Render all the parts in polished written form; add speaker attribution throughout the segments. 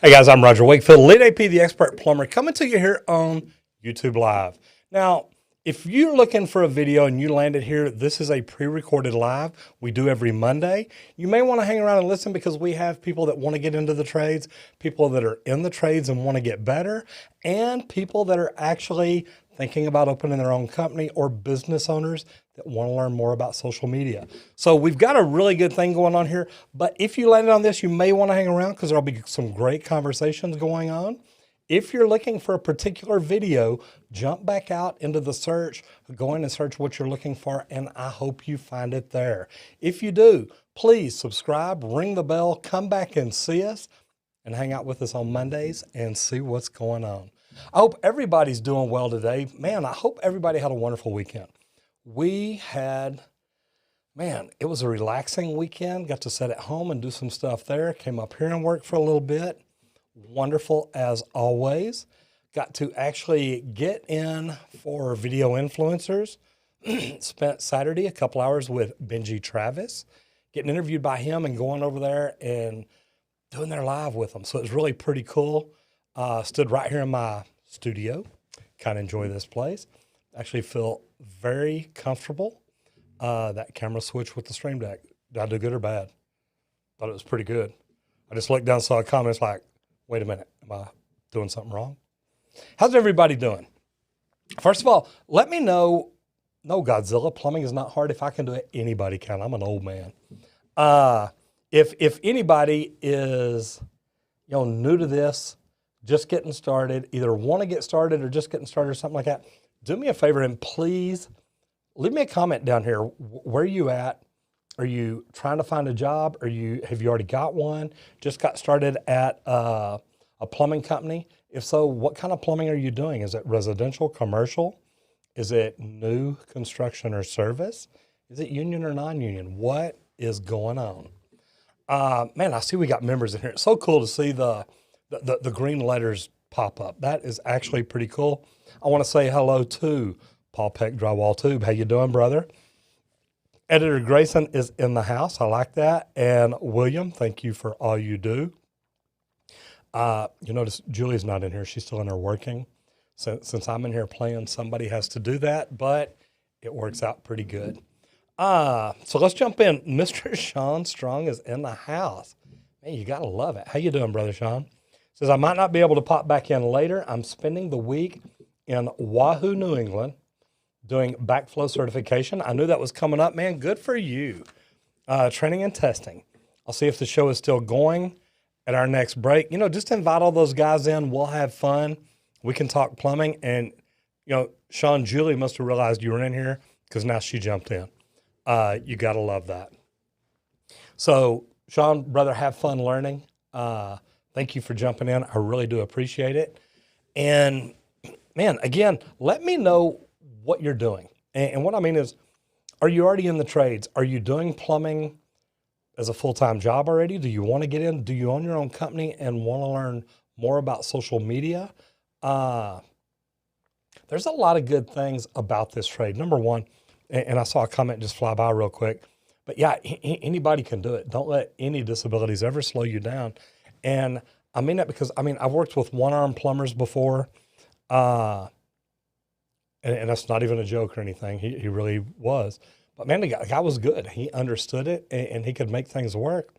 Speaker 1: Hey guys, I'm Roger Wakefield, lead AP, the expert plumber, coming to you here on YouTube Live. Now, if you're looking for a video and you landed here, this is a pre-recorded live. We do every Monday. You may want to hang around and listen because we have people that want to get into the trades, people that are in the trades and want to get better, and people that are actually thinking about opening their own company or business owners that want to learn more about social media. So we've got a really good thing going on here, but if you landed on this, you may want to hang around because there'll be some great conversations going on. If you're looking for a particular video, jump back out into the search, go in and search what you're looking for, and I hope you find it there. If you do, please subscribe, ring the bell, come back and see us, and hang out with us on Mondays and see what's going on. I hope everybody's doing well today. Man, I hope everybody had a wonderful weekend. It was a relaxing weekend. Got to sit at home and do some stuff there. Came up here and worked for a little bit. Wonderful as always. Got to actually get in for video influencers. Spent Saturday a couple hours with Benji Travis, getting interviewed by him and going over there and doing their live with them. So it was really pretty cool. Stood right here in my studio. Kind of enjoy this place. Actually feel very comfortable. That camera switch with the Stream Deck. Did I do good or bad? Thought it was pretty good. I just looked down, saw a comment. It's like, wait a minute, am I doing something wrong? How's everybody doing? First of all, let me know. No, Godzilla, plumbing is not hard. If I can do it, anybody can. I'm an old man. If anybody is new to this, just getting started, either want to get started or just getting started or something like that, do me a favor and please leave me a comment down here. Where are you at? Are you trying to find a job? Have you already got one? Just got started at a plumbing company? If so, what kind of plumbing are you doing? Is it residential, commercial? Is it new construction or service? Is it union or non-union? What is going on? Man, I see we got members in here. It's so cool to see the green letters pop up. That is actually pretty cool. I want to say hello to Paul Peck Drywall Tube. How you doing, brother? Editor Grayson is in the house. I like that. And William, thank you for all you do. You notice Julie's not in here. She's still in there working. Since I'm in here playing, somebody has to do that, but it works out pretty good. So let's jump in. Mr. Sean Strong is in the house. Man, you got to love it. How you doing, brother Sean? Says, I might not be able to pop back in later. I'm spending the week in Wahoo, New England, doing backflow certification. I knew that was coming up, man. Good for you. Training and testing. I'll see if the show is still going at our next break. Just invite all those guys in. We'll have fun. We can talk plumbing. And, Sean, Julie must have realized you were in here because now she jumped in. You got to love that. So, Sean, brother, have fun learning. Thank you for jumping in. I really do appreciate it. And, man, again, let me know what you're doing. And what I mean is, are you already in the trades? Are you doing plumbing as a full-time job already? Do you want to get in? Do you own your own company and want to learn more about social media? There's a lot of good things about this trade. Number one, and I saw a comment just fly by real quick, but yeah, anybody can do it. Don't let any disabilities ever slow you down. And I mean that because, I've worked with one-arm plumbers before, and that's not even a joke or anything. He really was. But man, the guy was good. He understood it and he could make things work.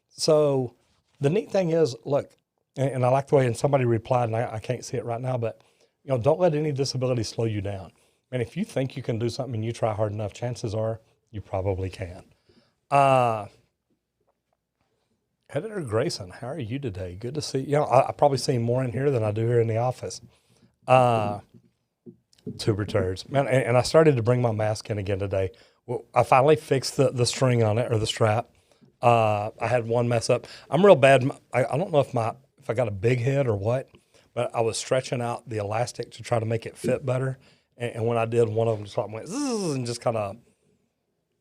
Speaker 1: So the neat thing is, look, and I like the way, and somebody replied, and I can't see it right now, but don't let any disability slow you down. Man, if you think you can do something and you try hard enough, chances are you probably can. Editor Grayson, how are you today? Good to see you. I probably see more in here than I do here in the office. Tuber turds, man. And I started to bring my mask in again today. Well, I finally fixed the string on it, or the strap. I had one mess up. I'm real bad. I don't know if I got a big head or what, but I was stretching out the elastic to try to make it fit better. And when I did, one of them just went zzz, and just kind of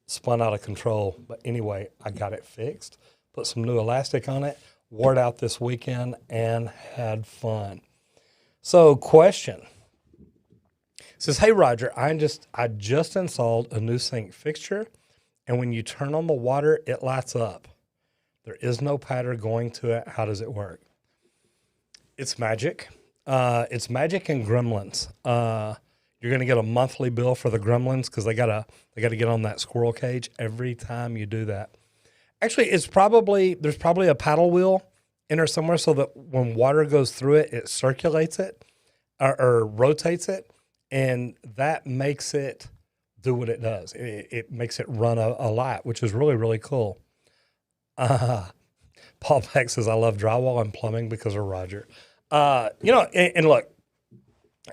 Speaker 1: spun out of control. But anyway, I got it fixed, put some new elastic on it, wore it out this weekend, and had fun. So question. Says, hey, Roger, I just installed a new sink fixture, and when you turn on the water, it lights up. There is no pattern going to it. How does it work? It's magic. It's magic and gremlins. You're going to get a monthly bill for the gremlins because they gotta get on that squirrel cage every time you do that. Actually, there's probably a paddle wheel in there somewhere so that when water goes through it, it circulates it or rotates it, and that makes it do what it does. It makes it run a lot, which is really, really cool. Paul Pecks says, I love drywall and plumbing because of Roger. And look,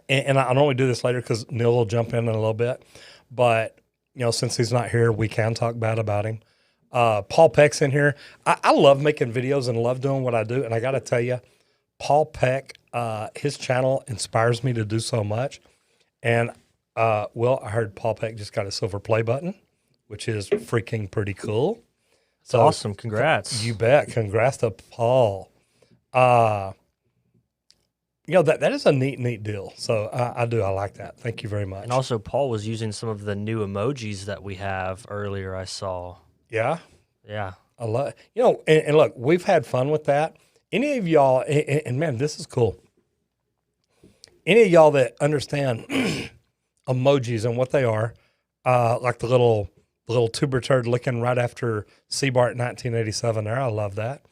Speaker 1: and I normally do this later because Neil will jump in a little bit, but, since he's not here, we can talk bad about him. Paul Peck's in here. I love making videos and love doing what I do. And I got to tell you, Paul Peck, his channel inspires me to do so much. And, I heard Paul Peck just got a silver play button, which is freaking pretty cool.
Speaker 2: It's awesome. Congrats.
Speaker 1: You bet. Congrats to Paul. That is a neat deal. So I like that. Thank you very much.
Speaker 2: And also, Paul was using some of the new emojis that we have earlier, I saw.
Speaker 1: Yeah.
Speaker 2: Yeah.
Speaker 1: I love, and look, we've had fun with that. Any of y'all, and man, this is cool. Any of y'all that understand emojis and what they are, like the little tuber turd looking right after Seabart 1987 there. I love that.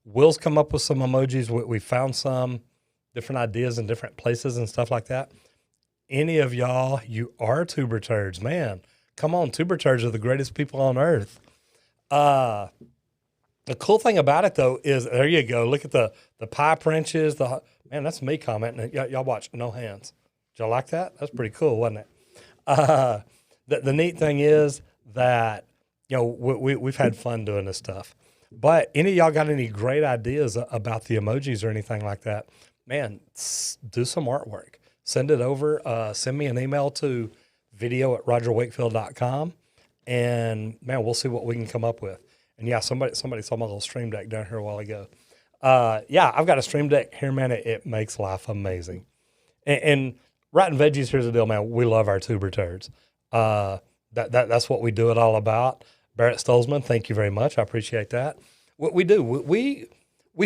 Speaker 1: Will's come up with some emojis. We found some different ideas in different places and stuff like that. Any of y'all, you are tuber turds, man. Come on, tuber turds are the greatest people on earth. The cool thing about it, though, is there you go. Look at the pipe wrenches. Man, that's me commenting. Y'all watch, no hands. Did y'all like that? That's pretty cool, wasn't it? The neat thing is that, we've had fun doing this stuff. But any of y'all got any great ideas about the emojis or anything like that, man, do some artwork. Send it over. Send me an email to video@rogerwakefield.com, and man, we'll see what we can come up with. And yeah, somebody saw my little stream deck down here a while ago. Yeah, I've got a stream deck here, man. It makes life amazing. And rotten veggies, here's the deal, man. We love our tuber turds. That's what we do it all about. Barrett Stolzman, thank you very much. I appreciate that. What we do, we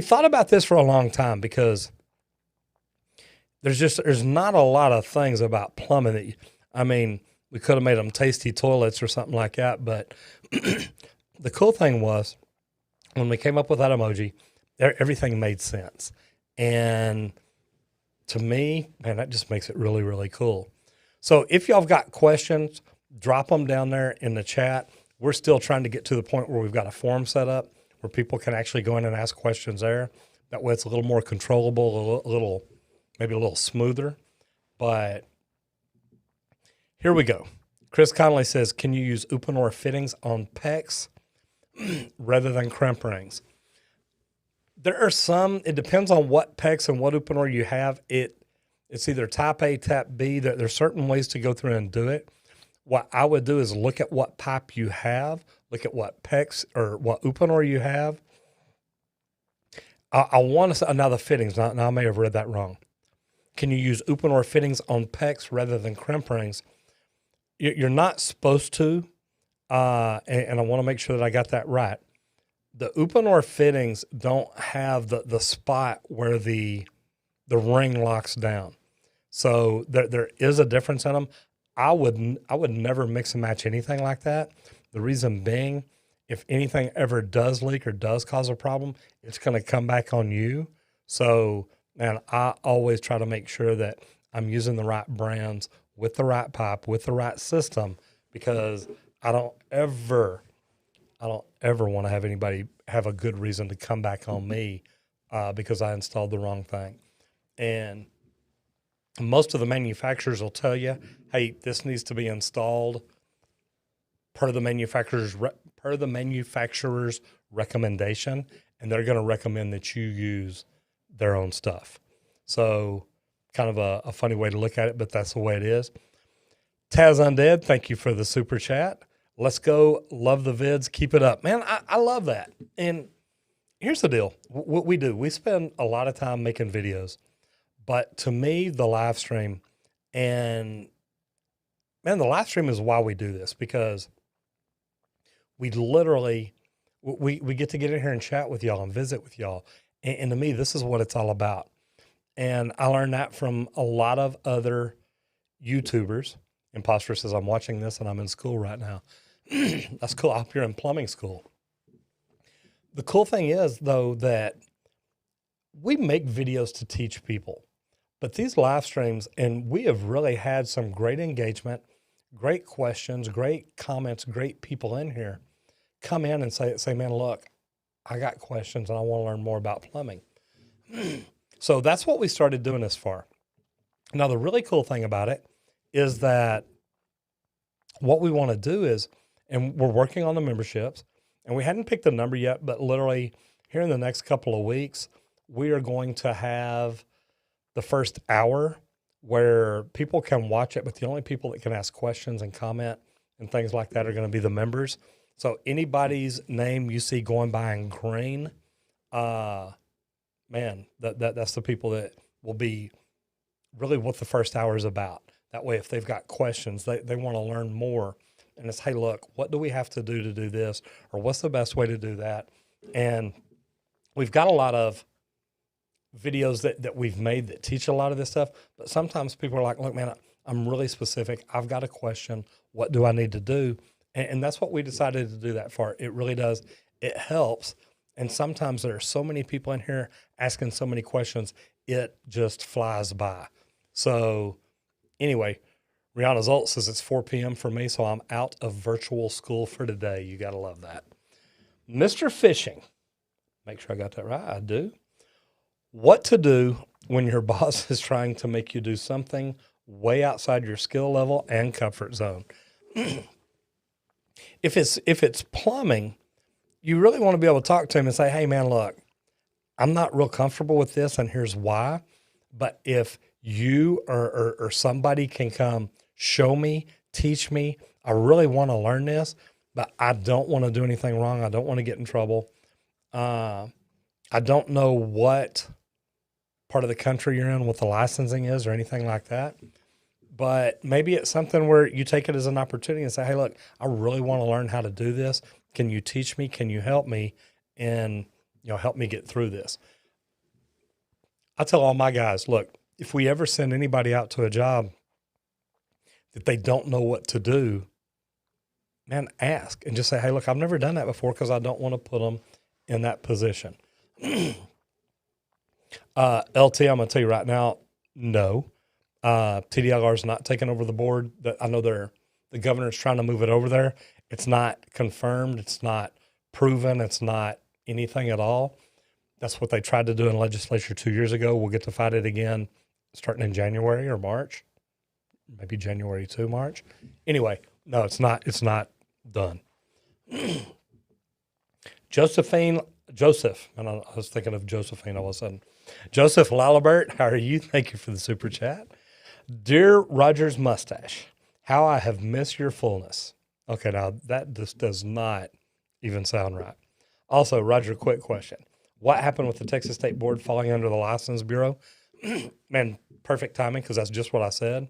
Speaker 1: thought about this for a long time because there's not a lot of things about plumbing that we could have made them tasty toilets or something like that. But the cool thing was when we came up with that emoji, everything made sense. And to me, man, that just makes it really, really cool. So if y'all have got questions, drop them down there in the chat. We're still trying to get to the point where we've got a forum set up where people can actually go in and ask questions there. That way it's a little more controllable, maybe a little smoother. But here we go. Chris Connolly says, can you use Uponor fittings on Pecks rather than crimp rings? There are some, it depends on what Pecks and what Uponor you have. It's either type A, type B. There's certain ways to go through and do it. What I would do is look at what pipe you have, look at what Pecks or what Uponor you have. I want to say, now the fittings, now I may have read that wrong. Can you use Uponor fittings on Pecks rather than crimp rings? You're not supposed to, and I want to make sure that I got that right. The Uponor fittings don't have the spot where the ring locks down. So there is a difference in them. I would never mix and match anything like that. The reason being, if anything ever does leak or does cause a problem, it's going to come back on you. So, man, I always try to make sure that I'm using the right brands with the right pipe, with the right system, because I don't ever want to have anybody have a good reason to come back on me because I installed the wrong thing. And most of the manufacturers will tell you, hey, this needs to be installed per the manufacturer's recommendation, and they're going to recommend that you use their own stuff. So kind of a funny way to look at it, but that's the way it is. Taz Undead, thank you for the super chat. Let's go. Love the vids. Keep it up. Man, I love that. And here's the deal. What we do, we spend a lot of time making videos. But to me, the live stream, and man, the live stream is why we do this, because we literally, we get to get in here and chat with y'all and visit with y'all. And to me, this is what it's all about. And I learned that from a lot of other YouTubers. Imposter says, I'm watching this and I'm in school right now. That's cool. I hope you're in plumbing school. The cool thing is, though, that we make videos to teach people. But these live streams, and we have really had some great engagement, great questions, great comments, great people in here come in and say, man, look, I got questions and I want to learn more about plumbing. So that's what we started doing this for. Now, the really cool thing about it is that what we want to do is, and we're working on the memberships, and we hadn't picked a number yet, but literally here in the next couple of weeks, we are going to have the first hour where people can watch it, but the only people that can ask questions and comment and things like that are going to be the members. So anybody's name you see going by in green, man, that's the people that will be really what the first hour is about. That way, if they've got questions, they want to learn more. And it's, hey, look, what do we have to do this? Or what's the best way to do that? And we've got a lot of videos that we've made that teach a lot of this stuff. But sometimes people are like, look, man, I'm really specific. I've got a question. What do I need to do? And that's what we decided to do that for. It really does. It helps. And sometimes there are so many people in here asking so many questions, it just flies by. So anyway, Rihanna Zolt says it's 4 p.m. for me, so I'm out of virtual school for today. You got to love that. Mr. Fishing. Make sure I got that right. I do. What to do when your boss is trying to make you do something way outside your skill level and comfort zone. If it's plumbing, you really want to be able to talk to him and say, hey, man, look, I'm not real comfortable with this, and here's why. But if you or somebody can come show me, teach me, I really want to learn this, but I don't want to do anything wrong. I don't want to get in trouble. I don't know what part of the country you're in, what the licensing is or anything like that. But maybe it's something where you take it as an opportunity and say, hey, look, I really want to learn how to do this. Can you teach me? Can you help me? And, help me get through this. I tell all my guys, look, if we ever send anybody out to a job that they don't know what to do, man, ask and just say, hey, look, I've never done that before because I don't want to put them in that position. LT, I'm going to tell you right now, no. TDLR is not taking over the board. I know the governor's trying to move it over there. It's not confirmed. It's not proven. It's not anything at all. That's what they tried to do in legislature 2 years ago. We'll get to fight it again starting in January or March, maybe January to March. Anyway, no, it's not done. Joseph, and I was thinking of Josephine all of a sudden. Joseph Lalibert, how are you? Thank you for the super chat. Dear Roger's mustache, how I have missed your fullness. Okay, now that just does not even sound right. Also, Roger, quick question. What happened with the Texas State Board falling under the License Bureau? Man, perfect timing because that's just what I said.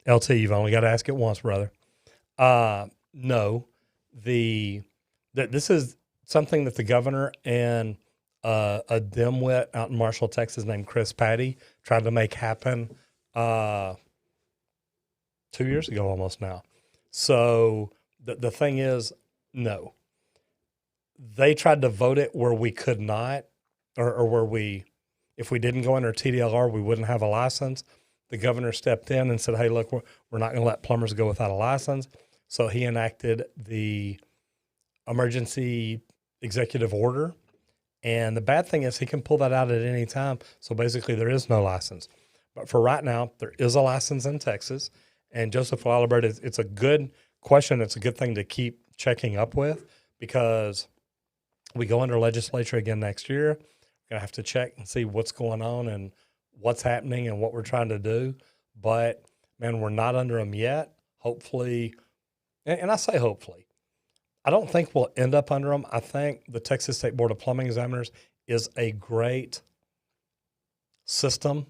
Speaker 1: LT, you've only got to ask it once, brother. No, this is something that the governor and a dimwit out in Marshall, Texas named Chris Patty tried to make happen 2 years ago almost now. So the thing is, no. They tried to vote it where we could not, or where if we didn't go under TDLR, we wouldn't have a license. The governor stepped in and said, hey, look, we're not going to let plumbers go without a license. So he enacted the emergency executive order. And the bad thing is he can pull that out at any time. So basically there is no license. But for right now, there is a license in Texas. And Joseph Lalibert, it's a good question. It's a good thing to keep checking up with because we go under legislature again next year. We're going to have to check and see what's going on and what's happening and what we're trying to do. But, man, we're not under them yet. Hopefully, and I say hopefully, I don't think we'll end up under them. I think the Texas State Board of Plumbing Examiners is a great system,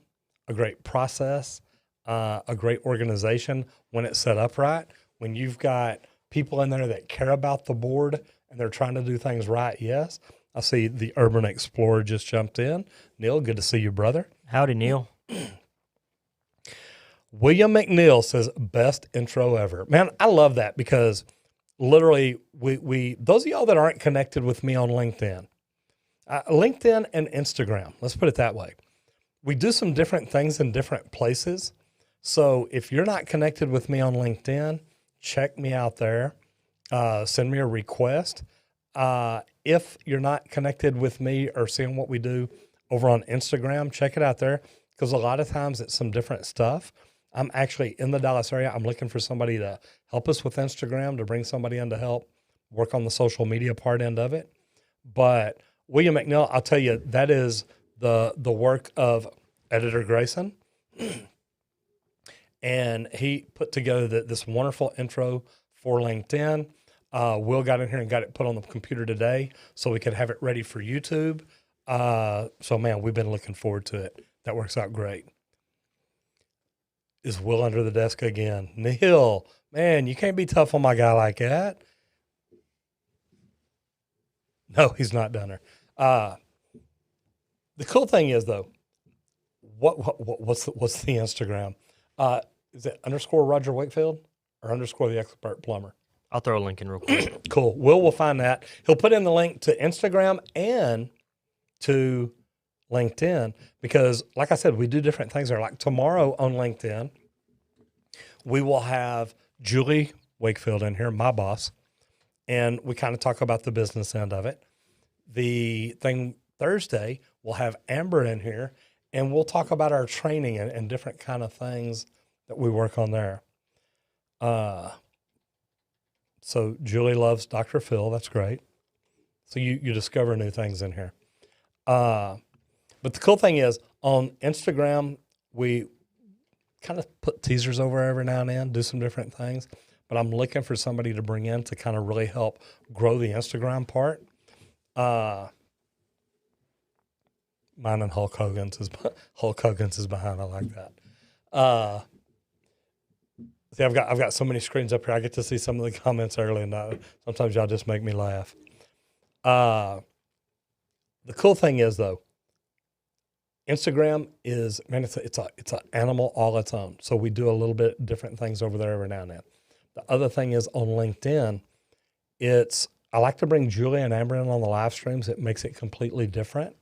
Speaker 1: a great process, a great organization when it's set up right. When you've got people in there that care about the board and they're trying to do things right, yes. I see the Urban Explorer just jumped in. Neil, good to see you, brother.
Speaker 2: Howdy, Neil.
Speaker 1: William McNeil says, best intro ever. Man, I love that because literally we those of y'all that aren't connected with me on LinkedIn, LinkedIn and Instagram, let's put it that way. We do some different things in different places. So if you're not connected with me on LinkedIn, check me out there. Send me a request. If you're not connected with me or seeing what we do over on Instagram, check it out there because a lot of times it's some different stuff. I'm actually in the Dallas area. I'm looking for somebody to help us with Instagram, to bring somebody in to help work on the social media part end of it. But William McNeil, I'll tell you, that is the work of Editor Grayson. And he put together this wonderful intro for LinkedIn. Will got in here and got it put on the computer today so we could have it ready for YouTube. So, man, we've been looking forward to it. That works out great. Is Will under the desk again? Neil, man, you can't be tough on my guy like that. No, he's not done her. The cool thing is, though, what's the Instagram? Is it _ Roger Wakefield or _ the expert plumber?
Speaker 2: I'll throw a link in real quick.
Speaker 1: Cool. Will find that. He'll put in the link to Instagram and to LinkedIn because, like I said, we do different things there. Like tomorrow on LinkedIn, we will have Julie Wakefield in here, my boss, and we kind of talk about the business end of it. The thing Thursday, we'll have Amber in here, and we'll talk about our training and different kind of things that we work on there. So Julie loves Dr. Phil. That's great. So you discover new things in here. But the cool thing is on Instagram, we kind of put teasers over every now and then, do some different things. But I'm looking for somebody to bring in to kind of really help grow the Instagram part. Mine and Hulk Hogan's is behind. I like that. See, I've got so many screens up here. I get to see some of the comments early, and sometimes y'all just make me laugh. The cool thing is, though, Instagram is, man, it's an animal all its own. So we do a little bit different things over there every now and then. The other thing is on LinkedIn, I like to bring Julie and Amber in on the live streams. It makes it completely different.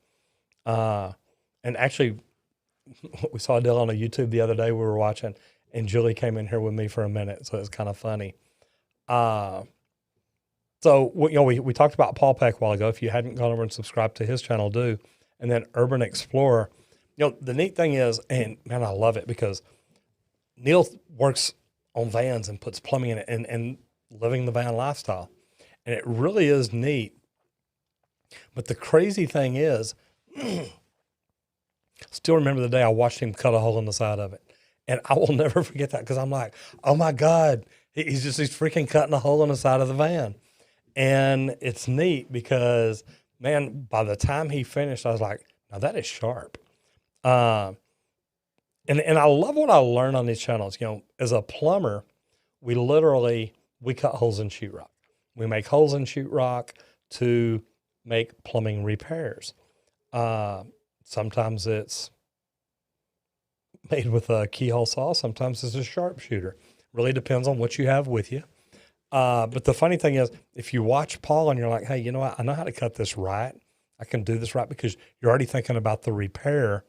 Speaker 1: And actually, we saw a deal on a YouTube the other day we were watching, and Julie came in here with me for a minute, so it's kind of funny. So we talked about Paul Peck a while ago. If you hadn't gone over and subscribed to his channel, do. And then Urban Explorer. The neat thing is, and man, I love it because Neil works on vans and puts plumbing in it and living the van lifestyle. And it really is neat. But the crazy thing is, still remember the day I watched him cut a hole in the side of it. And I will never forget that because I'm like, oh my God, he's freaking cutting a hole in the side of the van. And it's neat because, man, by the time he finished, I was like, now that is sharp. And I love what I learned on these channels. As a plumber, we cut holes in sheetrock. We make holes in sheetrock to make plumbing repairs. Sometimes it's made with a keyhole saw. Sometimes it's a sharpshooter. Really depends on what you have with you. But the funny thing is, if you watch Paul and you're like, hey, you know what? I know how to cut this right. I can do this right because you're already thinking about the repair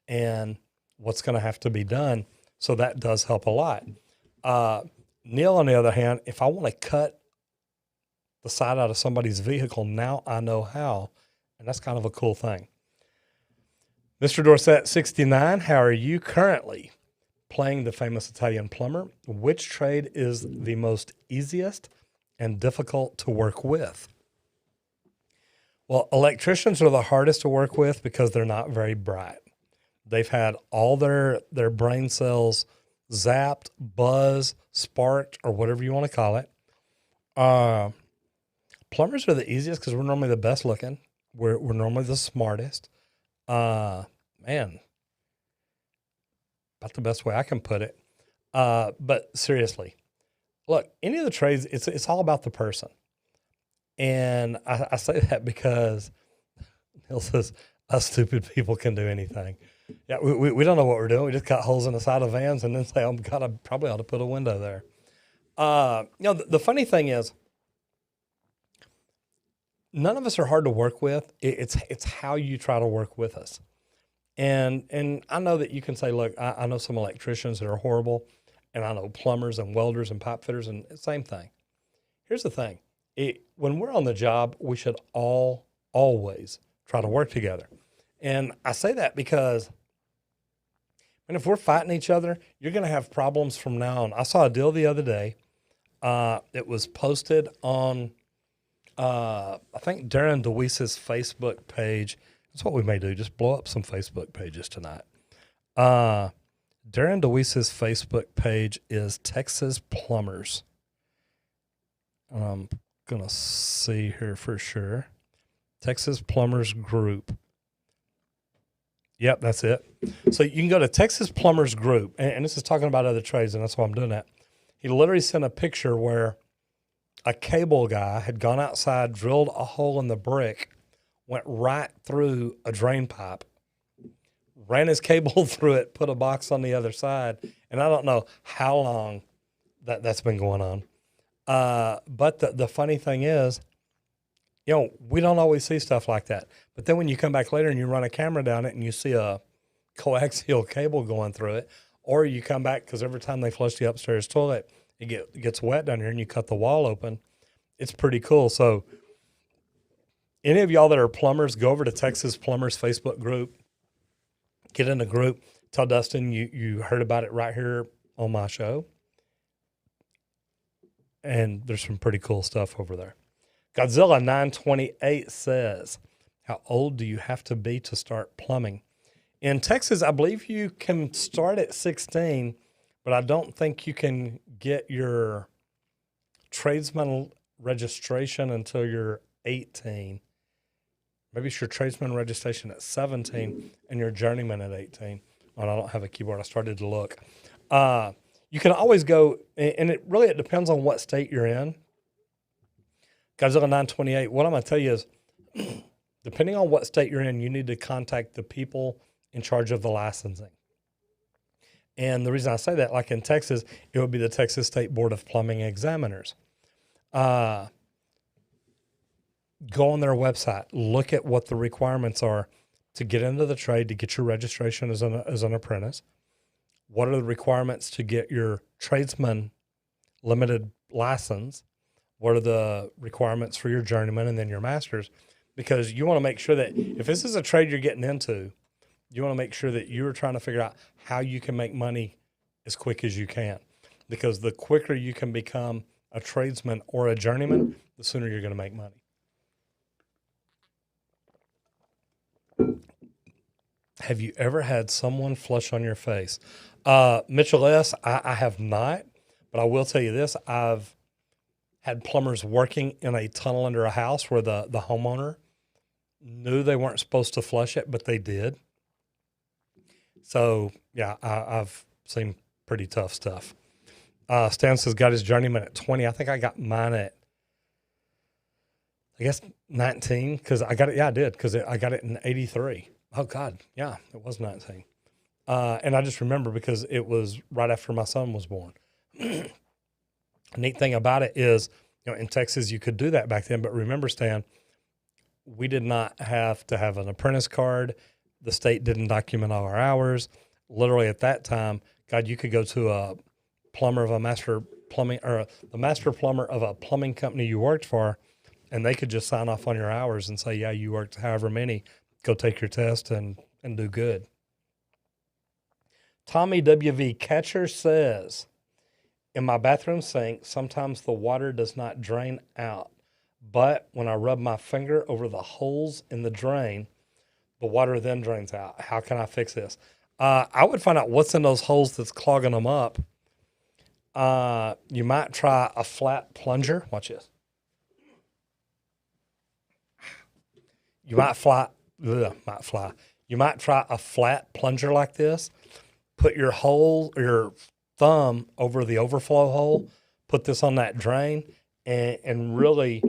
Speaker 1: and what's going to have to be done. So that does help a lot. Neil, on the other hand, if I want to cut the side out of somebody's vehicle, now I know how. And that's kind of a cool thing. Mr. Dorset 69, how are you currently playing the famous Italian plumber? Which trade is the most easiest and difficult to work with? Well, electricians are the hardest to work with because they're not very bright. They've had all their brain cells zapped, buzzed, sparked, or whatever you want to call it. Plumbers are the easiest because we're normally the best looking. We're normally the smartest. Man, about the best way I can put it. But seriously, look, any of the trades, it's all about the person. And I say that because Hill says, us stupid people can do anything. Yeah, we don't know what we're doing. We just cut holes in the side of vans and then say, oh, God, I probably ought to put a window there. The funny thing is, none of us are hard to work with. It's how you try to work with us. And I know that you can say, look, I know some electricians that are horrible, and I know plumbers and welders and pipe fitters, and same thing. Here's the thing. When we're on the job, we should always try to work together. And I say that because, and if we're fighting each other, you're going to have problems from now on. I saw a deal the other day. It was posted on, I think, Darren DeWeese's Facebook page. That's what we may do, just blow up some Facebook pages tonight. Darren DeWeese's Facebook page is Texas Plumbers. I'm going to see here for sure. Texas Plumbers Group. Yep, that's it. So you can go to Texas Plumbers Group, and this is talking about other trades, and that's why I'm doing that. He literally sent a picture where a cable guy had gone outside, drilled a hole in the brick, went right through a drain pipe, ran his cable through it, put a box on the other side, and I don't know how long that's been going on. But the funny thing is, we don't always see stuff like that. But then when you come back later and you run a camera down it and you see a coaxial cable going through it, or you come back because every time they flush the upstairs toilet, it gets wet down here and you cut the wall open. It's pretty cool. So any of y'all that are plumbers, go over to Texas Plumbers Facebook group, get in the group, tell Dustin you heard about it right here on my show. And there's some pretty cool stuff over there. Godzilla 928 says, how old do you have to be to start plumbing? In Texas, I believe you can start at 16, but I don't think you can get your tradesman registration until you're 18. Maybe it's your tradesman registration at 17 and your journeyman at 18. Oh, I don't have a keyboard. I started to look. You can always go, and it depends on what state you're in. Godzilla 928, what I'm going to tell you is, depending on what state you're in, you need to contact the people in charge of the licensing. And the reason I say that, like in Texas, it would be the Texas State Board of Plumbing Examiners. Go on their website, look at what the requirements are to get into the trade, to get your registration as an apprentice. What are the requirements to get your tradesman limited license? What are the requirements for your journeyman and then your master's? Because you want to make sure that if this is a trade you're getting into, you want to make sure that you're trying to figure out how you can make money as quick as you can. Because the quicker you can become a tradesman or a journeyman, the sooner you're going to make money. Have you ever had someone flush on your face? Mitchell S., I have not, but I will tell you this. I've had plumbers working in a tunnel under a house where the homeowner knew they weren't supposed to flush it, but they did. So, yeah, I've seen pretty tough stuff. Stan says got his journeyman at 20. I think I got mine at, 19, because I got it. Yeah, I did, because I got it in 83. Oh, God. Yeah, it was 19. And I just remember because it was right after my son was born. Neat thing about it is, in Texas, you could do that back then. But remember, Stan, we did not have to have an apprentice card. The state didn't document all our hours. Literally at that time, God, you could go to a plumber of a master plumbing, or the master plumber of a plumbing company you worked for, and they could just sign off on your hours and say, yeah, you worked however many. Go take your test and do good. Tommy WV Catcher says, in my bathroom sink, sometimes the water does not drain out, but when I rub my finger over the holes in the drain, the water then drains out. How can I fix this? I would find out what's in those holes that's clogging them up. You might try a flat plunger. Watch this. You might try a flat plunger like this. Put your thumb over the overflow hole, put this on that drain, and really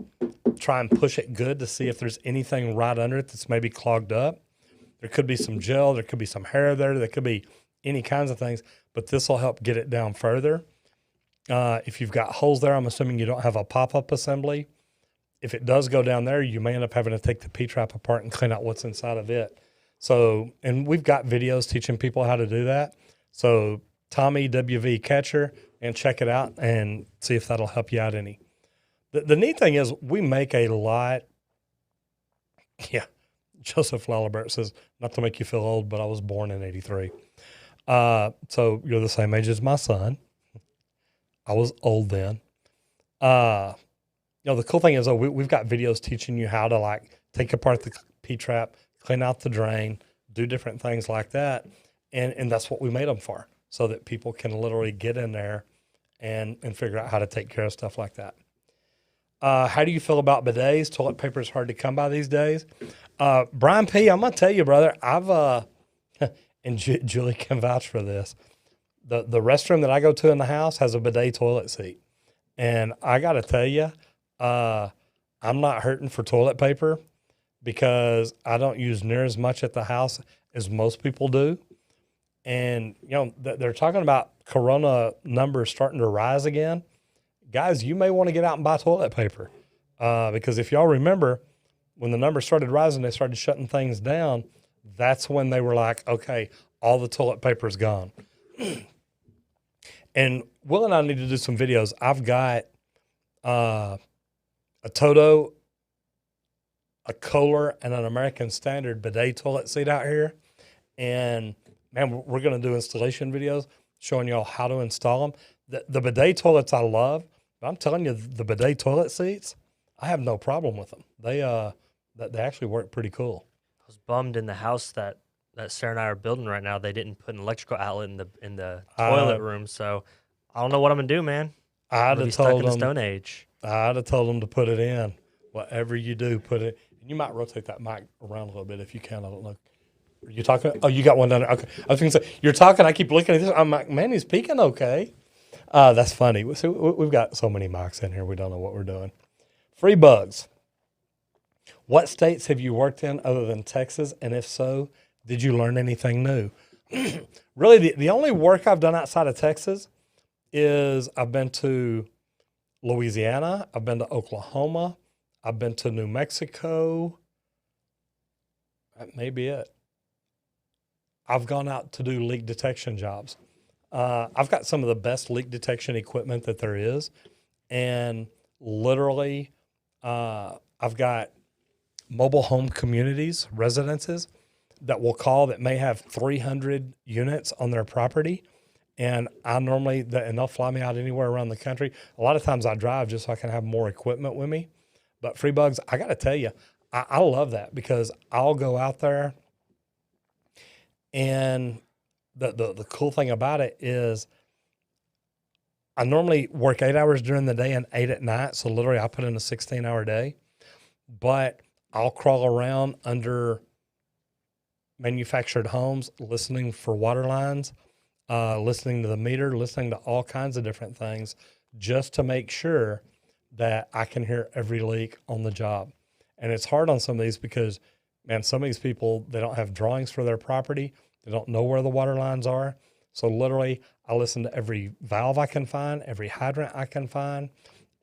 Speaker 1: try and push it good to see if there's anything right under it that's maybe clogged up. There could be some gel, there could be some hair there could be any kinds of things, but this will help get it down further. If you've got holes there, I'm assuming you don't have a pop-up assembly. If it does go down there, you may end up having to take the P-trap apart and clean out what's inside of it. So, and we've got videos teaching people how to do that. So Tommy WV Catcher, and check it out and see if that'll help you out any. The neat thing is we make a lot. Yeah. Joseph Lalibert says, not to make you feel old, but I was born in 83. So you're the same age as my son. I was old then. The cool thing is, we've got videos teaching you how to like take apart the P-trap, clean out the drain, do different things like that. And that's what we made them for, so that people can literally get in there and figure out how to take care of stuff like that. How do you feel about bidets? Toilet paper is hard to come by these days. Brian P., I'm going to tell you, brother, and Julie can vouch for this. The restroom that I go to in the house has a bidet toilet seat. And I got to tell you, I'm not hurting for toilet paper because I don't use near as much at the house as most people do. And, they're talking about corona numbers starting to rise again. Guys, you may want to get out and buy toilet paper because if y'all remember, when the numbers started rising, they started shutting things down. That's when they were like, okay, all the toilet paper is gone. And Will and I need to do some videos. I've got a Toto, a Kohler, and an American Standard bidet toilet seat out here. And, man, we're going to do installation videos showing y'all how to install them. The bidet toilets I love. But I'm telling you, the bidet toilet seats, I have no problem with them. They actually work pretty cool.
Speaker 2: I was bummed in the house that Sarah and I are building right now. They didn't put an electrical outlet in the toilet room, so I don't know what I'm gonna do, man.
Speaker 1: I'd have
Speaker 2: stuck
Speaker 1: told
Speaker 2: in the
Speaker 1: them.
Speaker 2: Stone Age.
Speaker 1: I'd have told them to put it in. Whatever you do, put it. And you might rotate that mic around a little bit if you can. I don't know. Are you talking? Oh, you got one down there. Okay. I was going to say, you're talking. I keep looking at this. I'm like, man, he's peeking okay. That's funny. So we've got so many mics in here. We don't know what we're doing. Free bugs. What states have you worked in other than Texas? And if so, did you learn anything new? Really, the only work I've done outside of Texas is I've been to Louisiana. I've been to Oklahoma. I've been to New Mexico. That may be it. I've gone out to do leak detection jobs. I've got some of the best leak detection equipment that there is. And literally, I've got mobile home communities, residences that will call that may have 300 units on their property. And and they'll fly me out anywhere around the country. A lot of times I drive just so I can have more equipment with me. But free bugs, I got to tell you, I love that because I'll go out there and the cool thing about it is I normally work 8 hours during the day and 8 at night. So literally I put in a 16-hour day, but I'll crawl around under manufactured homes, listening for water lines, listening to the meter, listening to all kinds of different things just to make sure that I can hear every leak on the job. And it's hard on some of these because, man, some of these people, they don't have drawings for their property. They don't know where the water lines are. So literally, I listen to every valve I can find, every hydrant I can find,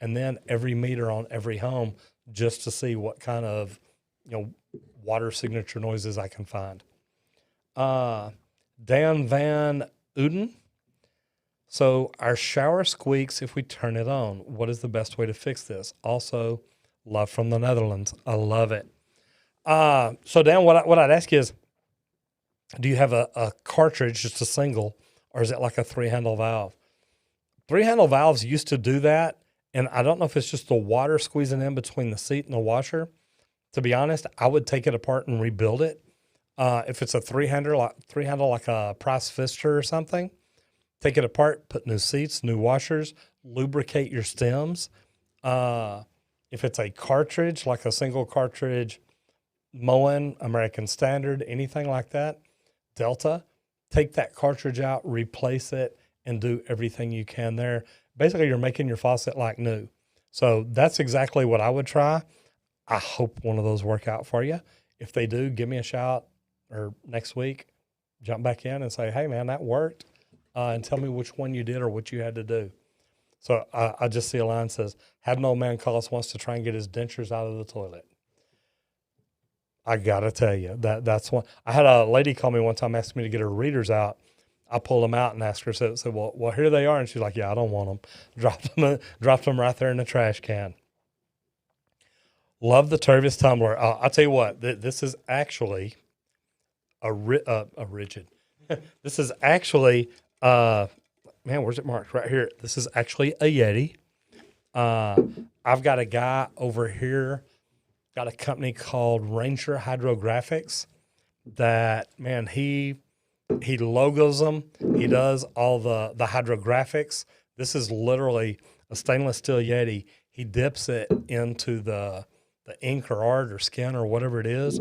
Speaker 1: and then every meter on every home just to see what kind of, water signature noises I can find. Dan Van Uden. So our shower squeaks if we turn it on. What is the best way to fix this? Also, love from the Netherlands. I love it. So Dan, what I'd ask you is, do you have a cartridge, just a single, or is it like a 3-handle valve? 3-handle valves used to do that, and I don't know if it's just the water squeezing in between the seat and the washer. To be honest, I would take it apart and rebuild it. If it's a 3-handle like a Price Pfister or something, take it apart, put new seats, new washers, lubricate your stems. If it's a cartridge, like a single cartridge, Moen, American Standard, anything like that, Delta, take that cartridge out, replace it, and do everything you can there. Basically, you're making your faucet like new. So that's exactly what I would try. I hope one of those work out for you. If they do, give me a shout, or next week, jump back in and say, hey, man, that worked. And tell me which one you did or what you had to do. So I just see a line that says, had an old man call us once to try and get his dentures out of the toilet. I got to tell you, that's one. I had a lady call me one time asking me to get her readers out. I pulled them out and asked her, said well, here they are. And she's like, yeah, I don't want them. Dropped them right there in the trash can. Love the Turvis tumbler. I'll tell you what, this is actually a rigid. This is actually, man, where's it marked? Right here. This is actually a Yeti. I've got a guy over here, got a company called Ranger Hydrographics that, man, he logos them. He does all the hydrographics. This is literally a stainless steel Yeti. He dips it into the ink or art or skin or whatever it is,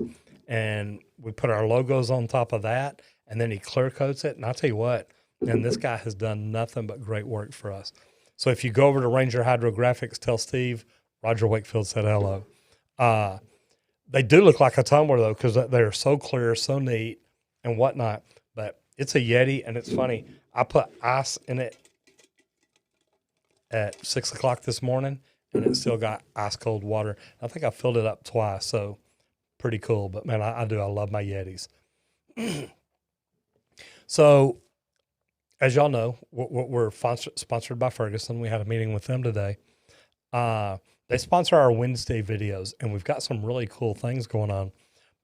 Speaker 1: and we put our logos on top of that, and then he clear coats it. And I'll tell you what, and this guy has done nothing but great work for us. So if you go over to Ranger Hydrographics, tell Steve Roger Wakefield said hello. They do look like a tumbler, though, because they're so clear, so neat, and whatnot. But it's a Yeti, and it's funny. I put ice in it at 6 o'clock this morning, and it still got ice cold water. I think I filled it up twice, so pretty cool. But, man, I love my Yetis. So, as y'all know, we're sponsored by Ferguson. We had a meeting with them today. They sponsor our Wednesday videos, and we've got some really cool things going on.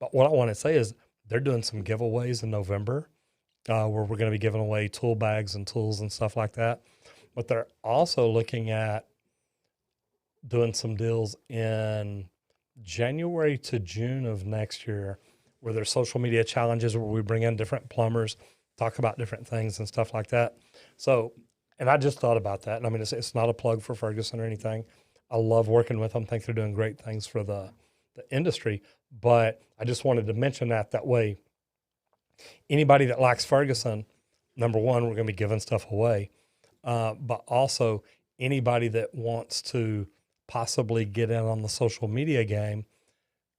Speaker 1: But what I want to say is they're doing some giveaways in November where we're going to be giving away tool bags and tools and stuff like that. But they're also looking at doing some deals in January to June of next year where there's social media challenges where we bring in different plumbers, talk about different things and stuff like that. So, and I just thought about that. And I mean, it's not a plug for Ferguson or anything. I love working with them. I think they're doing great things for the industry. But I just wanted to mention that way, anybody that likes Ferguson, number one, we're going to be giving stuff away. But also anybody that wants to possibly get in on the social media game,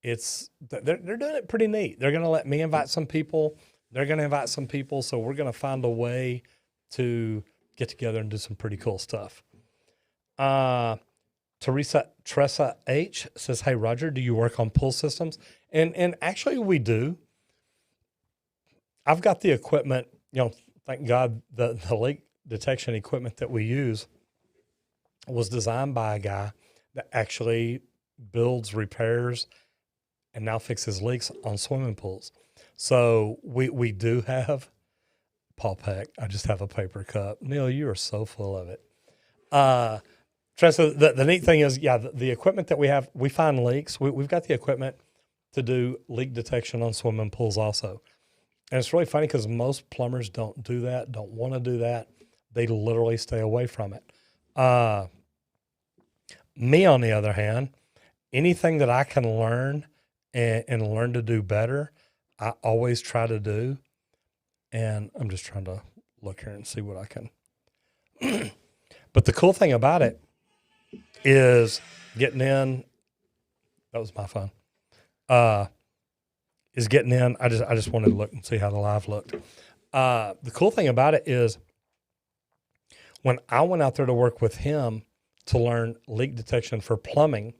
Speaker 1: they're doing it pretty neat. They're going to let me invite some people. They're going to invite some people. So we're going to find a way to get together and do some pretty cool stuff. Tressa H says, hey, Roger, do you work on pull systems? And actually we do. I've got the equipment, thank God the leak detection equipment that we use was designed by a guy that actually builds, repairs, and now fixes leaks on swimming pools. So we do have, Paul Peck, I just have a paper cup. Neil, you are so full of it. Tressa, the neat thing is, the equipment that we have, we find leaks. We've got the equipment to do leak detection on swimming pools also. And it's really funny because most plumbers don't do that, don't want to do that. They literally stay away from it. Me, on the other hand, anything that I can learn and learn to do better, I always try to do. And I'm just trying to look here and see what I can. But the cool thing about it is getting in. That was my phone. Is getting in. I just wanted to look and see how the live looked. The cool thing about it is when I went out there to work with him to learn leak detection for plumbing,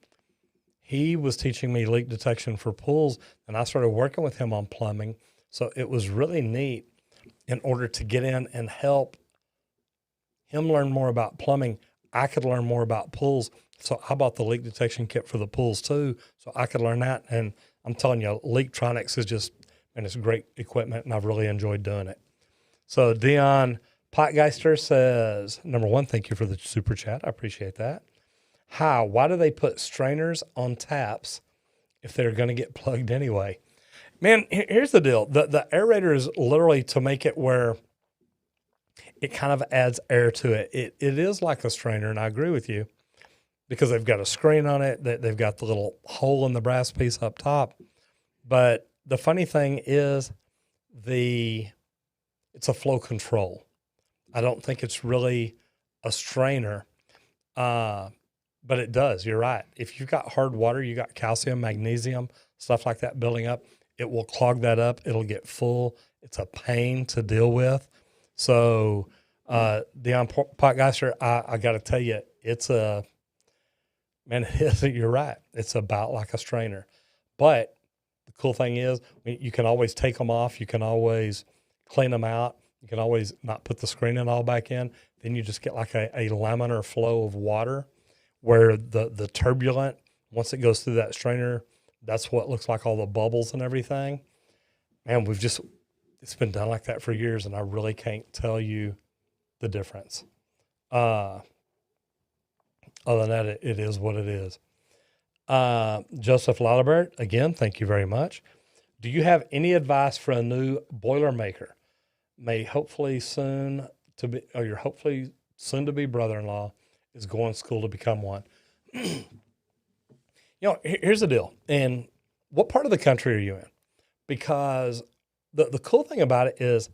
Speaker 1: he was teaching me leak detection for pools, and I started working with him on plumbing. So it was really neat in order to get in and help him learn more about plumbing. I could learn more about pools. So I bought the leak detection kit for the pools too, so I could learn that. And I'm telling you, Leaktronics is just, and it's great equipment, and I've really enjoyed doing it. So Dion Potgeister says, number one, thank you for the super chat. I appreciate that. Hi, why do they put strainers on taps if they're going to get plugged anyway? Man, here's the deal. The aerator is literally to make it where it kind of adds air to it. It is like a strainer, and I agree with you, because they've got a screen on it. They've got the little hole in the brass piece up top. But the funny thing is it's a flow control. I don't think it's really a strainer But it does. You're right. If you've got hard water, you got calcium, magnesium, stuff like that building up, it will clog that up. It'll get full. It's a pain to deal with. So, Deion Potgeister, I got to tell you, it's a, man, you're right. It's about like a strainer. But the cool thing is you can always take them off. You can always clean them out. You can always not put the screening all back in. Then you just get like a laminar flow of water where the turbulent, once it goes through that strainer, that's what looks like all the bubbles and everything. Man, it's been done like that for years, and I really can't tell you the difference. Other than that, it is what it is. Joseph Lalibert, again, thank you very much. Do you have any advice for a new Boilermaker? Your hopefully soon to be brother-in-law is going to school to become one. Here's the deal. And what part of the country are you in? Because the cool thing about it is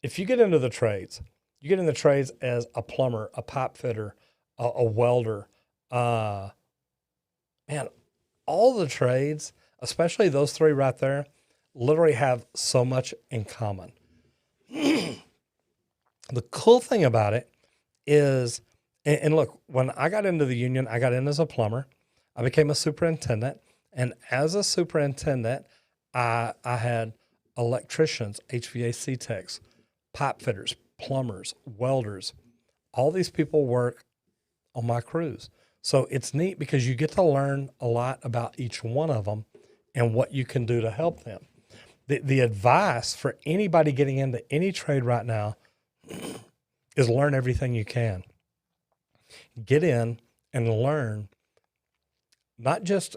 Speaker 1: if you get into the trades, you get in the trades as a plumber, a pipe fitter, a welder, man, all the trades, especially those three right there, literally have so much in common. The cool thing about it is, and look, when I got into the union, I got in as a plumber. I became a superintendent. And as a superintendent, I had electricians, HVAC techs, pipe fitters, plumbers, welders. All these people work on my crews. So it's neat because you get to learn a lot about each one of them and what you can do to help them. The advice for anybody getting into any trade right now is learn everything you can. Get in and learn not just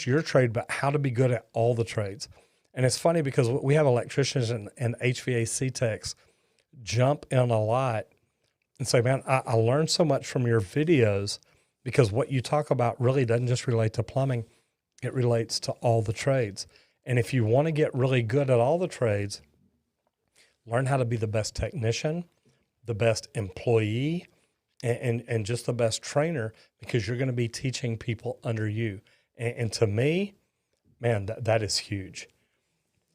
Speaker 1: your trade, but how to be good at all the trades. And it's funny because we have electricians and HVAC techs jump in a lot and say, man, I learned so much from your videos because what you talk about really doesn't just relate to plumbing. It relates to all the trades. And if you want to get really good at all the trades, learn how to be the best technician, the best employee, and just the best trainer, because you're going to be teaching people under you. And to me, man, that is huge.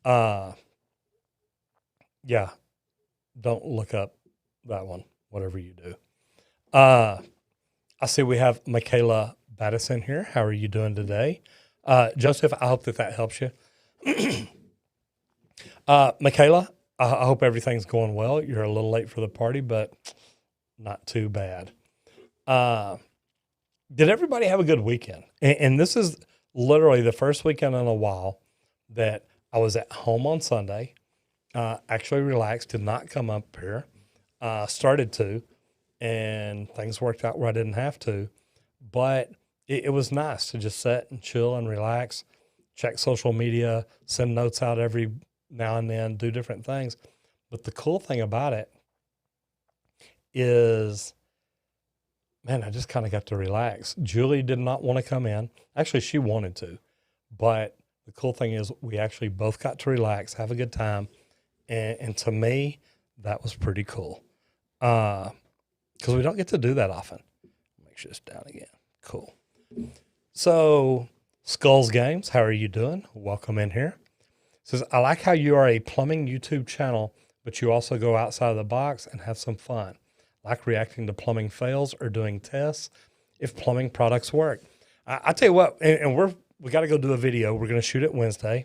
Speaker 1: Yeah, don't look up that one, whatever you do. I see we have Michaela Bidets in here. How are you doing today? Joseph, I hope that helps you. Michaela, I hope everything's going well. You're a little late for the party, but not too bad. Did everybody have a good weekend? And this is literally the first weekend in a while that I was at home on Sunday, actually relaxed, did not come up here, started to, and things worked out where I didn't have to. But it was nice to just sit and chill and relax, check social media, send notes out every now and then, do different things. But the cool thing about it is, man, I just kind of got to relax. Julie did not want to come in. Actually, she wanted to. But the cool thing is we actually both got to relax, have a good time. And to me, that was pretty cool. Because we don't get to do that often. Make sure it's down again. Cool. So, Skulls Games, how are you doing? Welcome in here. Says, I like how you are a plumbing YouTube channel, but you also go outside of the box and have some fun. Like reacting to plumbing fails or doing tests if plumbing products work. I tell you what, and we got to go do a video. We're going to shoot it Wednesday.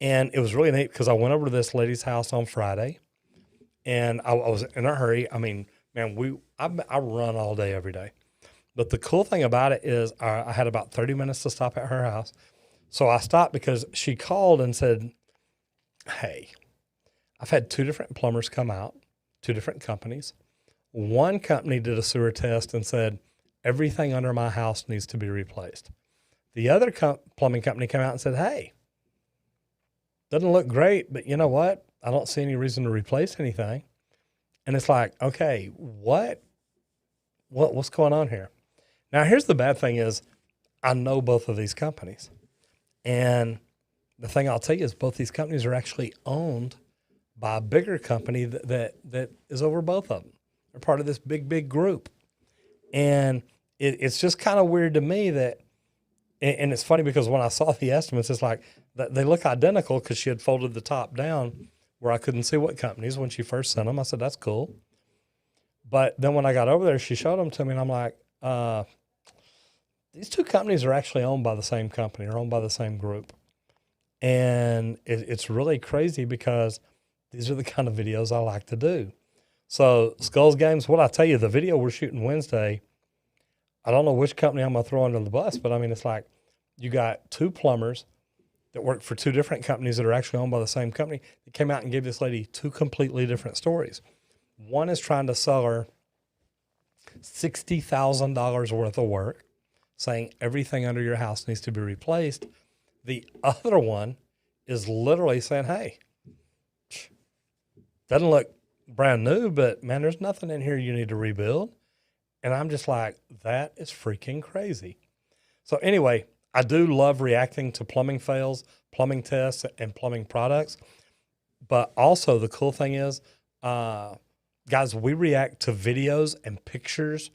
Speaker 1: And it was really neat because I went over to this lady's house on Friday, and I was in a hurry. I mean, man, I run all day, every day. But the cool thing about it is I had about 30 minutes to stop at her house. So I stopped because she called and said, hey, I've had 2 different plumbers come out, 2 different companies. One company did a sewer test and said, everything under my house needs to be replaced. The other plumbing company came out and said, hey, doesn't look great, but you know what? I don't see any reason to replace anything. And it's like, okay, what's going on here? Now, here's the bad thing is I know both of these companies. And the thing I'll tell you is both these companies are actually owned by a bigger company that is over both of them. They're part of this big group. And it's just kind of weird to me that, and it's funny because when I saw the estimates, it's like they look identical because she had folded the top down where I couldn't see what companies when she first sent them. I said, that's cool. But then when I got over there, she showed them to me, and I'm like, these two companies are actually owned by the same company or owned by the same group. And it's really crazy because these are the kind of videos I like to do. So Skulls Games, what I tell you, the video we're shooting Wednesday, I don't know which company I'm going to throw under the bus, but I mean, it's like you got two plumbers that work for two different companies that are actually owned by the same company that came out and gave this lady two completely different stories. One is trying to sell her $60,000 worth of work, saying everything under your house needs to be replaced. The other one is literally saying, hey, doesn't look brand new, but man, there's nothing in here you need to rebuild. And I'm just like, that is freaking crazy. So anyway, I do love reacting to plumbing fails, plumbing tests, and plumbing products. But also the cool thing is, guys, we react to videos and pictures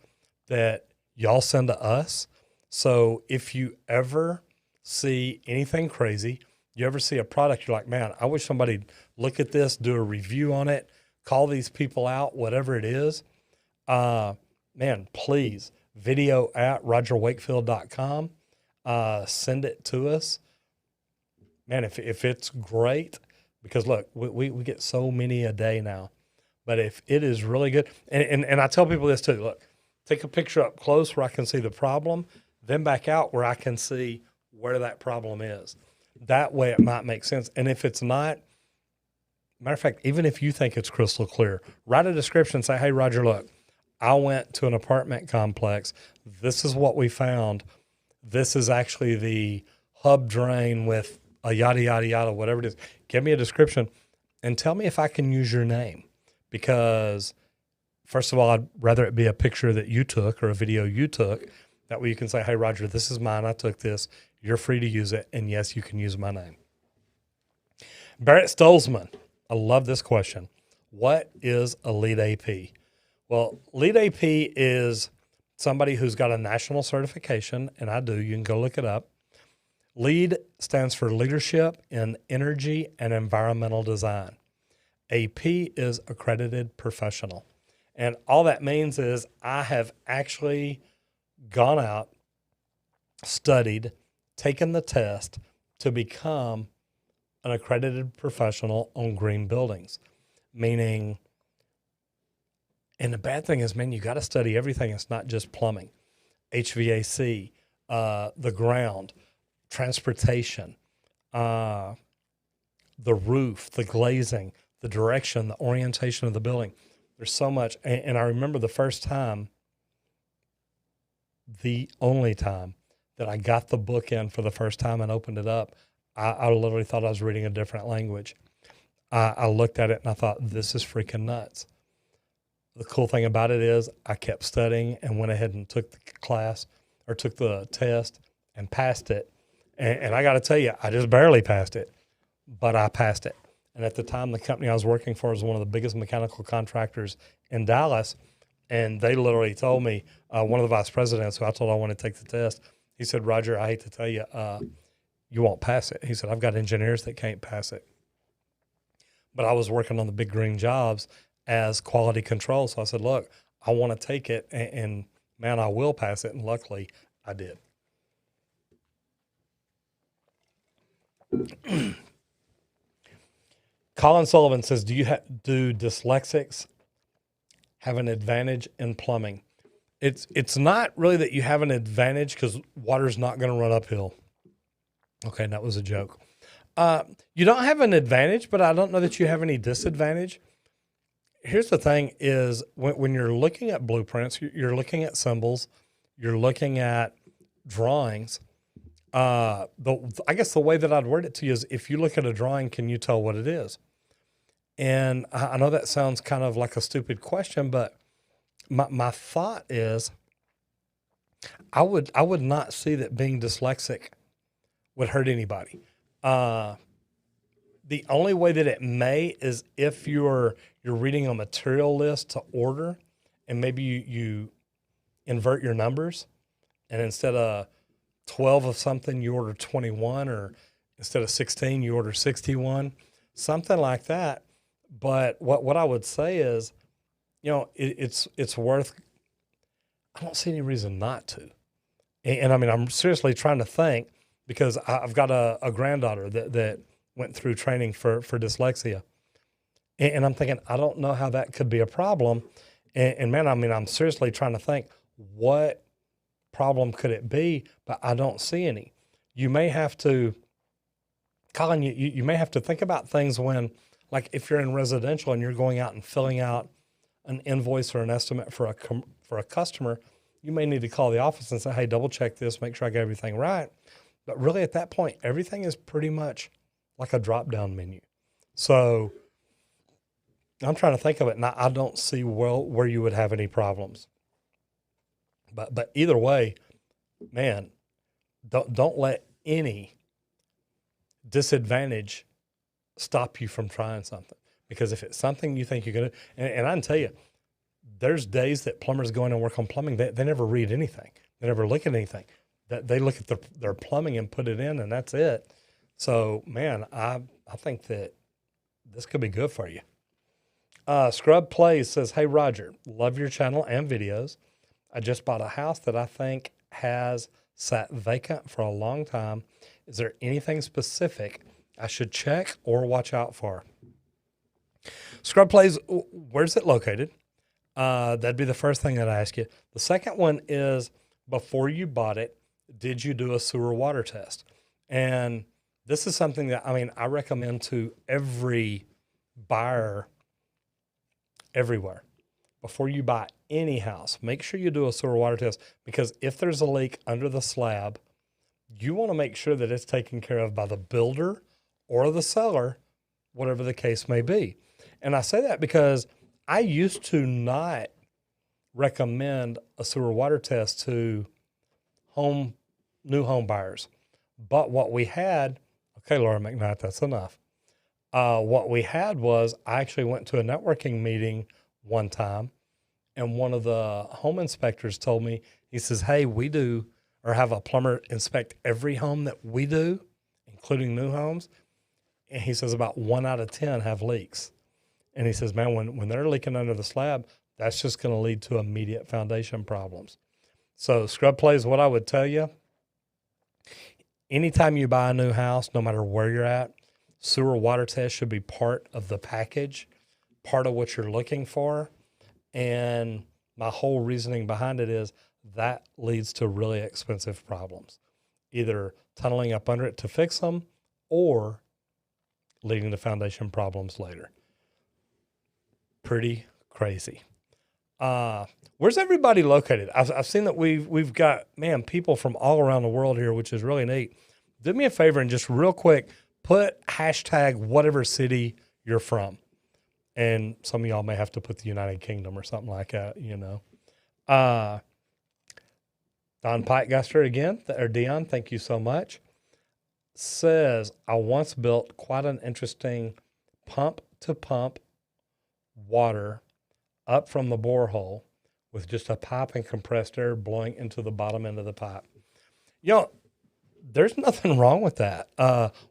Speaker 1: that y'all send to us. So if you ever see anything crazy, you ever see a product, you're like, man, I wish somebody'd look at this, do a review on it, call these people out, whatever it is. Man, please, video at rogerwakefield.com. Send it to us. Man, if it's great, because look, we get so many a day now. But if it is really good, and I tell people this too, look, take a picture up close where I can see the problem, then back out where I can see where that problem is. That way it might make sense. And if it's not, matter of fact, even if you think it's crystal clear, write a description and say, hey, Roger, look, I went to an apartment complex. This is what we found. This is actually the hub drain with a yada, yada, yada, whatever it is. Give me a description and tell me if I can use your name. Because first of all, I'd rather it be a picture that you took or a video you took. That way you can say, hey, Roger, this is mine. I took this. You're free to use it. And yes, you can use my name. Barrett Stolzman. I love this question. What is a lead AP? Well, lead AP is somebody who's got a national certification, and I do. You can go look it up. LEED stands for Leadership in Energy and Environmental Design. AP is Accredited Professional. And all that means is I have actually gone out, studied, taken the test to become an accredited professional on green buildings. Meaning, and the bad thing is, man, you got to study everything. It's not just plumbing, HVAC, the ground, transportation, the roof, the glazing, the direction, the orientation of the building. There's so much. And I remember the first time, the only time that I got the book in for the first time and opened it up, I literally thought I was reading a different language. I looked at it and I thought, this is freaking nuts. The cool thing about it is I kept studying and went ahead and took the class or took the test and passed it. And I got to tell you, I just barely passed it, but I passed it. And at the time, the company I was working for was one of the biggest mechanical contractors in Dallas. And they literally told me, one of the vice presidents who I told I wanted to take the test, he said, Roger, I hate to tell you, you won't pass it. He said, I've got engineers that can't pass it. But I was working on the big green jobs as quality control. So I said, look, I want to take it, and man, I will pass it. And luckily, I did. Colin Sullivan says, do dyslexics have an advantage in plumbing? It's not really that you have an advantage because water's not going to run uphill. Okay, that was a joke. You don't have an advantage, but I don't know that you have any disadvantage. Here's the thing is when you're looking at blueprints, you're looking at symbols, you're looking at drawings. I guess the way that I'd word it to you is if you look at a drawing, can you tell what it is? And I know that sounds kind of like a stupid question, but my thought is I would not see that being dyslexic would hurt anybody. The only way that it may is if you're reading a material list to order and maybe you invert your numbers. and instead of 12 of something, you order 21, or instead of 16, you order 61, something like that. But what I would say is, it's worth, I don't see any reason not to. And I mean, I'm seriously trying to think, because I've got a granddaughter that went through training for dyslexia. And I'm thinking, I don't know how that could be a problem. And man, I mean, I'm seriously trying to think, what problem could it be? But I don't see any. You may have to, Colin, you may have to think about things when, like if you're in residential and you're going out and filling out an invoice or an estimate for a customer, you may need to call the office and say, hey, double check this, make sure I got everything right. But really at that point, everything is pretty much like a drop-down menu. So I'm trying to think of it, and I don't see where you would have any problems. But either way, man, don't let any disadvantage stop you from trying something. Because if it's something you think you're going to, and I can tell you, there's days that plumbers go in and work on plumbing, they never read anything. They never look at anything. They look at their plumbing and put it in, and that's it. So, man, I think that this could be good for you. Scrub Plays says, hey, Roger, love your channel and videos. I just bought a house that I think has sat vacant for a long time. Is there anything specific I should check or watch out for? Scrub Plays, where's it located? That'd be the first thing that I ask you. The second one is, before you bought it, did you do a sewer water test? And this is something that, I mean, I recommend to every buyer everywhere. Before you buy any house, make sure you do a sewer water test, because if there's a leak under the slab, you want to make sure that it's taken care of by the builder or the seller, whatever the case may be. And I say that because I used to not recommend a sewer water test to new home buyers. But what we had, okay, Laura McKnight, that's enough. What we had was, I actually went to a networking meeting one time, and one of the home inspectors told me, he says, hey, we do, or have a plumber inspect every home that we do, including new homes. And he says about 1 out of 10 have leaks. And he says, man, when they're leaking under the slab, that's just going to lead to immediate foundation problems. So Scrub Plays, what I would tell you, anytime you buy a new house, no matter where you're at, sewer water test should be part of the package, part of what you're looking for. And my whole reasoning behind it is that leads to really expensive problems, either tunneling up under it to fix them or leading to foundation problems later. Pretty crazy. Where's everybody located? I've seen that we've got, man, people from all around the world here, which is really neat. Do me a favor and just real quick, put hashtag whatever city you're from. And some of y'all may have to put the United Kingdom or something like that, you know. Don Pikegaster again, or Dion, thank you so much. Says, I once built quite an interesting pump-to-pump water up from the borehole with just a pipe and compressed air blowing into the bottom end of the pipe. You know, there's nothing wrong with that.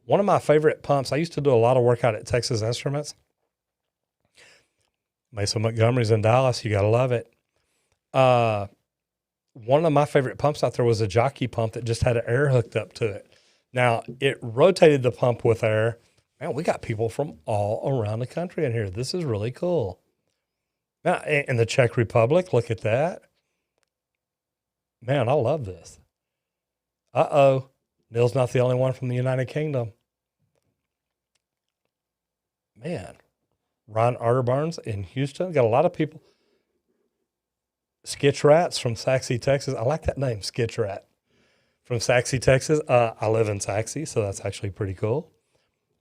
Speaker 1: One of my favorite pumps, I used to do a lot of work out at Texas Instruments. Mesa Montgomery's in Dallas. You got to love it. One of my favorite pumps out there was a jockey pump that just had an air hooked up to it. Now, it rotated the pump with air. Man, we got people from all around the country in here. This is really cool. Now, in the Czech Republic, look at that. Man, I love this. Uh-oh. Neil's not the only one from the United Kingdom. Man. Ron Arterbarnes in Houston. Got a lot of people. Skitch Rats from Saxe, Texas. I like that name, Skitch Rat. From Saxe, Texas. I live in Saxe, so that's actually pretty cool.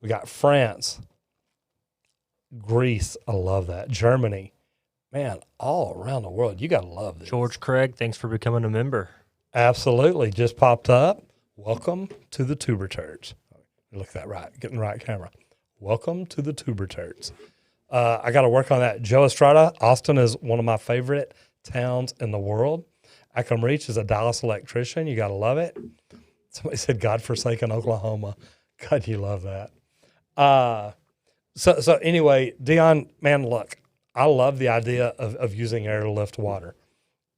Speaker 1: We got France. Greece. I love that. Germany. Man, all around the world. You got to love this.
Speaker 2: George Craig, thanks for becoming a member.
Speaker 1: Absolutely. Just popped up. Welcome to the Tuber Turds. Look at that right. Getting the right camera. Welcome to the Tuber Turds. I got to work on that. Joe Estrada, Austin is one of my favorite towns in the world. I Can Reach is a Dallas electrician. You got to love it. Somebody said God-forsaken Oklahoma. God, you love that. So anyway, Dion, man, look, I love the idea of using air to lift water.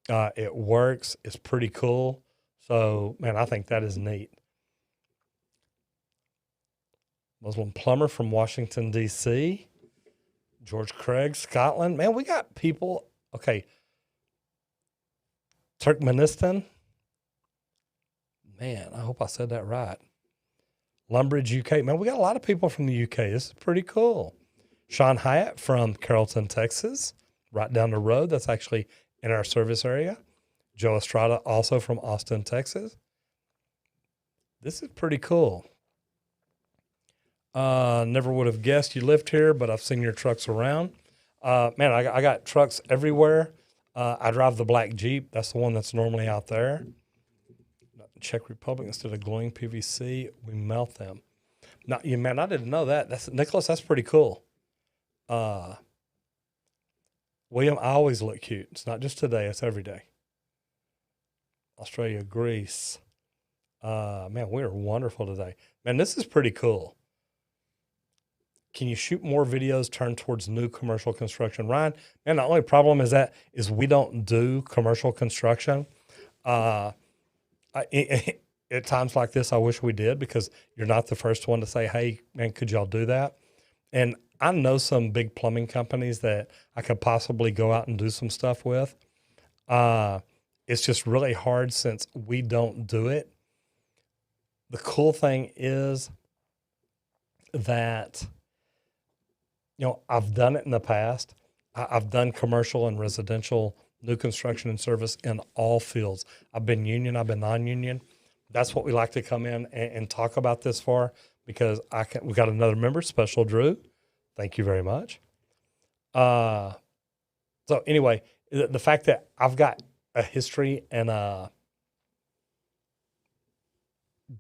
Speaker 1: It works. It's pretty cool. So, man, I think that is neat. Muslim plumber from Washington, D.C. George Craig, Scotland. Man, we got people. Okay. Turkmenistan. Man, I hope I said that right. Lumbridge, UK. Man, we got a lot of people from the UK. This is pretty cool. Sean Hyatt from Carrollton, Texas, right down the road. That's actually in our service area. Joe Estrada, also from Austin, Texas. This is pretty cool. Never would have guessed you lived here, but I've seen your trucks around. Man, I got trucks everywhere. I drive the black Jeep. That's the one that's normally out there. Czech Republic, instead of glowing PVC, we melt them. Man, I didn't know that. Nicholas, that's pretty cool. William, I always look cute. It's not just today, it's every day. Australia, Greece. Man, we are wonderful today. Man, this is pretty cool. Can you shoot more videos turned towards new commercial construction? Ryan, man, the only problem is we don't do commercial construction. At times like this, I wish we did, because you're not the first one to say, hey, man, could y'all do that? And I know some big plumbing companies that I could possibly go out and do some stuff with. It's just really hard since we don't do it. The cool thing is that, I've done it in the past. I've done commercial and residential new construction and service in all fields. I've been union, I've been non-union. That's what we like to come in and talk about this for, because we got another member, Special Drew. Thank you very much. So anyway, the fact that I've got a history and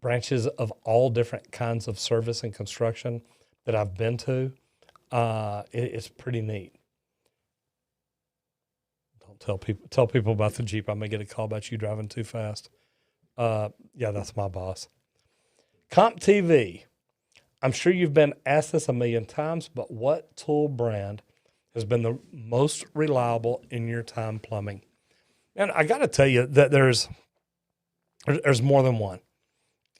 Speaker 1: branches of all different kinds of service and construction that I've been to, it's pretty neat. Don't tell people about the Jeep. I may get a call about you driving too fast. Yeah, that's my boss. Comp TV. I'm sure you've been asked this a million times, but what tool brand has been the most reliable in your time plumbing? And I got to tell you that there's more than one.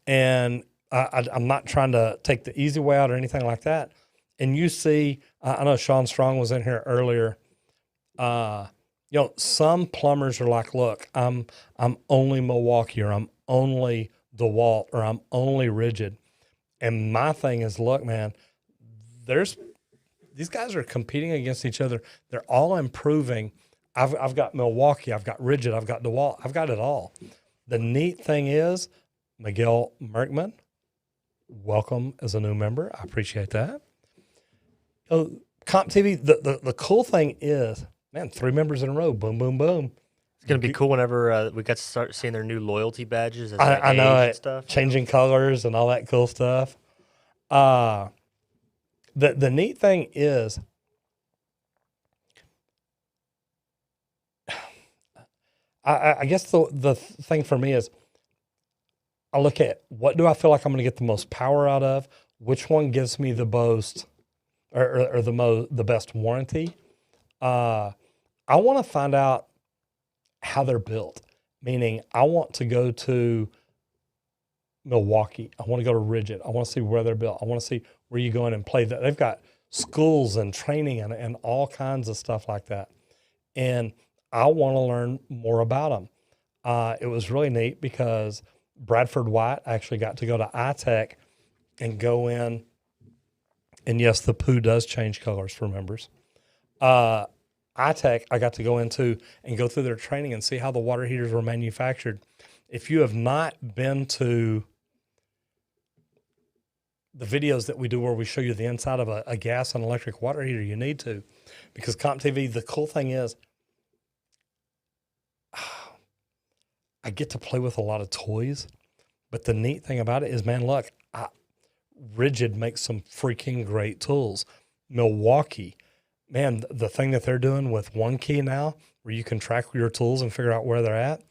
Speaker 1: And I'm not trying to take the easy way out or anything like that. And you see, I know Sean Strong was in here earlier. Some plumbers are like, look, I'm only Milwaukee, or I'm only DeWalt, or I'm only Rigid. And my thing is, look, man, these guys are competing against each other. They're all improving. I've got Milwaukee, I've got Rigid, I've got DeWalt, I've got it all. The neat thing is, Miguel Merkman, welcome as a new member. I appreciate that. Comp TV, the cool thing is, man, 3 members in a row, boom, boom, boom.
Speaker 2: It's going to be cool whenever we get to start seeing their new loyalty badges. As
Speaker 1: I know
Speaker 2: age
Speaker 1: it,
Speaker 2: and stuff.
Speaker 1: Changing colors and all that cool stuff. The neat thing is, I guess the thing for me is, I look at what do I feel like I'm going to get the most power out of, which one gives me the most or the best warranty. I want to find out how they're built, meaning I want to go to Milwaukee. I want to go to Rigid. I want to see where they're built. I want to see where you go in and play that. They've got schools and training and all kinds of stuff like that. And I want to learn more about them. It was really neat because Bradford White actually got to go to iTech and go in. And yes, the poo does change colors for members. iTech, I got to go into and go through their training and see how the water heaters were manufactured. If you have not been to the videos that we do where we show you the inside of a gas and electric water heater, you need to, because Comp TV, the cool thing is I get to play with a lot of toys, but the neat thing about it is, man, look, Rigid makes some freaking great tools. Milwaukee, man, the thing that they're doing with one key now, where you can track your tools and figure out where they're at.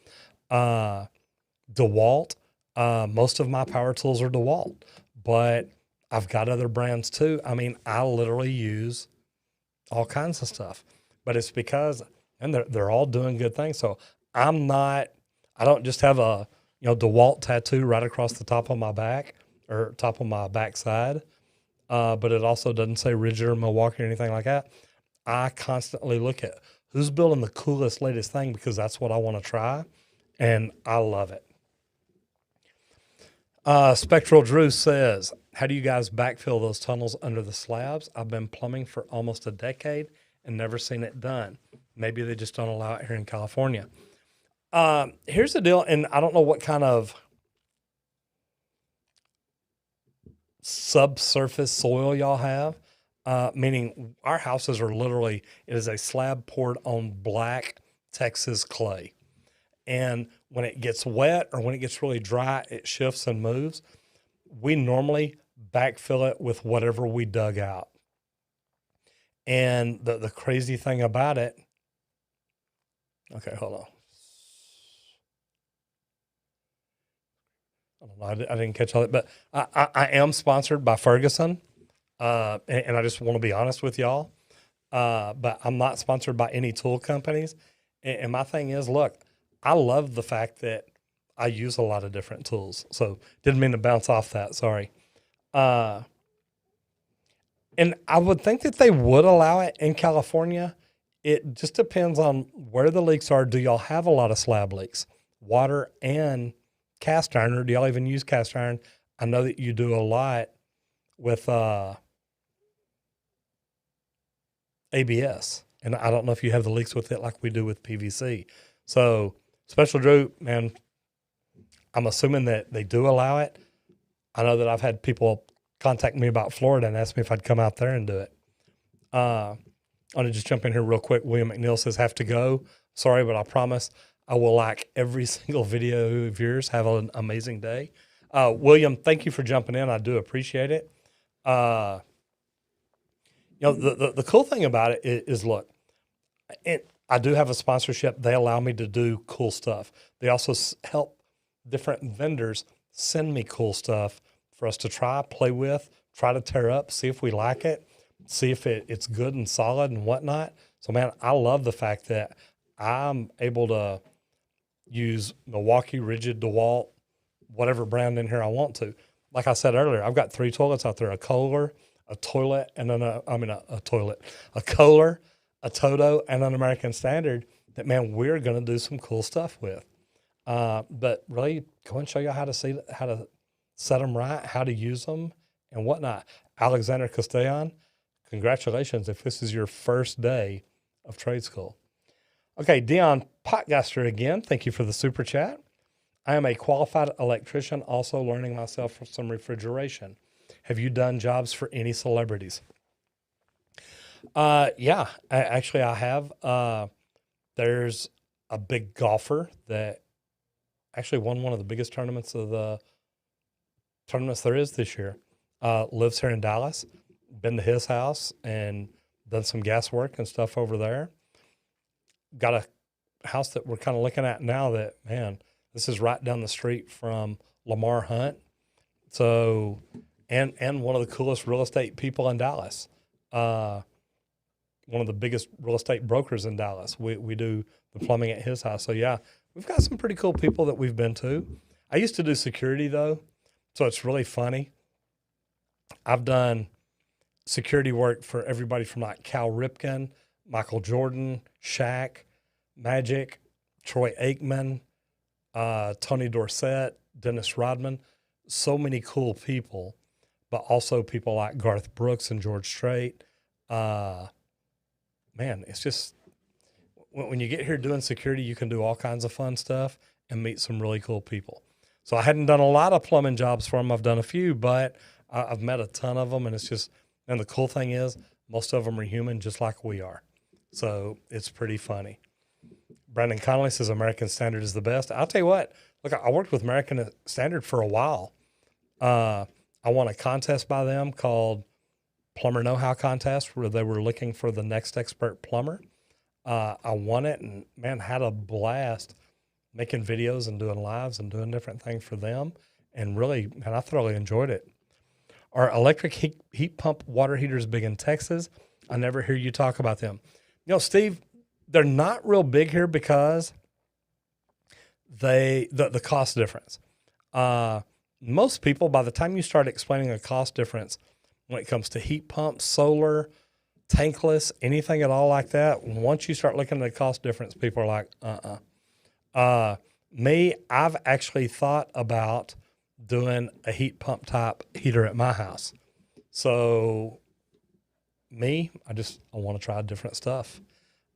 Speaker 1: DeWalt, most of my power tools are DeWalt, but I've got other brands too. I mean, I literally use all kinds of stuff, but it's because, and they're all doing good things. So I don't just have a, DeWalt tattoo right across the top of my back or top of my backside. But it also doesn't say Rigid or Milwaukee or anything like that. I constantly look at who's building the coolest, latest thing, because that's what I want to try, and I love it. Spectral Drew says, how do you guys backfill those tunnels under the slabs? I've been plumbing for almost a decade and never seen it done. Maybe they just don't allow it here in California. Here's the deal, and I don't know what kind of subsurface soil y'all have, meaning our houses are literally, it is a slab poured on black Texas clay. And when it gets wet or when it gets really dry, it shifts and moves. We normally backfill it with whatever we dug out. And the crazy thing about it, okay, hold on. I don't know, I didn't catch all that, but I am sponsored by Ferguson, and I just want to be honest with y'all. But I'm not sponsored by any tool companies. And my thing is, look, I love the fact that I use a lot of different tools. So didn't mean to bounce off that. Sorry. And I would think that they would allow it in California. It just depends on where the leaks are. Do y'all have a lot of slab leaks, water and cast iron, or do y'all even use cast iron? I know that you do a lot with ABS, and I don't know if you have the leaks with it like we do with PVC. So Special Drew, man, I'm assuming that they do allow it. I know that I've had people contact me about Florida and ask me if I'd come out there and do it. I'm going to just jump in here real quick. William McNeil says, have to go. Sorry, but I promise I will like every single video of yours. Have an amazing day. William, thank you for jumping in. I do appreciate it. The cool thing about it is look, I do have a sponsorship. They allow me to do cool stuff. They also help different vendors send me cool stuff for us to try, play with, try to tear up, see if we like it, see if it's good and solid and whatnot. So, man, I love the fact that I'm able to use Milwaukee, Rigid, DeWalt, whatever brand in here I want to. Like I said earlier, I've got 3 toilets out there, a Kohler, a toilet, and then a Kohler, a Toto, and an American Standard that, man, we're going to do some cool stuff with. But really go and show you how to set them right, how to use them and whatnot. Alexander Castellan, congratulations if this is your first day of trade school. Okay, Dion Potgaster again, thank you for the super chat. I am a qualified electrician, also learning myself for some refrigeration. Have you done jobs for any celebrities? Yeah, actually I have. There's a big golfer that actually won one of the biggest tournaments there is this year. Lives here in Dallas. Been to his house and done some gas work and stuff over there. Got a house that we're kind of looking at now that, man, this is right down the street from Lamar Hunt. So, and one of the coolest real estate people in Dallas. One of the biggest real estate brokers in Dallas. We do the plumbing at his house. So, yeah, we've got some pretty cool people that we've been to. I used to do security, though, so it's really funny. I've done security work for everybody from like Cal Ripken, Michael Jordan, Shaq, Magic, Troy Aikman, Tony Dorsett, Dennis Rodman. So many cool people, but also people like Garth Brooks and George Strait. Man, it's just when you get here doing security, you can do all kinds of fun stuff and meet some really cool people. So I hadn't done a lot of plumbing jobs for them. I've done a few, but I've met a ton of them, and it's just, and the cool thing is most of them are human just like we are. So it's pretty funny. Brandon Connolly says American Standard is the best. I'll tell you what, look, I worked with American Standard for a while. I won a contest by them called plumber know-how contest where they were looking for the next expert plumber. I won it and, man, had a blast making videos and doing lives and doing different things for them. And really, man, I thoroughly enjoyed it. Are electric heat pump water heaters big in Texas? I never hear you talk about them. You know, Steve, they're not real big here because the cost difference. Most people, by the time you start explaining a cost difference when it comes to heat pumps, solar, tankless, anything at all like that, once you start looking at the cost difference, people are like, me, I've actually thought about doing a heat pump type heater at my house. So me, I want to try different stuff.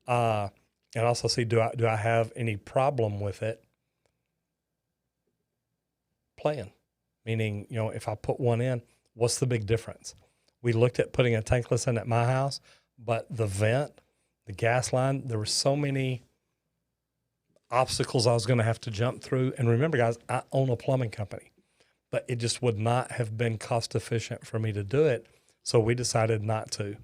Speaker 1: And also see, do I have any problem with it playing? Meaning, you know, if I put one in, what's the big difference? We looked at putting a tankless in at my house, but the vent, the gas line, there were so many obstacles I was going to have to jump through. And remember, guys, I own a plumbing company, but it just would not have been cost efficient for me to do it. So we decided not to.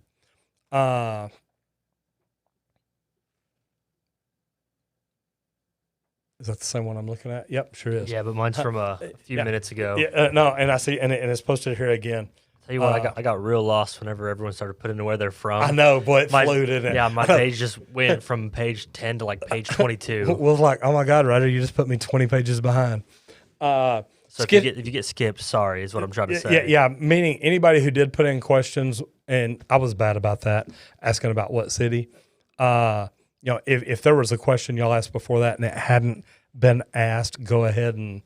Speaker 1: Is that the same one I'm looking at? Yep, sure is.
Speaker 2: Yeah, but mine's from a few minutes ago.
Speaker 1: Yeah, no, and I see, and it's posted here again.
Speaker 2: Tell you what, I got real lost whenever everyone started putting where they're from.
Speaker 1: I know, boy, it flew, didn't it?
Speaker 2: Yeah, my page just went from page 10 to like page 22.
Speaker 1: Will's like, oh my God, Ryder, you just put me 20 pages behind.
Speaker 2: So if you get skipped, sorry, is what I'm trying to say.
Speaker 1: Yeah, meaning anybody who did put in questions, and I was bad about that, asking about what city. You know, if there was a question y'all asked before that and it hadn't been asked, go ahead and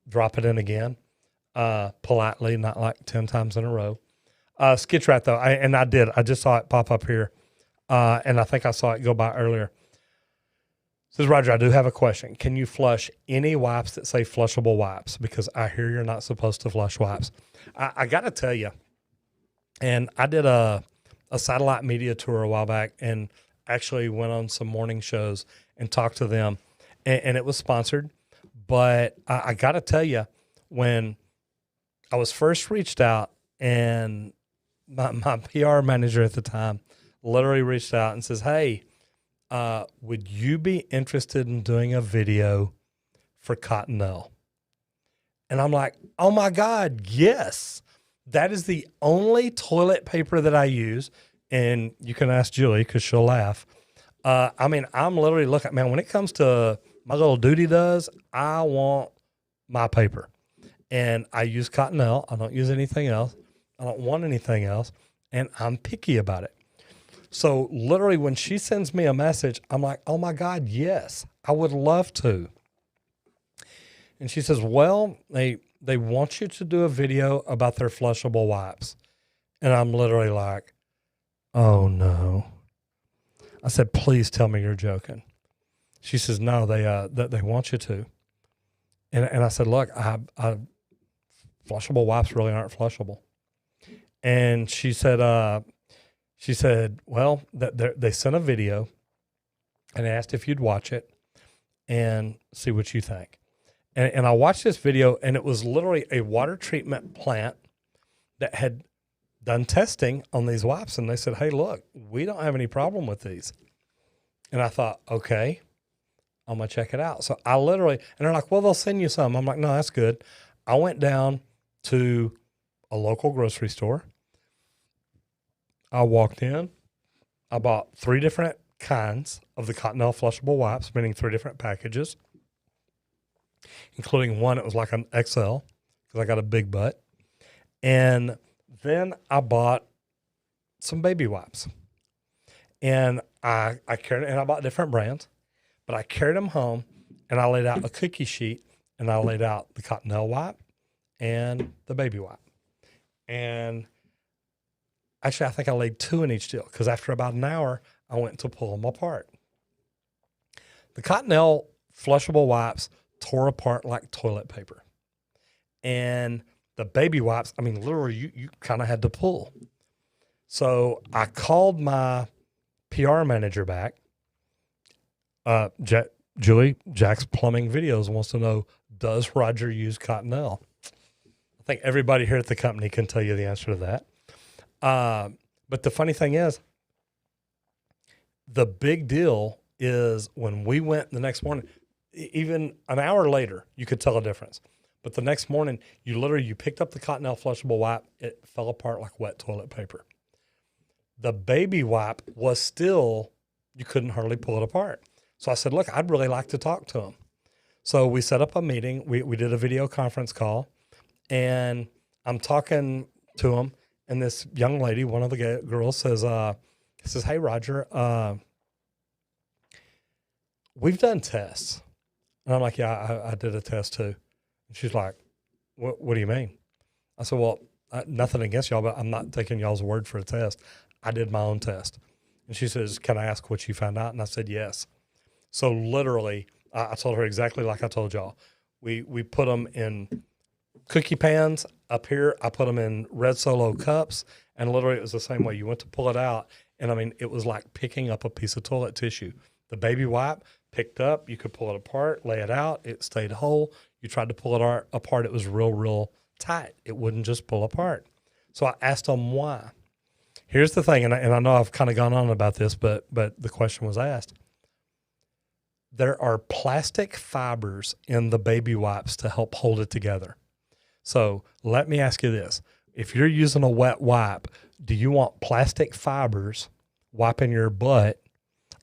Speaker 1: drop it in again, politely, not like 10 times in a row. Skitch Rat, though, I just saw it pop up here, and I think I saw it go by earlier. Says, Roger, I do have a question. Can you flush any wipes that say flushable wipes? Because I hear you're not supposed to flush wipes. I got to tell you, and I did a satellite media tour a while back and actually went on some morning shows and talked to them, and it was sponsored. But I got to tell you, when I was first reached out, and my PR manager at the time literally reached out and says, hey, would you be interested in doing a video for Cottonelle? And I'm like, oh my God, yes. That is the only toilet paper that I use. And you can ask Julie because she'll laugh. I mean, I'm literally looking, man, when it comes to my little duty does, I want my paper. And I use Cottonelle. I don't use anything else. I don't want anything else. And I'm picky about it. So literally when she sends me a message, I'm like, oh my God, yes, I would love to. And she says, well, they want you to do a video about their flushable wipes. And I'm literally like, oh no. I said, please tell me you're joking. She says, no, they want you to. And I said, look, flushable wipes really aren't flushable. And she said, well, they sent a video and asked if you'd watch it and see what you think. And I watched this video, and it was literally a water treatment plant that had done testing on these wipes. And they said, hey, look, we don't have any problem with these. And I thought, okay, I'm going to check it out. So I literally, and they're like, well, they'll send you some. I'm like, no, that's good. I went down to a local grocery store. I walked in. I bought 3 different kinds of the Cottonelle flushable wipes, meaning 3 different packages, including one. It was like an XL because I got a big butt. And then I bought some baby wipes. And I carried, and I bought different brands, but I carried them home, and I laid out a cookie sheet, and I laid out the Cottonelle wipe and the baby wipe. And actually, I think I laid 2 in each deal because after about an hour, I went to pull them apart. The Cottonelle flushable wipes tore apart like toilet paper. And the baby wipes, I mean, literally, you kind of had to pull. So I called my PR manager back. Julie, Jack's Plumbing Videos wants to know, does Roger use Cottonelle? I think everybody here at the company can tell you the answer to that. But the funny thing is, the big deal is when we went the next morning, even an hour later, you could tell a difference. But the next morning, you picked up the Cottonelle flushable wipe. It fell apart like wet toilet paper. The baby wipe was still, you couldn't hardly pull it apart. So I said, look, I'd really like to talk to him. So we set up a meeting. We did a video conference call, and I'm talking to him. And this young lady, one of the girls, says, hey, Roger, we've done tests. And I'm like, yeah, I did a test too. And she's like, what do you mean? I said, well, nothing against y'all, but I'm not taking y'all's word for a test. I did my own test. And she says, can I ask what you found out? And I said, yes. So literally, I told her exactly like I told y'all. We put them in cookie pans up here. I put them in red Solo cups, and literally it was the same way. You went to pull it out, and I mean, it was like picking up a piece of toilet tissue. The baby wipe picked up, you could pull it apart, lay it out, it stayed whole. You tried to pull it apart, it was real tight. It wouldn't just pull apart. So I asked them why. Here's the thing, and I know I've kind of gone on about this, but the question was asked. There are plastic fibers in the baby wipes to help hold it together. So let me ask you this. If you're using a wet wipe, do you want plastic fibers wiping your butt,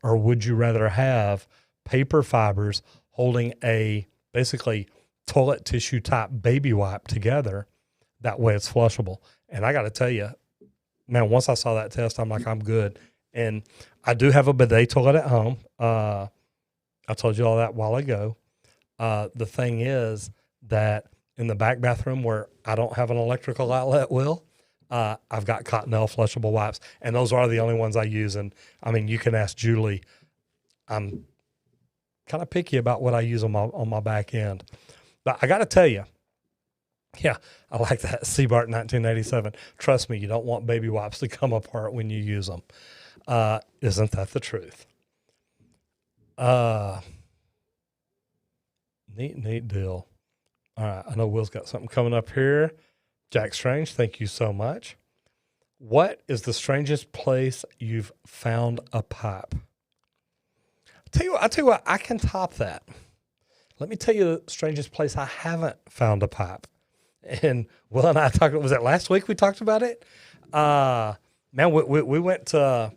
Speaker 1: or would you rather have paper fibers holding a basically toilet tissue type baby wipe together? That way it's flushable. And I got to tell you, man, once I saw that test, I'm like, I'm good. And I do have a bidet toilet at home. I told you all that a while ago. The thing is that in the back bathroom where I don't have an electrical outlet, I've got Cottonelle flushable wipes, and those are the only ones I use. And I mean, you can ask Julie. I'm kind of picky about what I use on my back end, but I got to tell you, yeah, I like that Seabart 1987. Trust me, you don't want baby wipes to come apart when you use them. Isn't that the truth? Neat deal. All right, I know Will's got something coming up here. Jack Strange, thank you so much. What is the strangest place you've found a pipe? I tell you what, I can top that. Let me tell you the strangest place I haven't found a pipe. And Will and I talked, was it last week we talked about it? Man, we went to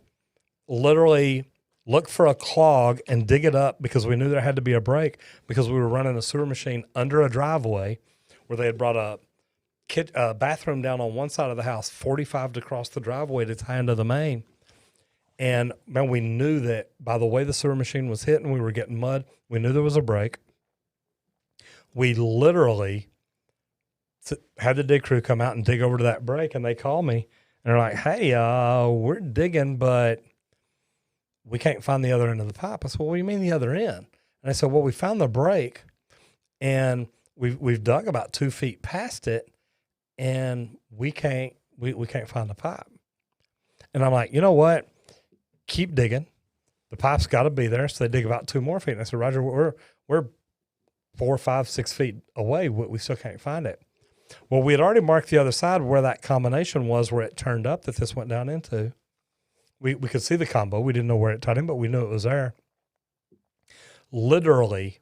Speaker 1: literally look for a clog and dig it up because we knew there had to be a break because we were running a sewer machine under a driveway where they had brought a bathroom down on one side of the house, 45 to cross the driveway to tie into the main. And man, we knew that by the way the sewer machine was hitting, we were getting mud. We knew there was a break. We literally had the dig crew come out and dig over to that break, and they call me and they're like, hey, we're digging, but we can't find the other end of the pipe. I said, well, what do you mean the other end? And I said, well, we found the break and we've dug about 2 feet past it and we can't find the pipe. And I'm like, you know what? Keep digging. The pipe's got to be there. So they dig about 2 more feet. And I said, Roger, we're 4, 5, 6 feet away. We still can't find it. Well, we had already marked the other side where that combination was, where it turned up that this went down into. We could see the combo. We didn't know where it tied in, but we knew it was there. Literally,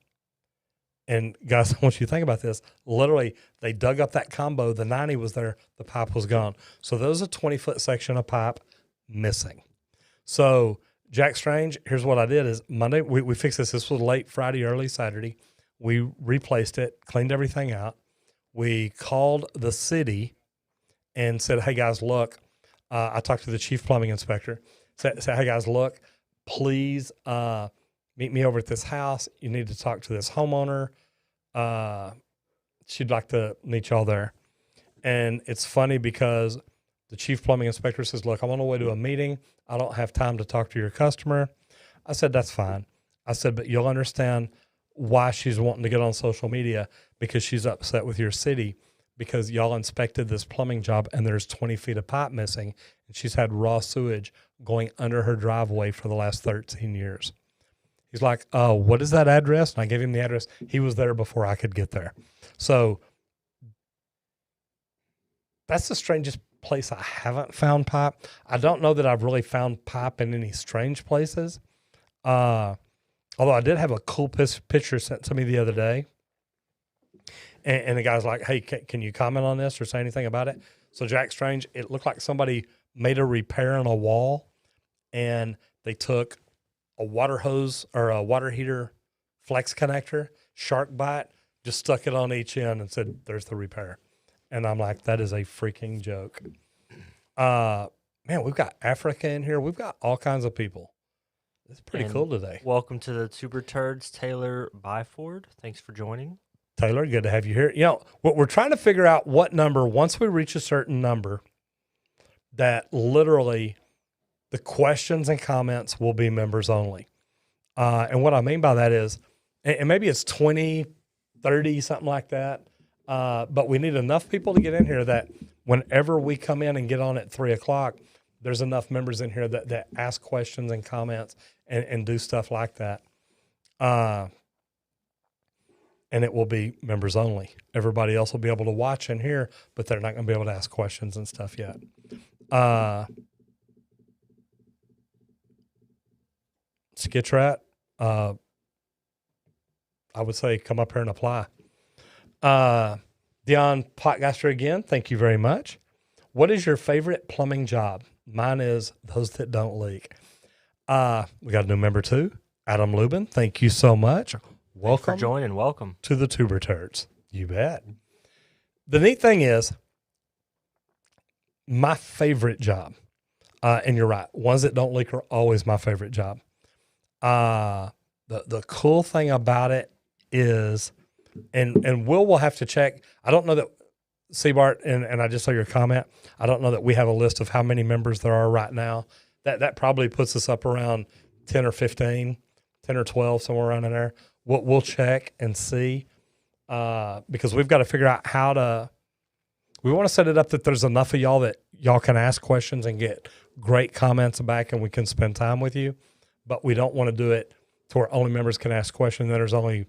Speaker 1: and guys, I want you to think about this. Literally, they dug up that combo. The 90 was there. The pipe was gone. So there was a 20-foot section of pipe missing. So Jack Strange, here's what I did is Monday, we fixed this. This was late Friday, early Saturday. We replaced it, cleaned everything out. We called the city and said, hey, guys, look, I talked to the chief plumbing inspector. Said, hey, guys, look, please meet me over at this house. You need to talk to this homeowner. She'd like to meet y'all there. And it's funny because the chief plumbing inspector says, look, I'm on the way to a meeting. I don't have time to talk to your customer. I said, that's fine. I said, but you'll understand why she's wanting to get on social media, because she's upset with your city because y'all inspected this plumbing job and there's 20 feet of pipe missing, and she's had raw sewage going under her driveway for the last 13 years. He's like, oh, what is that address? And I gave him the address. He was there before I could get there. So that's the strangest place I haven't found pipe. I don't know that I've really found pipe in any strange places. Although I did have a cool picture sent to me the other day. And the guy's like, hey, can you comment on this or say anything about it? So Jack Strange, it looked like somebody made a repair on a wall, and they took a water hose or a water heater flex connector, shark bite, just stuck it on each end and said, there's the repair. And I'm like, that is a freaking joke. Man, we've got Africa in here. We've got all kinds of people. It's pretty cool today.
Speaker 2: Welcome to the Tuber Turds, Taylor Byford. Thanks for joining.
Speaker 1: Taylor, good to have you here. You know, we're trying to figure out what number, once we reach a certain number, that literally the questions and comments will be members only. And what I mean by that is, and maybe it's 20, 30, something like that. But we need enough people to get in here that whenever we come in and get on at 3 o'clock, there's enough members in here that ask questions and comments and do stuff like that. And it will be members only. Everybody else will be able to watch and hear, but they're not going to be able to ask questions and stuff yet. Skitchrat, I would say come up here and apply. Dion Potgaster again, thank you very much. What is your favorite plumbing job? Mine is those that don't leak. We got a new member too, Adam Lubin. Thank you so much. Welcome.
Speaker 2: Thanks for joining. Welcome
Speaker 1: to the Tuber Turds. You bet. The neat thing is, my favorite job, and you're right, ones that don't leak are always my favorite job. The cool thing about it is, and will have to check. I don't know that, Seabart, and I just saw your comment. I don't know that we have a list of how many members there are right now. That probably puts us up around 10 or 15, 10 or 12, somewhere around in there. We'll check and see, because we've got to figure out how to. We want to set it up that there's enough of y'all that y'all can ask questions and get great comments back, and we can spend time with you. But we don't want to do it to where only members can ask questions. And there's only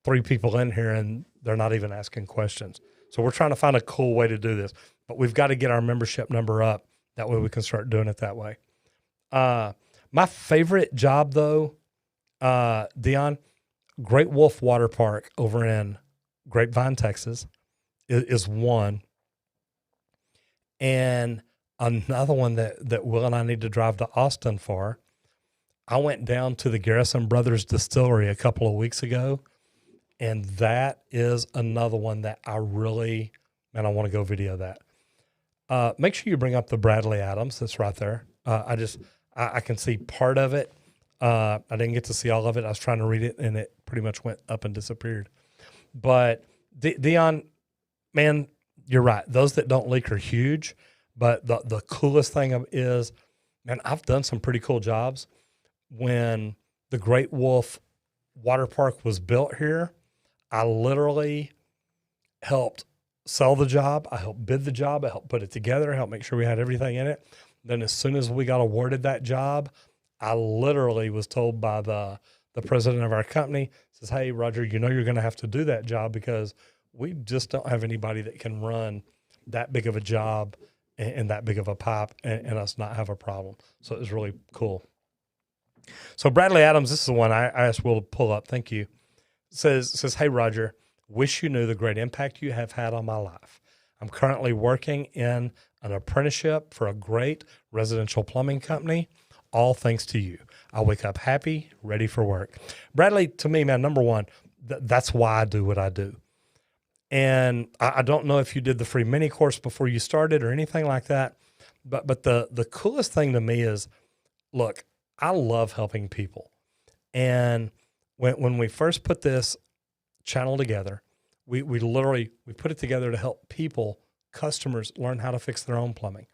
Speaker 1: 3 people in here, and they're not even asking questions. So we're trying to find a cool way to do this. But we've got to get our membership number up. That way we can start doing it that way. My favorite job, though, Dion, Great Wolf Water Park over in Grapevine, Texas, is one. And another one that Will and I need to drive to Austin for. I went down to the Garrison Brothers Distillery a couple of weeks ago, and that is another one that I really, man, I want to go video that. Make sure you bring up the Bradley Adams that's right there. I can see part of it. I didn't get to see all of it. I was trying to read it, and it pretty much went up and disappeared. But Dion, man, you're right. Those that don't leak are huge. But the coolest thing is, man, I've done some pretty cool jobs. When the Great Wolf Water Park was built here, I literally helped sell the job. I helped bid the job. I helped put it together. I helped make sure we had everything in it. Then as soon as we got awarded that job, I literally was told by the president of our company, says, hey, Roger, you know you're going to have to do that job because we just don't have anybody that can run that big of a job and that big of a pipe and us not have a problem. So it was really cool. So Bradley Adams, this is the one I asked Will to pull up. Thank you. Says, hey, Roger, wish you knew the great impact you have had on my life. I'm currently working in an apprenticeship for a great residential plumbing company, all thanks to you. I wake up happy, ready for work. Bradley, to me, man, number one, that's why I do what I do. And I don't know if you did the free mini course before you started or anything like that, but the coolest thing to me is, look, I love helping people. And when we first put this channel together, we put it together to help people, customers, learn how to fix their own plumbing.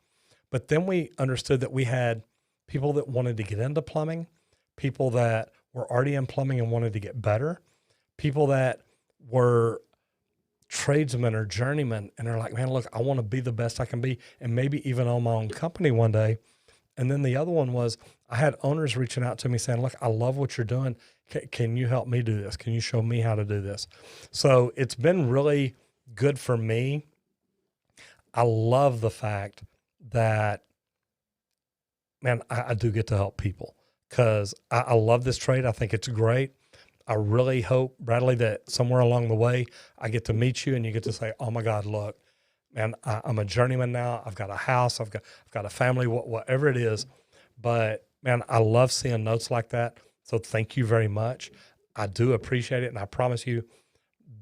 Speaker 1: But then we understood that we had people that wanted to get into plumbing, people that were already in plumbing and wanted to get better, people that were tradesmen or journeymen, and they're like, man, look, I want to be the best I can be, and maybe even own my own company one day. And then the other one was, I had owners reaching out to me saying, look, I love what you're doing. Can you help me do this? Can you show me how to do this? So it's been really good for me. I love the fact that, man, I do get to help people because I love this trade. I think it's great. I really hope, Bradley, that somewhere along the way I get to meet you and you get to say, oh my God, look, man, I'm a journeyman now. I've got a house. I've got a family, whatever it is. But man, I love seeing notes like that. So thank you very much. I do appreciate it. And I promise you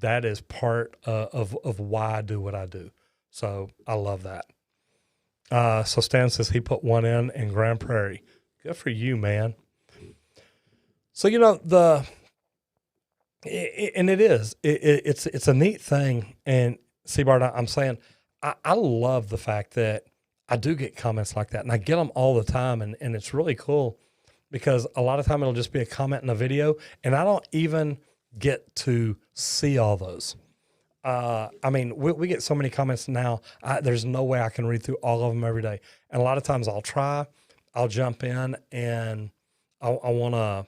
Speaker 1: that is part of why I do what I do. So I love that. So Stan says he put one in Grand Prairie. Good for you, man. So, you know, it's a neat thing. And Seabart, I'm saying, I love the fact that I do get comments like that and I get them all the time. And it's really cool because a lot of time it'll just be a comment in a video and I don't even get to see all those. I mean, we get so many comments now. There's no way I can read through all of them every day. And a lot of times I'll jump in and I want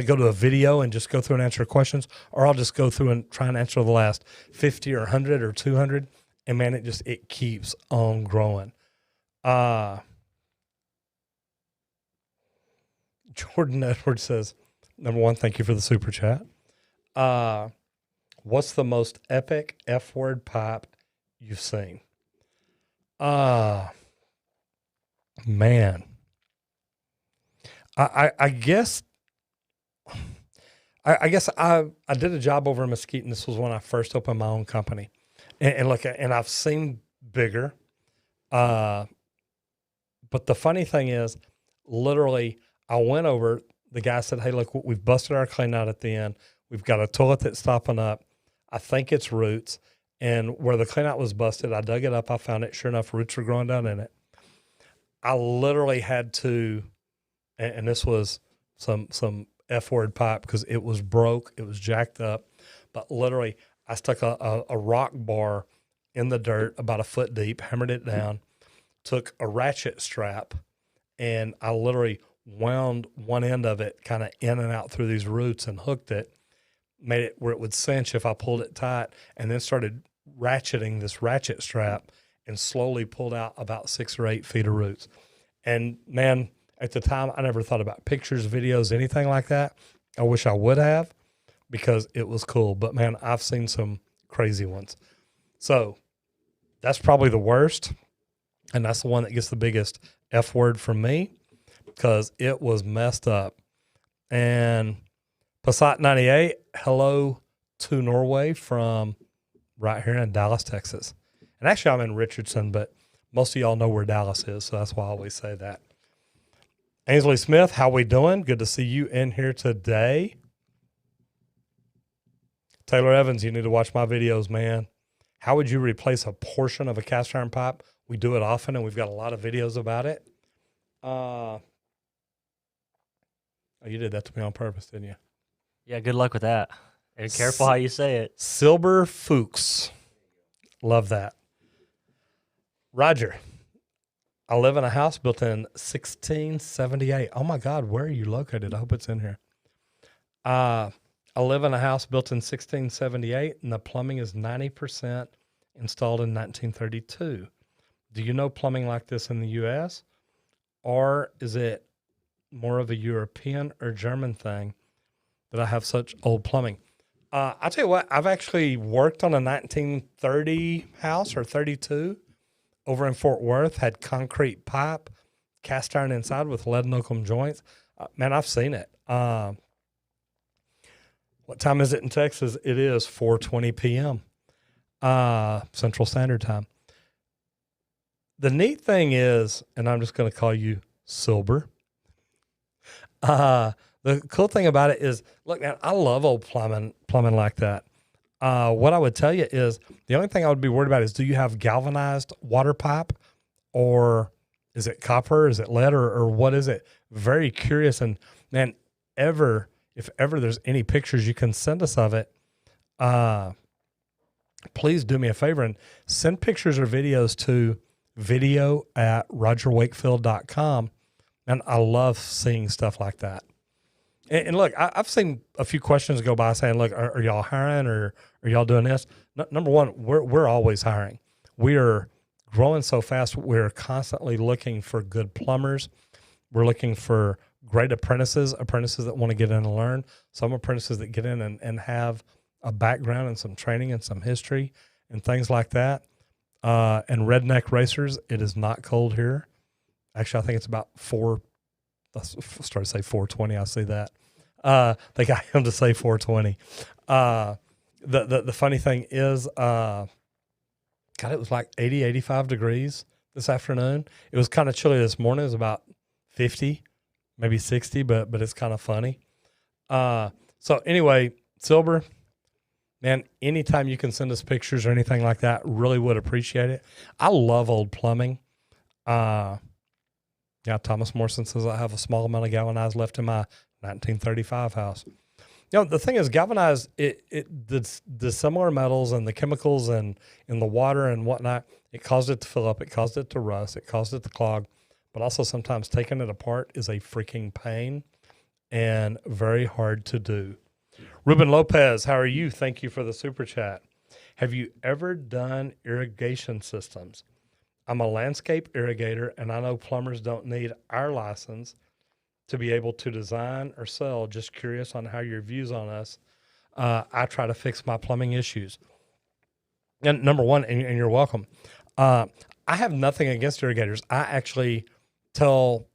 Speaker 1: to go to a video and just go through and answer questions, or I'll just go through and try and answer the last 50 or 100 or 200. And man, it keeps on growing. Jordan Edwards says, number one, thank you for the super chat. What's the most epic F-word pipe you've seen? Man, I guess I did a job over in Mesquite, and this was when I first opened my own company. And look, and I've seen bigger. But the funny thing is, literally, I went over, the guy said, hey, look, we've busted our clean out at the end. We've got a toilet that's stopping up. I think it's roots. And where the clean out was busted, I dug it up. I found it. Sure enough, roots were growing down in it. I literally had to, and this was some F-word pipe because it was broke. It was jacked up. But literally, I stuck a rock bar in the dirt about a foot deep, hammered it down, took a ratchet strap, and I literally wound one end of it kind of in and out through these roots and hooked it, made it where it would cinch if I pulled it tight, and then started ratcheting this ratchet strap and slowly pulled out about 6 or 8 feet of roots. And man, at the time, I never thought about pictures, videos, anything like that. I wish I would have, because it was cool. But man, I've seen some crazy ones. So that's probably the worst. And that's the one that gets the biggest F word from me because it was messed up. And Passat 98, hello to Norway from right here in Dallas, Texas. And actually I'm in Richardson, but most of y'all know where Dallas is. So that's why I always say that. Ainsley Smith, how we doing? Good to see you in here today. Taylor Evans, you need to watch my videos, man. How would you replace a portion of a cast iron pipe? We do it often, and we've got a lot of videos about it. Oh, you did that to me on purpose, didn't you?
Speaker 2: Yeah, good luck with that. And careful how you say it.
Speaker 1: Silver Fuchs. Love that. Roger, I live in a house built in 1678. Oh, my God, where are you located? I hope it's in here. I live in a house built in 1678, and the plumbing is 90% installed in 1932. Do you know plumbing like this in the U.S., or is it more of a European or German thing that I have such old plumbing? I'll tell you what, I've actually worked on a 1930 house or 32 over in Fort Worth, had concrete pipe, cast iron inside with lead and oakum joints. Man, I've seen it. What time is it in Texas? It is 4:20 p.m. Central Standard Time. The neat thing is, and I'm just going to call you Silver. The cool thing about it is, look, man, I love old plumbing like that. What I would tell you is the only thing I would be worried about is, do you have galvanized water pipe, or is it copper? Is it lead, or what is it? Very curious. And man, if ever there's any pictures you can send us of it, please do me a favor and send pictures or videos to video@rogerwakefield.com. And I love seeing stuff like that. And look, I've seen a few questions go by saying, look, are y'all hiring, or are y'all doing this? Number one, we're always hiring. We are growing so fast, we're constantly looking for good plumbers. We're looking for great apprentices that want to get in and learn. Some apprentices that get in and have a background and some training and some history and things like that. And redneck racers, it is not cold here. Actually, I think it's about I started to say 420. I see that. They got him to say 420. The funny thing is, God, it was like 80, 85 degrees this afternoon. It was kind of chilly this morning. It was about 50, maybe 60, but it's kind of funny. So anyway, Silver, man, anytime you can send us pictures or anything like that, really would appreciate it. I love old plumbing. Yeah, Thomas Morrison says I have a small amount of galvanized left in my 1935 house. You know, the thing is, galvanized, the similar metals and the chemicals and in the water and whatnot, it caused it to fill up, it caused it to rust, it caused it to clog, but also sometimes taking it apart is a freaking pain and very hard to do. Ruben Lopez, how are you? Thank you for the super chat. Have you ever done irrigation systems? I'm a landscape irrigator, and I know plumbers don't need our license to be able to design or sell. Just curious on how your views on us. I try to fix my plumbing issues. And number one, and you're welcome. I have nothing against irrigators. I actually tell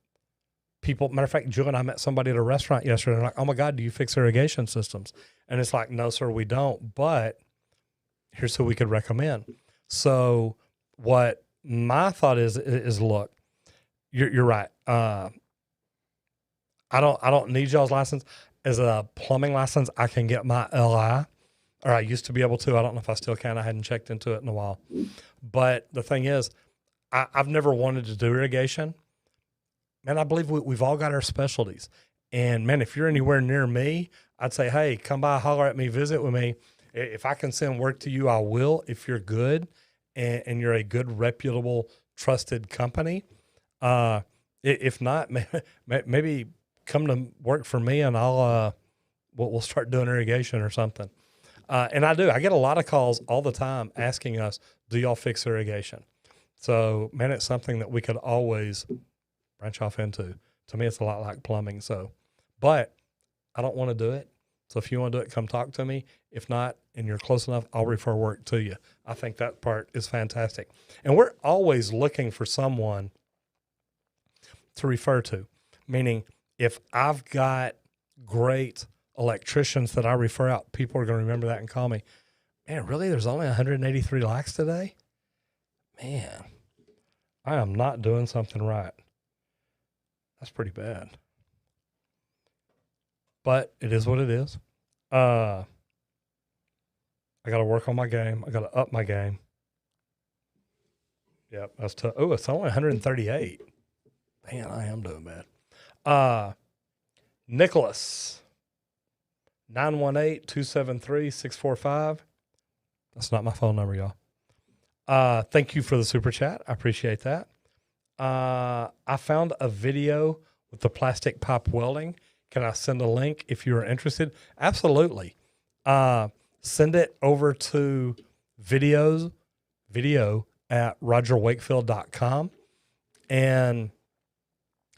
Speaker 1: people, matter of fact, Jill and I met somebody at a restaurant yesterday. They're like, oh my God, do you fix irrigation systems? And it's like, no, sir, we don't. But here's who we could recommend. So what my thought is look, you're right. I don't need y'all's license. As a plumbing license, I can get my LI, or I used to be able to. I don't know if I still can. I hadn't checked into it in a while. But the thing is, I've never wanted to do irrigation. Man, I believe we've all got our specialties. And man, if you're anywhere near me, I'd say, hey, come by, holler at me, visit with me. If I can send work to you, I will, if you're good and you're a good, reputable, trusted company. If not, maybe come to work for me and we'll start doing irrigation or something. And I get a lot of calls all the time asking us, do y'all fix irrigation? So man, it's something that we could always branch off into. To me, it's a lot like plumbing. So, but I don't want to do it. So if you want to do it, come talk to me. If not, and you're close enough, I'll refer work to you. I think that part is fantastic. And we're always looking for someone to refer to, meaning if I've got great electricians that I refer out, people are going to remember that and call me. Man, really? There's only 183 likes today? Man, I am not doing something right. That's pretty bad. But it is what it is. I got to work on my game. I got to up my game. Yep, that's tough. Oh, it's only 138. Man, I am doing bad. Nicholas, 918-273-645. That's not my phone number, y'all. Thank you for the super chat. I appreciate that. I found a video with the plastic pipe welding. Can I send a link if you are interested? Absolutely. Send it over to video at rogerwakefield.com. And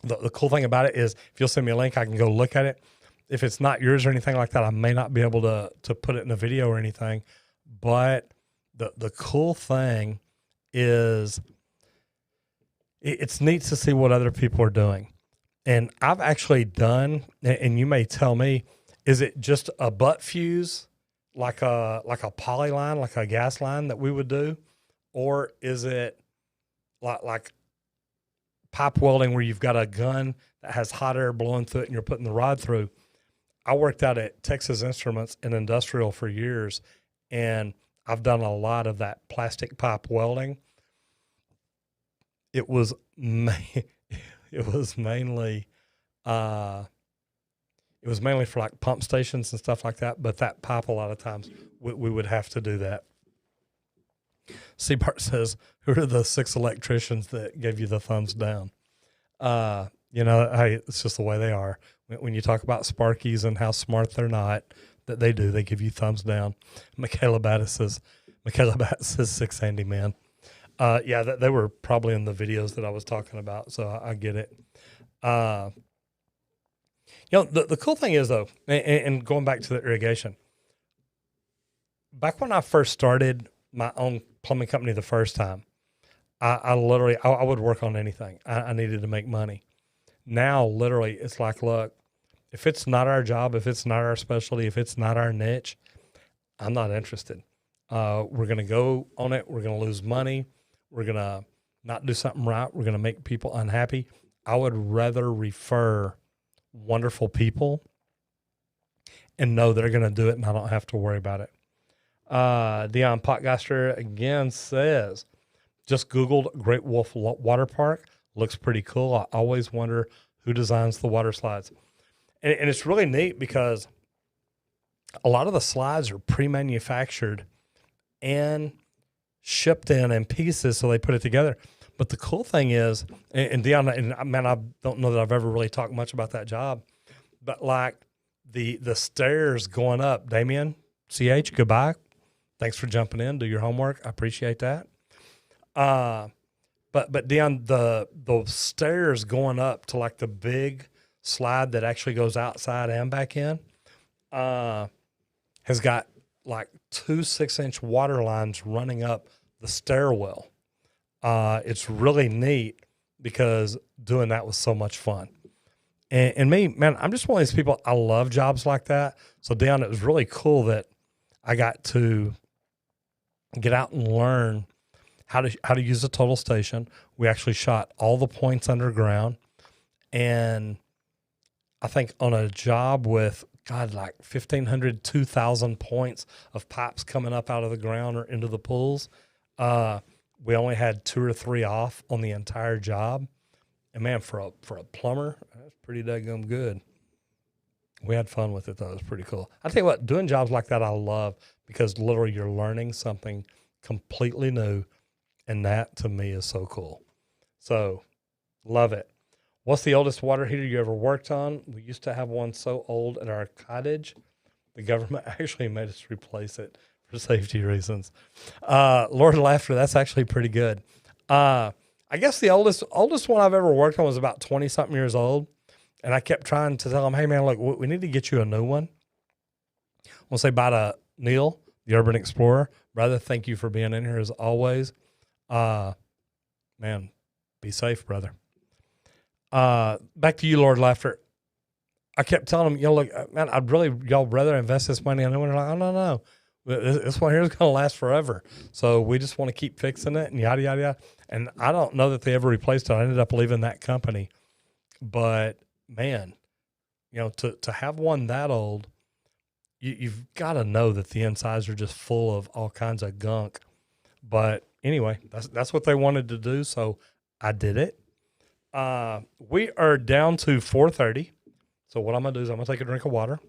Speaker 1: the cool thing about it is if you'll send me a link, I can go look at it. If it's not yours or anything like that, I may not be able to put it in a video or anything. But the cool thing is it's neat to see what other people are doing. And I've actually done, and you may tell me, is it just a butt fuse, like a poly line, like a gas line that we would do? Or is it like pipe welding where you've got a gun that has hot air blowing through it and you're putting the rod through? I worked out at Texas Instruments in industrial for years, and I've done a lot of that plastic pipe welding. It was mainly for like pump stations and stuff like that. But that pipe, a lot of times we would have to do that. C-Part says, who are the 6 electricians that gave you the thumbs down? Hey, it's just the way they are. When you talk about Sparkies and how smart they're not, that they give you thumbs down. Michaela Battis says 6 handyman. Yeah, they were probably in the videos that I was talking about, so I get it. The cool thing is, though, and going back to the irrigation, back when I first started my own plumbing company the first time, I literally would work on anything. I needed to make money. Now, literally, it's like, look, if it's not our job, if it's not our specialty, if it's not our niche, I'm not interested. We're going to go on it. We're going to lose money. We're going to not do something right. We're going to make people unhappy. I would rather refer wonderful people and know they're going to do it and I don't have to worry about it. Dion Potgeister again says, just Googled Great Wolf Water Park. Looks pretty cool. I always wonder who designs the water slides. And it's really neat because a lot of the slides are pre-manufactured and shipped in pieces, so they put it together. But the cool thing is, and Dion, and man, I don't know that I've ever really talked much about that job, but like the stairs going up, Damien, CH, goodbye. Thanks for jumping in. Do your homework. I appreciate that. But Dion, the stairs going up to like the big slide that actually goes outside and back in, has got like 2 6-inch water lines running up the stairwell. It's really neat because doing that was so much fun. And me, man, I'm just one of these people, I love jobs like that. So Dion, it was really cool that I got to get out and learn how to use a total station. We actually shot all the points underground. And I think on a job with, God, like 1,500, 2,000 points of pipes coming up out of the ground or into the pools, we only had 2 or 3 off on the entire job. And man, for a plumber, that's pretty daggum good. We had fun with it, though. It was pretty cool. I tell you what, doing jobs like that I love because literally you're learning something completely new. And that, to me, is so cool. So, love it. What's the oldest water heater you ever worked on? We used to have one so old at our cottage, the government actually made us replace it for safety reasons. Lord of Laughter, that's actually pretty good. I guess the oldest one I've ever worked on was about 20-something years old. And I kept trying to tell him, hey, man, look, we need to get you a new one. We'll say bye to Neil, the Urban Explorer. Brother, thank you for being in here as always. Man, be safe, brother. Back to you, Lord Laughter. I kept telling him, look, man, y'all rather invest this money. And they were like, oh, no. This one here is going to last forever. So we just want to keep fixing it and yada, yada, yada. And I don't know that they ever replaced it. I ended up leaving that company. But, man, to have one that old, you've got to know that the insides are just full of all kinds of gunk. But anyway, that's what they wanted to do, so I did it. We are down to 4:30. So what I'm going to do is I'm going to take a drink of water.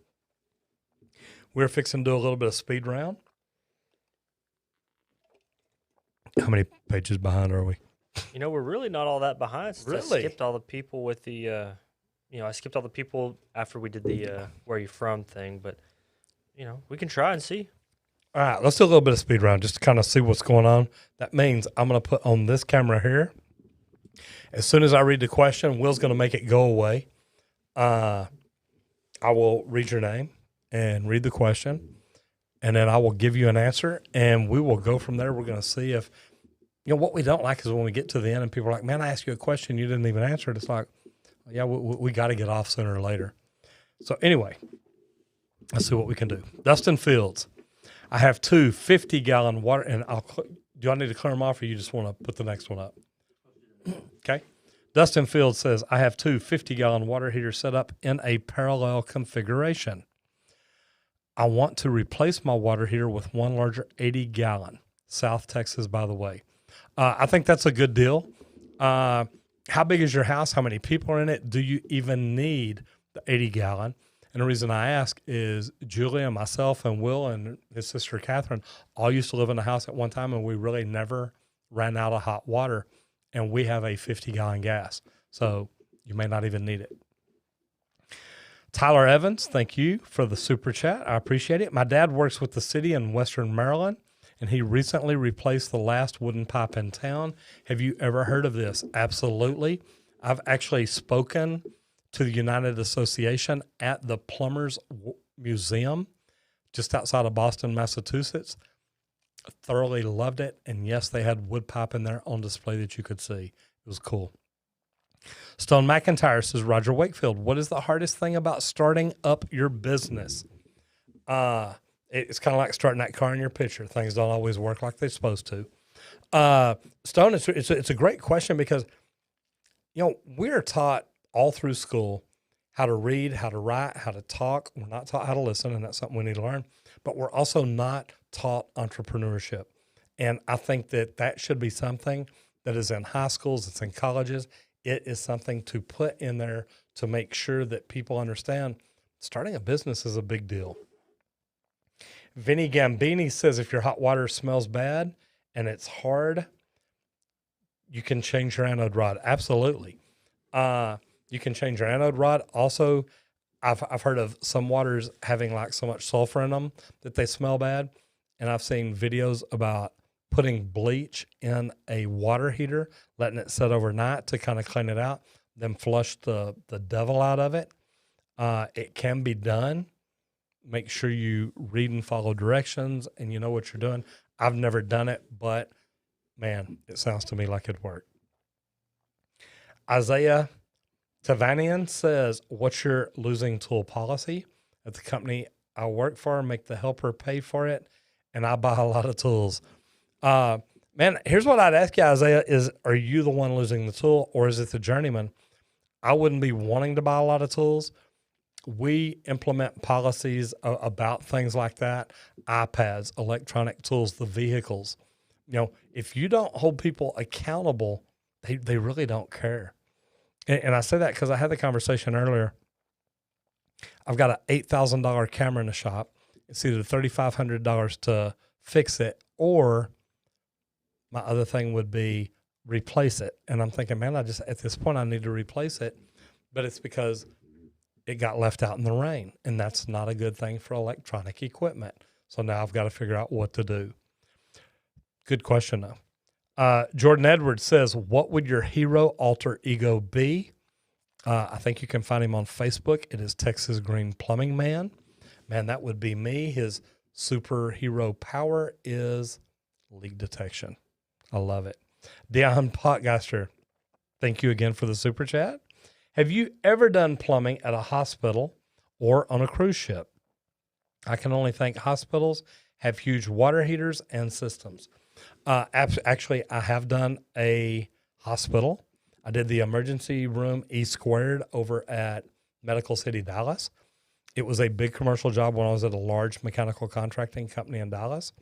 Speaker 1: We're fixing to do a little bit of speed round. How many pages behind are we?
Speaker 2: We're really not all that behind. Since
Speaker 1: Really?
Speaker 2: I skipped all the people with the, I skipped all the people after we did the where you from thing. But, we can try and see.
Speaker 1: All right, let's do a little bit of speed round just to kind of see what's going on. That means I'm going to put on this camera here. As soon as I read the question, Will's going to make it go away. I will read your name and read the question, and then I will give you an answer, and we will go from there. We're going to see if, what we don't like is when we get to the end and people are like, man, I asked you a question, you didn't even answer it. It's like, yeah, we got to get off sooner or later. So anyway, let's see what we can do. Dustin Fields. I have 2 50-gallon water, and do I need to clear them off, or you just want to put the next one up? Okay. Dustin Fields says, I have 2 50-gallon water heaters set up in a parallel configuration. I want to replace my water heater with one larger 80-gallon. South Texas, by the way. I think that's a good deal. How big is your house? How many people are in it? Do you even need the 80-gallon? And the reason I ask is Julia, myself, and Will, and his sister Catherine all used to live in the house at one time, and we really never ran out of hot water. And we have a 50-gallon gas, so you may not even need it. Tyler Evans, thank you for the super chat. I appreciate it. My dad works with the city in Western Maryland, and he recently replaced the last wooden pipe in town. Have you ever heard of this? Absolutely. I've actually spoken to the United Association at the Plumbers Museum just outside of Boston, Massachusetts. Thoroughly loved it. And yes, they had wood pipe in there on display that you could see. It was cool. Stone McIntyre says, Roger Wakefield, what is the hardest thing about starting up your business? It's kind of like starting that car in your picture. Things don't always work like they're supposed to. Stone, it's a great question because, we're taught all through school how to read, how to write, how to talk. We're not taught how to listen, and that's something we need to learn. But we're also not taught entrepreneurship. And I think that should be something that is in high schools, it's in colleges. It is something to put in there to make sure that people understand starting a business is a big deal. Vinny Gambini says if your hot water smells bad and it's hard, you can change your anode rod. Absolutely. You can change your anode rod. Also, I've heard of some waters having like so much sulfur in them that they smell bad. And I've seen videos about putting bleach in a water heater, letting it sit overnight to kind of clean it out, then flush the devil out of it. It can be done. Make sure you read and follow directions and you know what you're doing. I've never done it, but man, it sounds to me like it'd work. Isaiah Tavanian says, what's your losing tool policy? At the company I work for, make the helper pay for it, and I buy a lot of tools. Man, here's what I'd ask you, Isaiah, is are you the one losing the tool or is it the journeyman? I wouldn't be wanting to buy a lot of tools. We implement policies about things like that, iPads, electronic tools, the vehicles. If you don't hold people accountable, they really don't care. And I say that because I had the conversation earlier. I've got an $8,000 camera in the shop. It's either $3,500 to fix it or my other thing would be replace it. And I'm thinking, man, at this point, I need to replace it. But it's because it got left out in the rain, and that's not a good thing for electronic equipment. So now I've got to figure out what to do. Good question, though. Jordan Edwards says, what would your hero alter ego be? I think you can find him on Facebook. It is Texas Green Plumbing Man. Man, that would be me. His superhero power is leak detection. I love it. Dion Potgeister, thank you again for the super chat. Have you ever done plumbing at a hospital or on a cruise ship? I can only think hospitals have huge water heaters and systems. Actually, I have done a hospital. I did the emergency room E² over at Medical City, Dallas. It was a big commercial job when I was at a large mechanical contracting company in Dallas.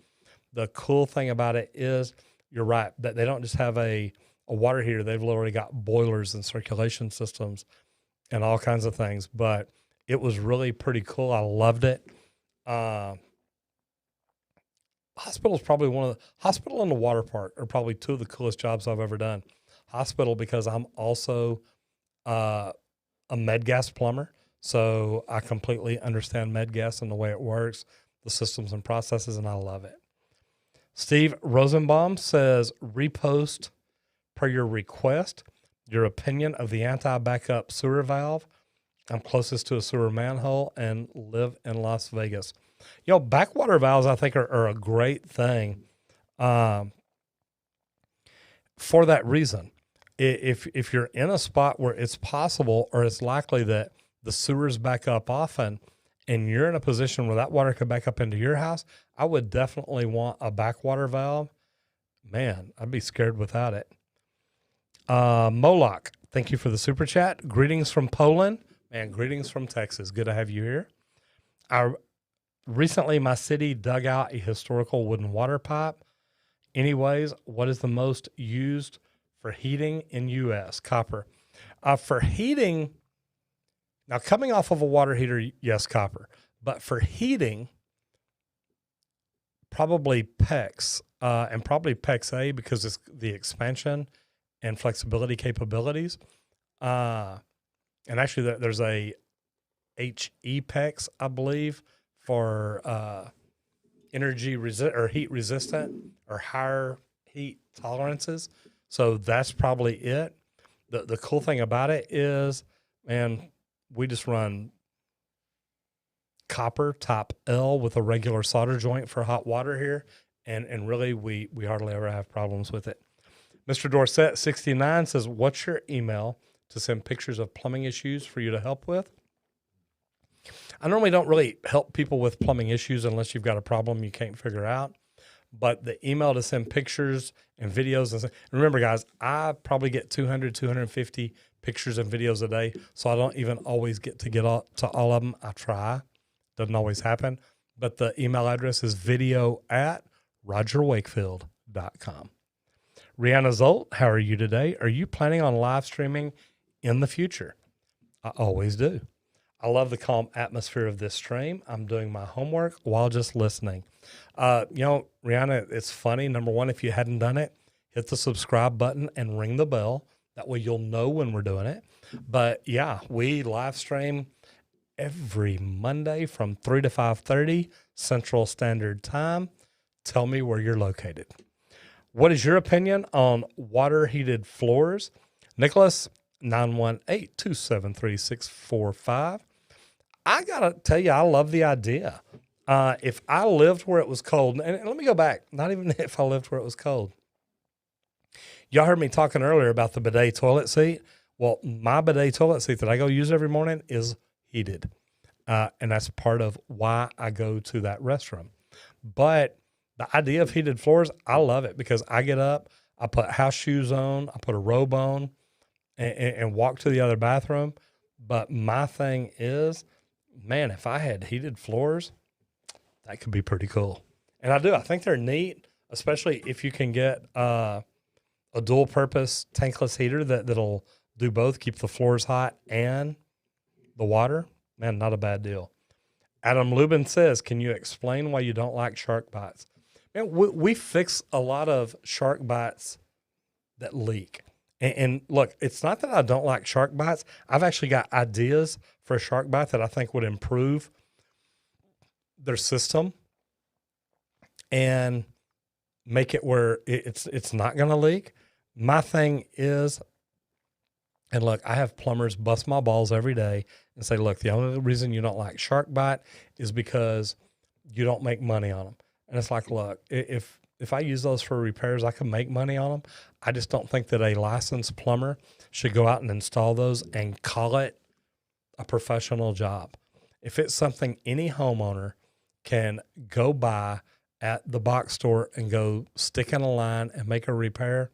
Speaker 1: The cool thing about it is, you're right, that they don't just have a water heater. They've literally got boilers and circulation systems and all kinds of things. But it was really pretty cool. I loved it. Hospital is probably hospital and the water park are probably two of the coolest jobs I've ever done. Hospital because I'm also a med gas plumber. So I completely understand med gas and the way it works, the systems and processes, and I love it. Steve Rosenbaum says, repost per your request, your opinion of the anti-backup sewer valve. I'm closest to a sewer manhole and live in Las Vegas. Backwater valves, I think, are a great thing for that reason. If you're in a spot where it's possible or it's likely that the sewers back up often and you're in a position where that water could back up into your house, I would definitely want a backwater valve. Man, I'd be scared without it. Moloch, thank you for the super chat. Greetings from Poland. Man, greetings from Texas. Good to have you here. Recently, my city dug out a historical wooden water pipe. Anyways, what is the most used for heating in U.S.? Copper. For heating, now coming off of a water heater, yes, copper. But for heating, probably Pecks, and probably Pecks A because it's the expansion and flexibility capabilities. And actually, there's a HE Pecks, I believe, for energy or heat resistant or higher heat tolerances. So that's probably it. The cool thing about it is, man, we just run copper top L with a regular solder joint for hot water here. And really, we hardly ever have problems with it. Mr. Dorset 69 says, what's your email to send pictures of plumbing issues for you to help with? I normally don't really help people with plumbing issues unless you've got a problem you can't figure out. But the email to send pictures and videos. And remember, guys, I probably get 200, 250 pictures and videos a day. So I don't even always get to to all of them. I try. Doesn't always happen. But the email address is video@rogerwakefield.com. Rihanna Zolt, how are you today? Are you planning on live streaming in the future? I always do. I love the calm atmosphere of this stream. I'm doing my homework while just listening. Rihanna, it's funny. Number one, if you hadn't done it, hit the subscribe button and ring the bell. That way you'll know when we're doing it. But yeah, we live stream every Monday from 3 to 5:30 Central Standard Time. Tell me where you're located. What is your opinion on water heated floors? Nicholas, 918-273-645. I got to tell you, I love the idea. If I lived where it was cold, and let me go back, not even if I lived where it was cold. Y'all heard me talking earlier about the bidet toilet seat. Well, my bidet toilet seat that I go use every morning is heated. And that's part of why I go to that restroom. But the idea of heated floors, I love it because I get up, I put house shoes on, I put a robe on, and walk to the other bathroom. But my thing is, man, if I had heated floors, that could be pretty cool. And I do. I think they're neat, especially if you can get a dual purpose tankless heater that'll do both, keep the floors hot and the water. Man, not a bad deal. Adam Lubin says, can you explain why you don't like shark bites? Man, we fix a lot of shark bites that leak. And look, it's not that I don't like shark bites. I've actually got ideas for a shark bite that I think would improve their system and make it where it's not going to leak. My thing is, and look, I have plumbers bust my balls every day and say, look, the only reason you don't like shark bite is because you don't make money on them. And it's like, look, if I use those for repairs, I can make money on them. I just don't think that a licensed plumber should go out and install those and call it a professional job. If it's something any homeowner can go buy at the box store and go stick in a line and make a repair,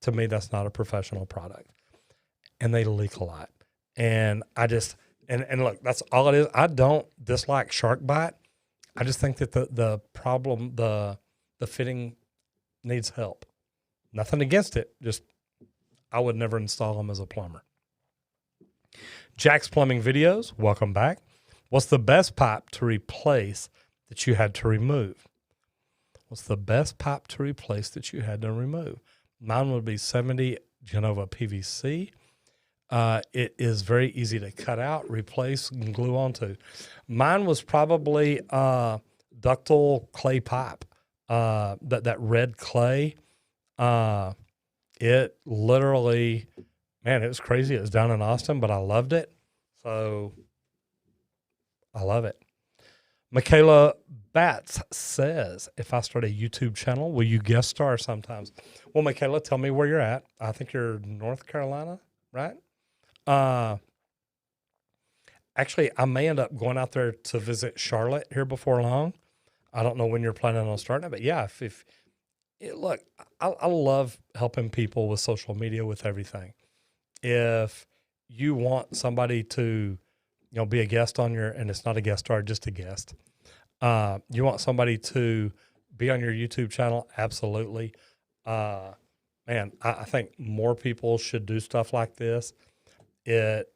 Speaker 1: to me, that's not a professional product. And they leak a lot. And I just, and look, that's all it is. I don't dislike shark bite. I just think that the problem, the fitting needs help. Nothing against it. Just, I would never install them as a plumber. Jack's Plumbing Videos, welcome back. What's the best pipe to replace that you had to remove? What's the best pipe to replace that you had to remove? Mine would be 70 Genova PVC. It is very easy to cut out, replace, and glue onto. Mine was probably ductile clay pipe. That red clay. It literally, man, it was crazy. It was down in Austin, but I loved it. So I love it. Michaela Batts says, if I start a YouTube channel, will you guest star sometimes? Well, Michaela, tell me where you're at. I think you're North Carolina, right? Actually, I may end up going out there to visit Charlotte here before long. I don't know when you're planning on starting it, but yeah, look, I love helping people with social media, with everything. If you want somebody to, be a guest on and it's not a guest star, just a guest. You want somebody to be on your YouTube channel? Absolutely. Man, I think more people should do stuff like this. It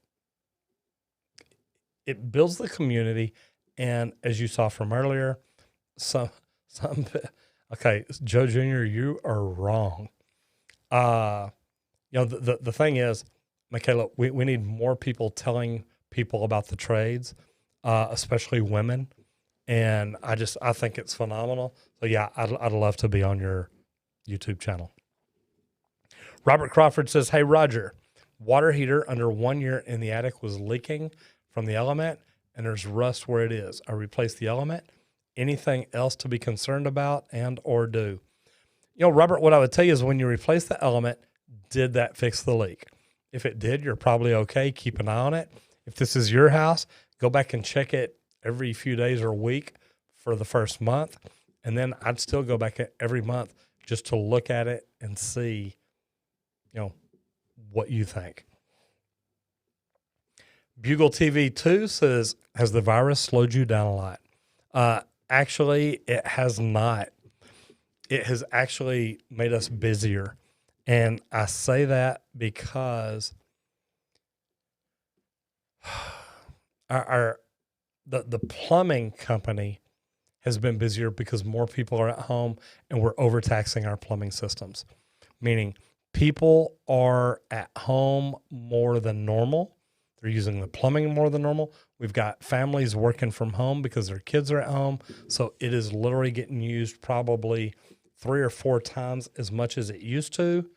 Speaker 1: builds the community. And as you saw from earlier, okay, Joe Jr., you are wrong. The thing is, Michaela, we need more people telling people about the trades, especially women. And I think it's phenomenal. So yeah, I'd love to be on your YouTube channel. Robert Crawford says, hey, Roger, water heater under 1 year in the attic was leaking from the element and there's rust where it is. I replaced the element. Anything else to be concerned about and or do? You know, Robert, what I would tell you is when you replace the element, did that fix the leak? If it did, you're probably okay. Keep an eye on it. If this is your house, go back and check it every few days or a week for the first month. And then I'd still go back every month just to look at it and see, you know, what you think. Bugle TV 2 says, has the virus slowed you down a lot? Actually, it has not. It has actually made us busier. And I say that because the plumbing company has been busier because more people are at home and we're overtaxing our plumbing systems, meaning people are at home more than normal. They're using the plumbing more than normal. We've got families working from home because their kids are at home. So it is literally getting used probably 3 or 4 times as much as it used to.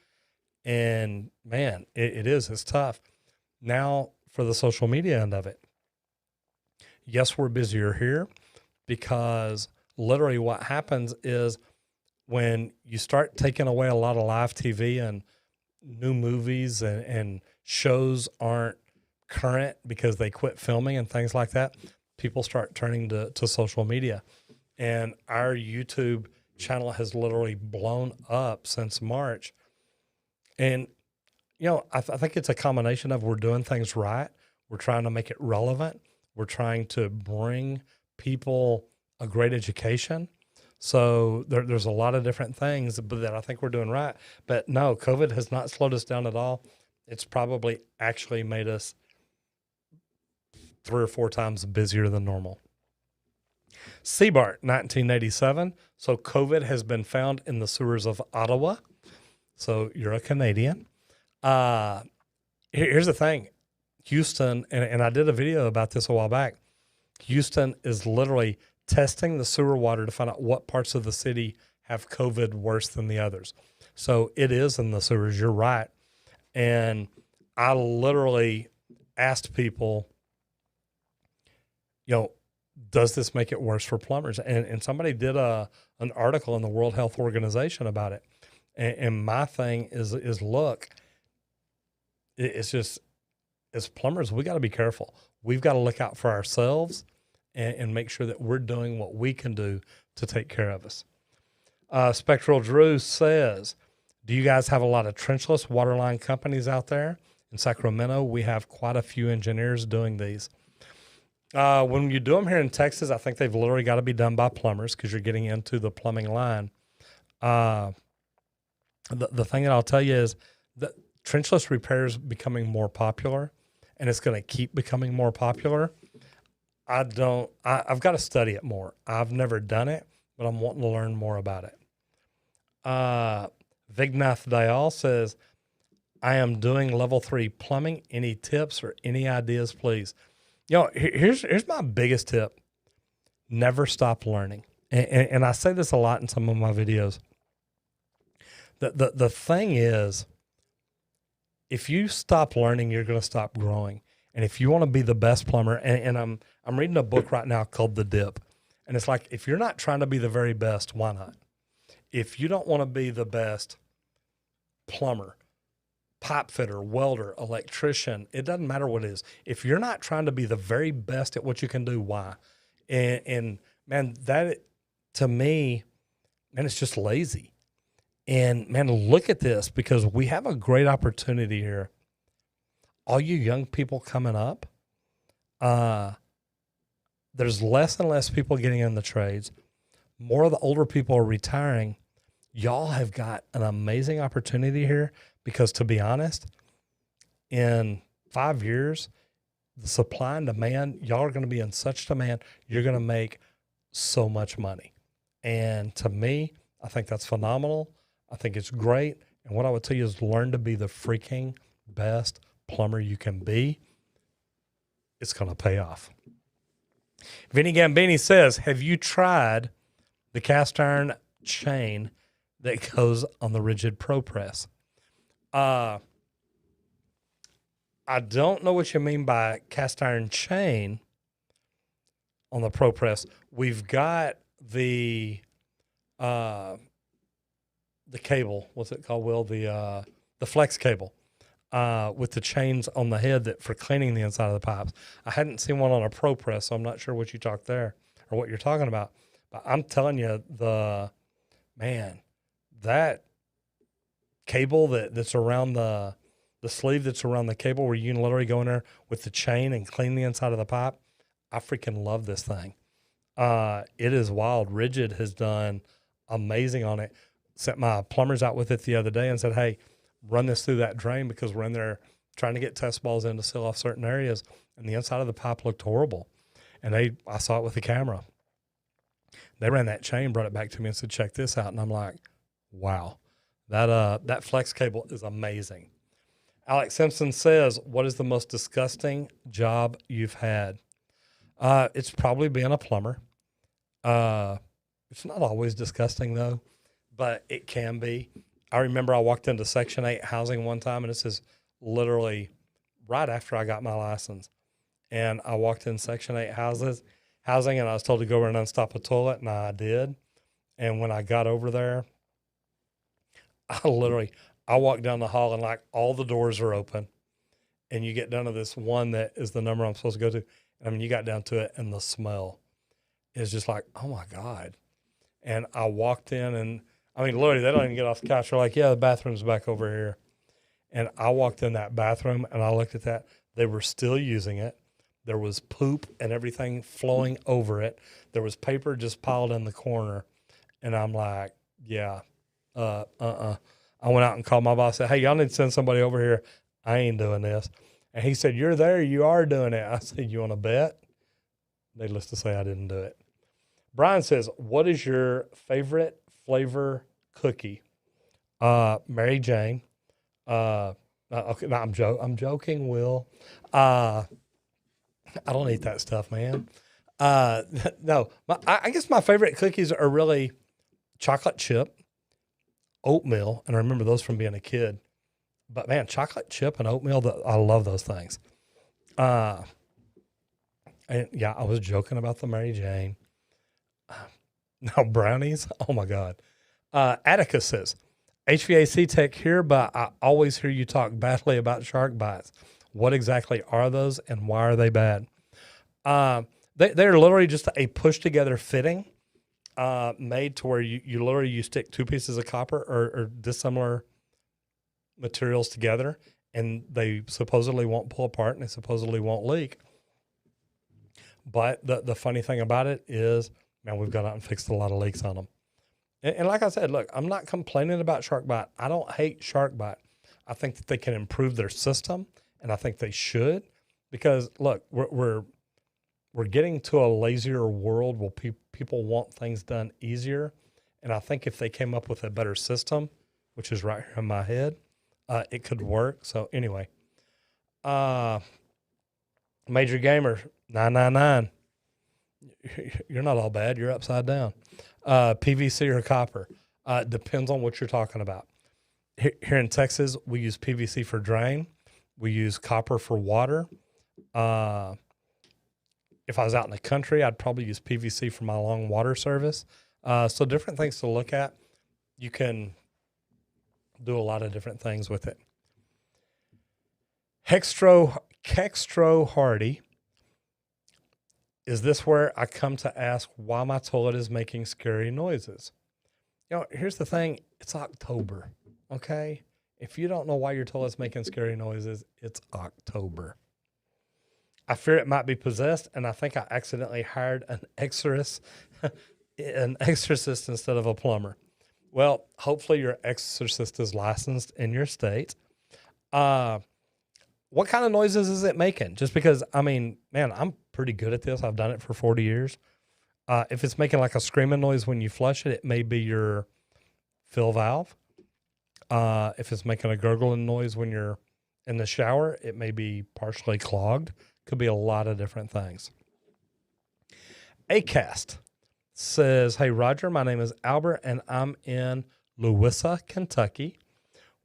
Speaker 1: And man, it's tough. Now for the social media end of it. Yes, we're busier here because literally what happens is when you start taking away a lot of live TV and new movies and shows aren't current because they quit filming and things like that, people start turning to social media. And our YouTube channel has literally blown up since March. And, you know, I think it's a combination of we're doing things right. We're trying to make it relevant. We're trying to bring people a great education. So there's a lot of different things that I think we're doing right. But no, COVID has not slowed us down at all. It's probably actually made us 3 or 4 times busier than normal. Seabart, 1987. So COVID has been found in the sewers of Ottawa. So you're a Canadian. Here's the thing. Houston, and I did a video about this a while back. Houston is literally testing the sewer water to find out what parts of the city have COVID worse than the others. So it is in the sewers. You're right. And I literally asked people, you know, does this make it worse for plumbers? And somebody did an article in the World Health Organization about it. And my thing is look, it's just, as plumbers, we got to be careful. We've got to look out for ourselves and make sure that we're doing what we can do to take care of us. Spectral Drew says, do you guys have a lot of trenchless waterline companies out there? In Sacramento, we have quite a few engineers doing these. When you do them here in Texas, I think they've literally got to be done by plumbers because you're getting into the plumbing line. The thing that I'll tell you is that trenchless repair is becoming more popular, and it's going to keep becoming more popular. I've got to study it more. I've never done it, but I'm wanting to learn more about it. Vignath Dayal says, I am doing level 3 plumbing. Any tips or any ideas, please? You know, here's my biggest tip. Never stop learning. And I say this a lot in some of my videos. The thing is, if you stop learning, you're going to stop growing. And if you want to be the best plumber, and I'm reading a book right now called The Dip. And it's like, if you're not trying to be the very best, why not? If you don't want to be the best plumber, pipe fitter, welder, electrician, it doesn't matter what it is. If you're not trying to be the very best at what you can do, why? And man, that to me, man, it's just lazy. And man, look at this, because we have a great opportunity here. All you young people coming up, there's less and less people getting in the trades. More of the older people are retiring. Y'all have got an amazing opportunity here because, to be honest, in 5 years, the supply and demand, y'all are going to be in such demand, you're going to make so much money. And to me, I think that's phenomenal. I think it's great. And what I would tell you is learn to be the freaking best plumber you can be. It's going to pay off. Vinny Gambini says, have you tried the cast iron chain that goes on the rigid Pro Press? I don't know what you mean by cast iron chain on the Pro Press. We've got the cable. What's it called, Will? The flex cable with the chains on the head that for cleaning the inside of the pipes. I hadn't seen one on a Pro Press, so I'm not sure what you talked there or what you're talking about. But I'm telling you, that cable that's around the sleeve that's around the cable where you can literally go in there with the chain and clean the inside of the pipe. I freaking love this thing. It is wild. Rigid has done amazing on it. Sent my plumbers out with it the other day and said, hey, run this through that drain because we're in there trying to get test balls in to seal off certain areas. And the inside of the pipe looked horrible. And I saw it with the camera. They ran that chain, brought it back to me and said, check this out. And I'm like, wow, that flex cable is amazing. Alex Simpson says, what is the most disgusting job you've had? It's probably being a plumber. It's not always disgusting though, but it can be. I remember I walked into Section 8 housing one time, and this is literally right after I got my license. And I walked in Section 8 housing, and I was told to go over and unstop a toilet, and I did. And when I got over there, I walked down the hall, and like all the doors are open. And you get down to this one that is the number I'm supposed to go to. I mean, you got down to it, and the smell is just like, oh, my God. And I walked in, and I mean, literally, they don't even get off the couch. They're like, yeah, the bathroom's back over here. And I walked in that bathroom, and I looked at that. They were still using it. There was poop and everything flowing over it. There was paper just piled in the corner. And I'm like, yeah, I went out and called my boss, said, hey, y'all need to send somebody over here. I ain't doing this. And he said, you're there. You are doing it. I said, you want to bet? Needless to say, I didn't do it. Brian says, what is your favorite flavor cookie? Mary Jane. Okay, no, I'm joking, Will. I don't eat that stuff, man. No, I guess my favorite cookies are really chocolate chip, oatmeal, and I remember those from being a kid. But man, chocolate chip and oatmeal, I love those things. And yeah, I was joking about the Mary Jane. No, brownies. Oh my God. Atticus says, HVAC tech here, but I always hear you talk badly about shark bites. What exactly are those and why are they bad? They're literally just a push together fitting made to where you literally stick two pieces of copper or dissimilar materials together, and they supposedly won't pull apart and they supposedly won't leak. But the funny thing about it is, man, we've gone out and fixed a lot of leaks on them. And like I said, look, I'm not complaining about shark bite. I don't hate shark bite. I think that they can improve their system, and I think they should, because look, we're getting to a lazier world where people want things done easier. And I think if they came up with a better system, which is right here in my head, it could work. So anyway, Major Gamer 999. You're not all bad. You're upside down. PVC or copper. Depends on what you're talking about. Here in Texas, we use PVC for drain. We use copper for water. If I was out in the country, I'd probably use PVC for my long water service. So different things to look at. You can do a lot of different things with it. Kextro Hardy. Is this where I come to ask why my toilet is making scary noises? You know, here's the thing. It's October, okay? If you don't know why your toilet's making scary noises, it's October. I fear it might be possessed, and I think I accidentally hired an exorcist instead of a plumber. Well, hopefully your exorcist is licensed in your state. What kind of noises is it making? Just because, I mean, man, I'm pretty good at this. I've done it for 40 years. If it's making like a screaming noise when you flush it, it may be your fill valve. If it's making a gurgling noise when you're in the shower, it may be partially clogged. Could be a lot of different things. Acast says, hey, Roger, my name is Albert, and I'm in Louisa, Kentucky.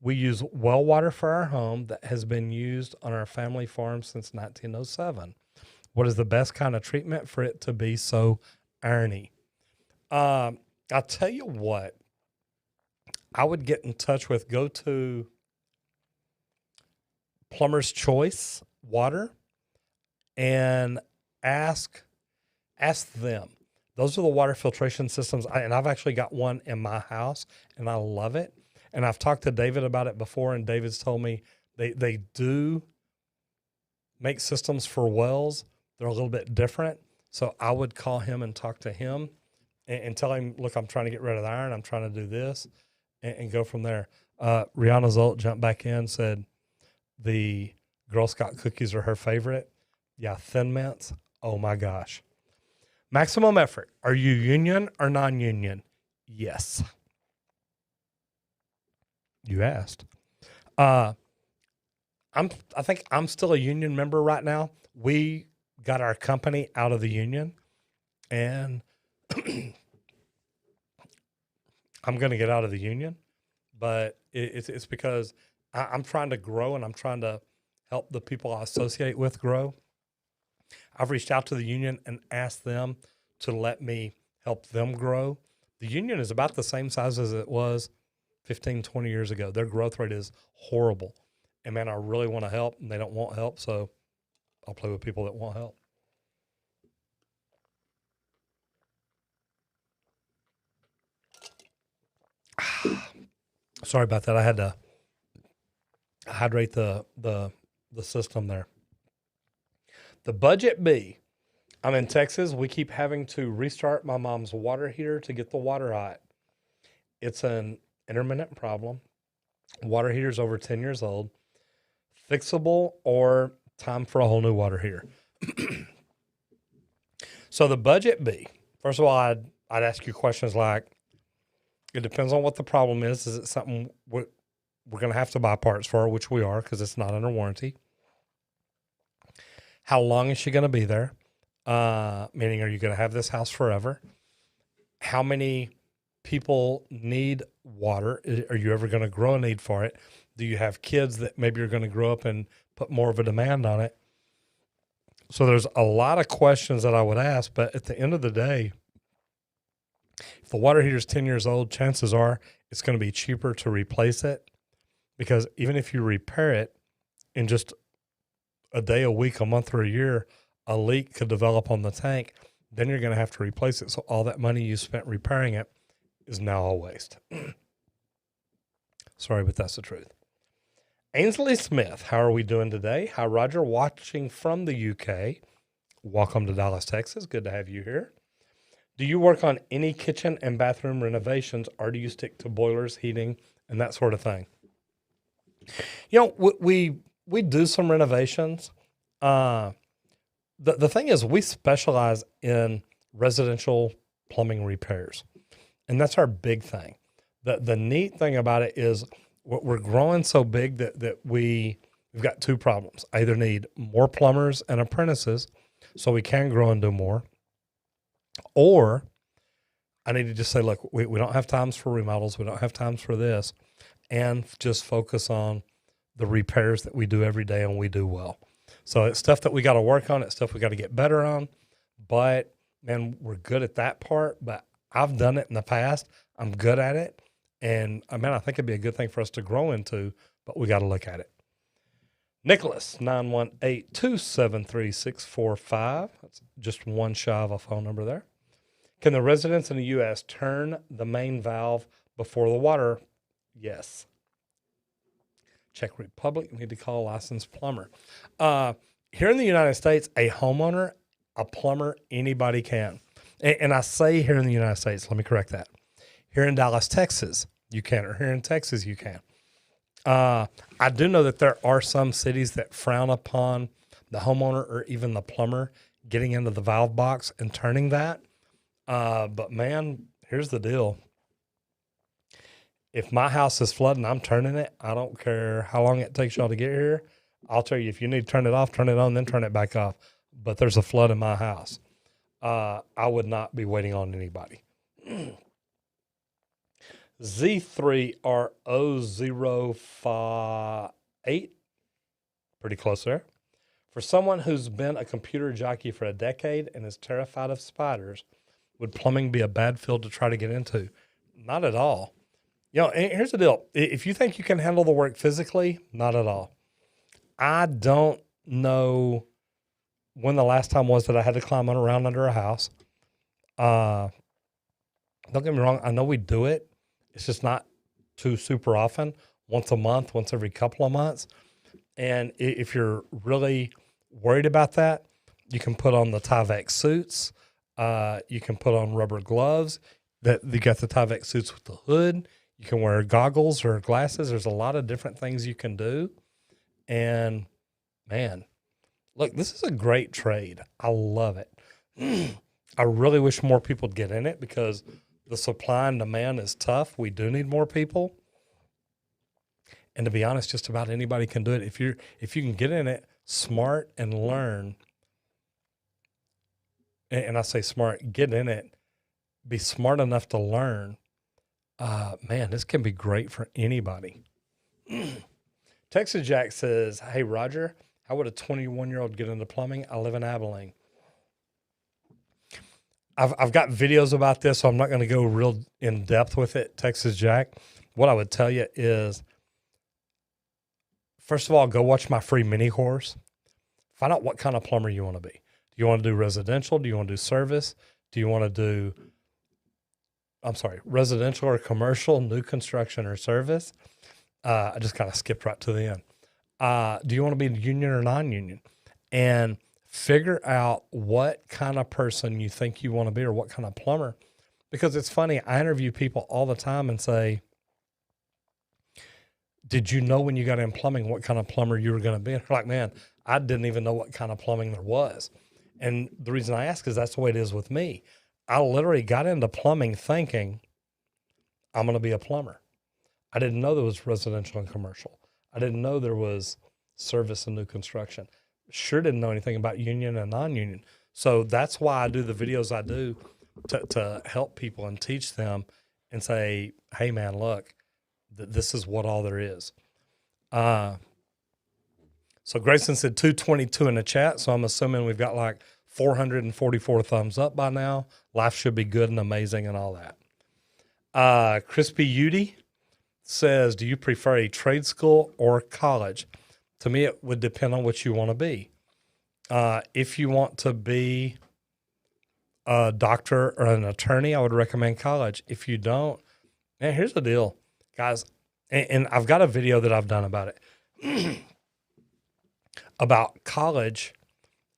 Speaker 1: We use well water for our home that has been used on our family farm since 1907. What is the best kind of treatment for it to be so irony? I'll tell you what. I would get in touch with, go to Plumber's Choice Water and ask them. Those are the water filtration systems. And I've actually got one in my house and I love it. And I've talked to David about it before, and David's told me they do make systems for wells. They're a little bit different. So I would call him and talk to him and tell him, look, I'm trying to get rid of the iron. I'm trying to do this and go from there. Rihanna Zolt jumped back in, said the Girl Scout cookies are her favorite. Yeah, Thin Mints. Oh my gosh. Maximum effort. Are you union or non-union? Yes. You asked. I think I'm still a union member right now. We got our company out of the union, and I'm going to get out of the union, but it's because I'm trying to grow and I'm trying to help the people I associate with grow. I've reached out to the union and asked them to let me help them grow. The union is about the same size as it was 15, 20 years ago. Their growth rate is horrible. And man, I really want to help and they don't want help. So I'll play with people that want help. Sorry about that. I had to hydrate the system there. The budget B. I'm in Texas. We keep having to restart my mom's water heater to get the water hot. It's an intermittent problem. Water heater's over 10 years old. Fixable or time for a whole new water heater. So the budget B. First of all, I'd ask you questions like, it depends on what the problem is. Is it something we're going to have to buy parts for, which we are because it's not under warranty? How long is she going to be there? Meaning, are you going to have this house forever? How many people need water? Are you ever going to grow a need for it? Do you have kids that maybe you're going to grow up and put more of a demand on it? So there's a lot of questions that I would ask, but at the end of the day, if the water heater is 10 years old, chances are it's going to be cheaper to replace it, because even if you repair it in just a day, a week, a month, or a year, a leak could develop on the tank. Then you're going to have to replace it. So all that money you spent repairing it is now a waste. Sorry, but that's the truth. Ainsley Smith, how are we doing today? Hi, Roger, watching from the UK. Welcome to Dallas, Texas. Good to have you here. Do you work on any kitchen and bathroom renovations, or do you stick to boilers, heating, and that sort of thing? You know, we do some renovations. The thing is, we specialize in residential plumbing repairs, and that's our big thing. The neat thing about it is we're growing so big that we've got two problems. I either need more plumbers and apprentices so we can grow and do more, or I need to just say, look, we don't have times for remodels. We don't have times for this, and just focus on the repairs that we do every day and we do well. So it's stuff that we got to work on. It's stuff we got to get better on. But, man, we're good at that part. But I've done it in the past. I'm good at it. And, man, I think it'd be a good thing for us to grow into, but we got to look at it. Nicholas, 918-273-645. That's just one shy of a phone number there. Can the residents in the U.S. turn the main valve before the water? Yes. Czech Republic, you need to call a licensed plumber. Here in the United States, a homeowner, a plumber, anybody can. And I say here in the United States, let me correct that. Here in Dallas, Texas, you can, or here in Texas, you can. I do know that there are some cities that frown upon the homeowner or even the plumber getting into the valve box and turning that. But, man, here's the deal. If my house is flooding, I'm turning it. I don't care how long it takes y'all to get here. I'll tell you, if you need to turn it off, turn it on, then turn it back off. But there's a flood in my house. I would not be waiting on anybody. Z3RO058, pretty close there. For someone who's been a computer jockey for a decade and is terrified of spiders, would plumbing be a bad field to try to get into? Not at all. You know, and here's the deal. If you think you can handle the work physically, not at all. I don't know when the last time was that I had to climb around under a house. Don't get me wrong. I know we do it. It's just not too super often, once a month, once every couple of months. And if you're really worried about that, you can put on the Tyvek suits. You can put on rubber gloves. That you got the Tyvek suits with the hood. You can wear goggles or glasses. There's a lot of different things you can do. And man, look, this is a great trade. I love it. I really wish more people would get in it because the supply and demand is tough. We do need more people. And to be honest, just about anybody can do it. If you can get in it smart and learn, and I say smart, get in it, be smart enough to learn, man, this can be great for anybody. Texas Jack says, hey, Roger, how would a 21-year-old get into plumbing? I live in Abilene. I've got videos about this, so I'm not going to go real in depth with it, Texas Jack. What I would tell you is, first of all, go watch my free mini course. Find out what kind of plumber you want to be. Do you want to do residential? Do you want to do service? Do you want to do, residential or commercial, new construction or service? I just kind of skipped right to the end. Do you want to be union or non-union? And figure out what kind of person you think you want to be or what kind of plumber. Because it's funny, I interview people all the time and say, did you know when you got in plumbing what kind of plumber you were going to be? And they're like, man, I didn't even know what kind of plumbing there was. And the reason I ask is that's the way it is with me. I literally got into plumbing thinking I'm going to be a plumber. I didn't know there was residential and commercial. I didn't know there was service and new construction. Sure didn't know anything about union and non-union. So that's why I do the videos I do to help people and teach them and say, hey, man, look, this is what all there is. So Grayson said 222 in the chat, so I'm assuming we've got like 444 thumbs up by now. Life should be good and amazing and all that. Crispy Udy says, do you prefer a trade school or college? To me, it would depend on what you want to be. If you want to be a doctor or an attorney, I would recommend college. If you don't, man, here's the deal, guys. And I've got a video that I've done about it, about college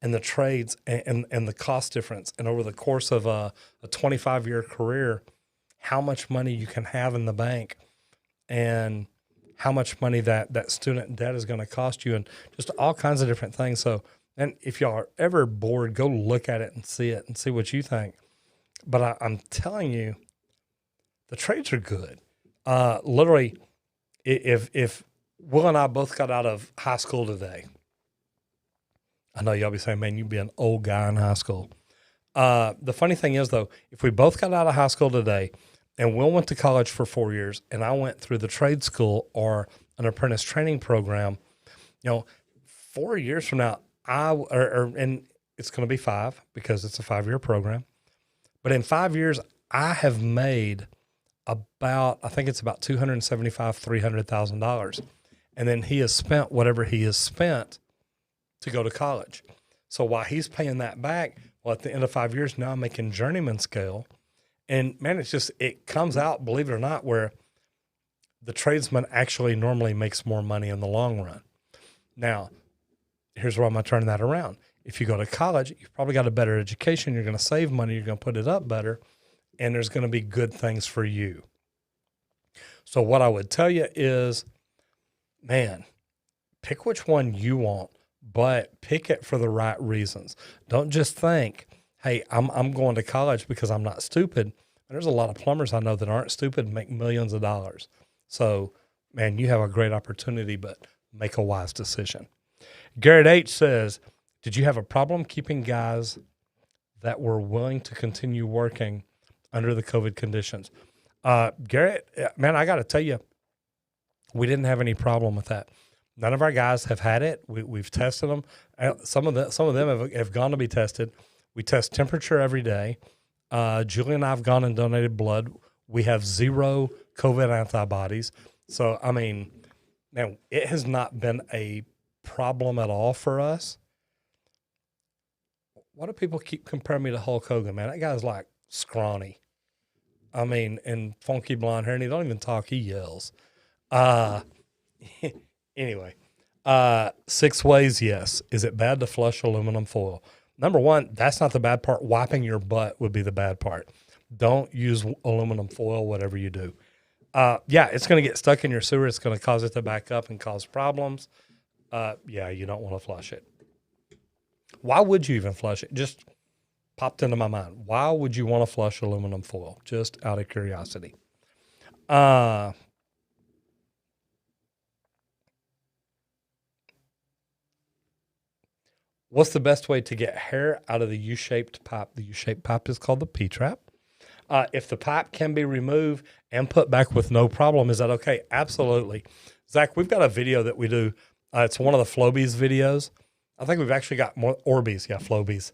Speaker 1: and the trades and the cost difference. And over the course of a 25-year career, how much money you can have in the bank and how much money that student debt is going to cost you and just all kinds of different things. So, and if y'all are ever bored, go look at it and see what you think. But I'm telling you, the trades are good. Literally, if Will and I both got out of high school today, I know y'all be saying, man, you'd be an old guy in high school. The funny thing is, though, if we both got out of high school today and Will went to college for 4 years and I went through the trade school or an apprentice training program, 4 years from now, and it's going to be 5 because it's a 5-year program. But in 5 years, I have made about $275,000, $300,000. And then he has spent whatever he has spent to go to college. So while he's paying that back, well, at the end of 5 years, now I'm making journeyman scale. And man, it comes out, believe it or not, where the tradesman actually normally makes more money in the long run. Now, here's where I'm going to turn that around. If you go to college, you've probably got a better education. You're going to save money. You're going to put it up better. And there's going to be good things for you. So what I would tell you is, man, pick which one you want, but pick it for the right reasons. Don't just think, hey, I'm going to college because I'm not stupid. And there's a lot of plumbers I know that aren't stupid and make millions of dollars. So, man, you have a great opportunity, but make a wise decision. Garrett H. says, did you have a problem keeping guys that were willing to continue working under the COVID conditions. Garrett, man, I got to tell you, we didn't have any problem with that. None of our guys have had it. We've tested them. Some of them have gone to be tested. We test temperature every day. Julie and I have gone and donated blood. We have 0 COVID antibodies. So, I mean, man, it has not been a problem at all for us. Why do people keep comparing me to Hulk Hogan, man? That guy's like scrawny. I mean, and funky blonde hair, and he don't even talk. He yells. Anyway, 6 ways, yes. Is it bad to flush aluminum foil? Number one, that's not the bad part. Wiping your butt would be the bad part. Don't use aluminum foil, whatever you do. Yeah, it's going to get stuck in your sewer. It's going to cause it to back up and cause problems. Yeah, you don't want to flush it. Why would you even flush it? Just popped into my mind. Why would you want to flush aluminum foil? Just out of curiosity. What's the best way to get hair out of the U-shaped pipe? The U-shaped pipe is called the P-trap. If the pipe can be removed and put back with no problem, is that okay? Absolutely. Zach, we've got a video that we do. It's one of the Flobies videos. I think we've actually got more Orbeez. Yeah, Flobies.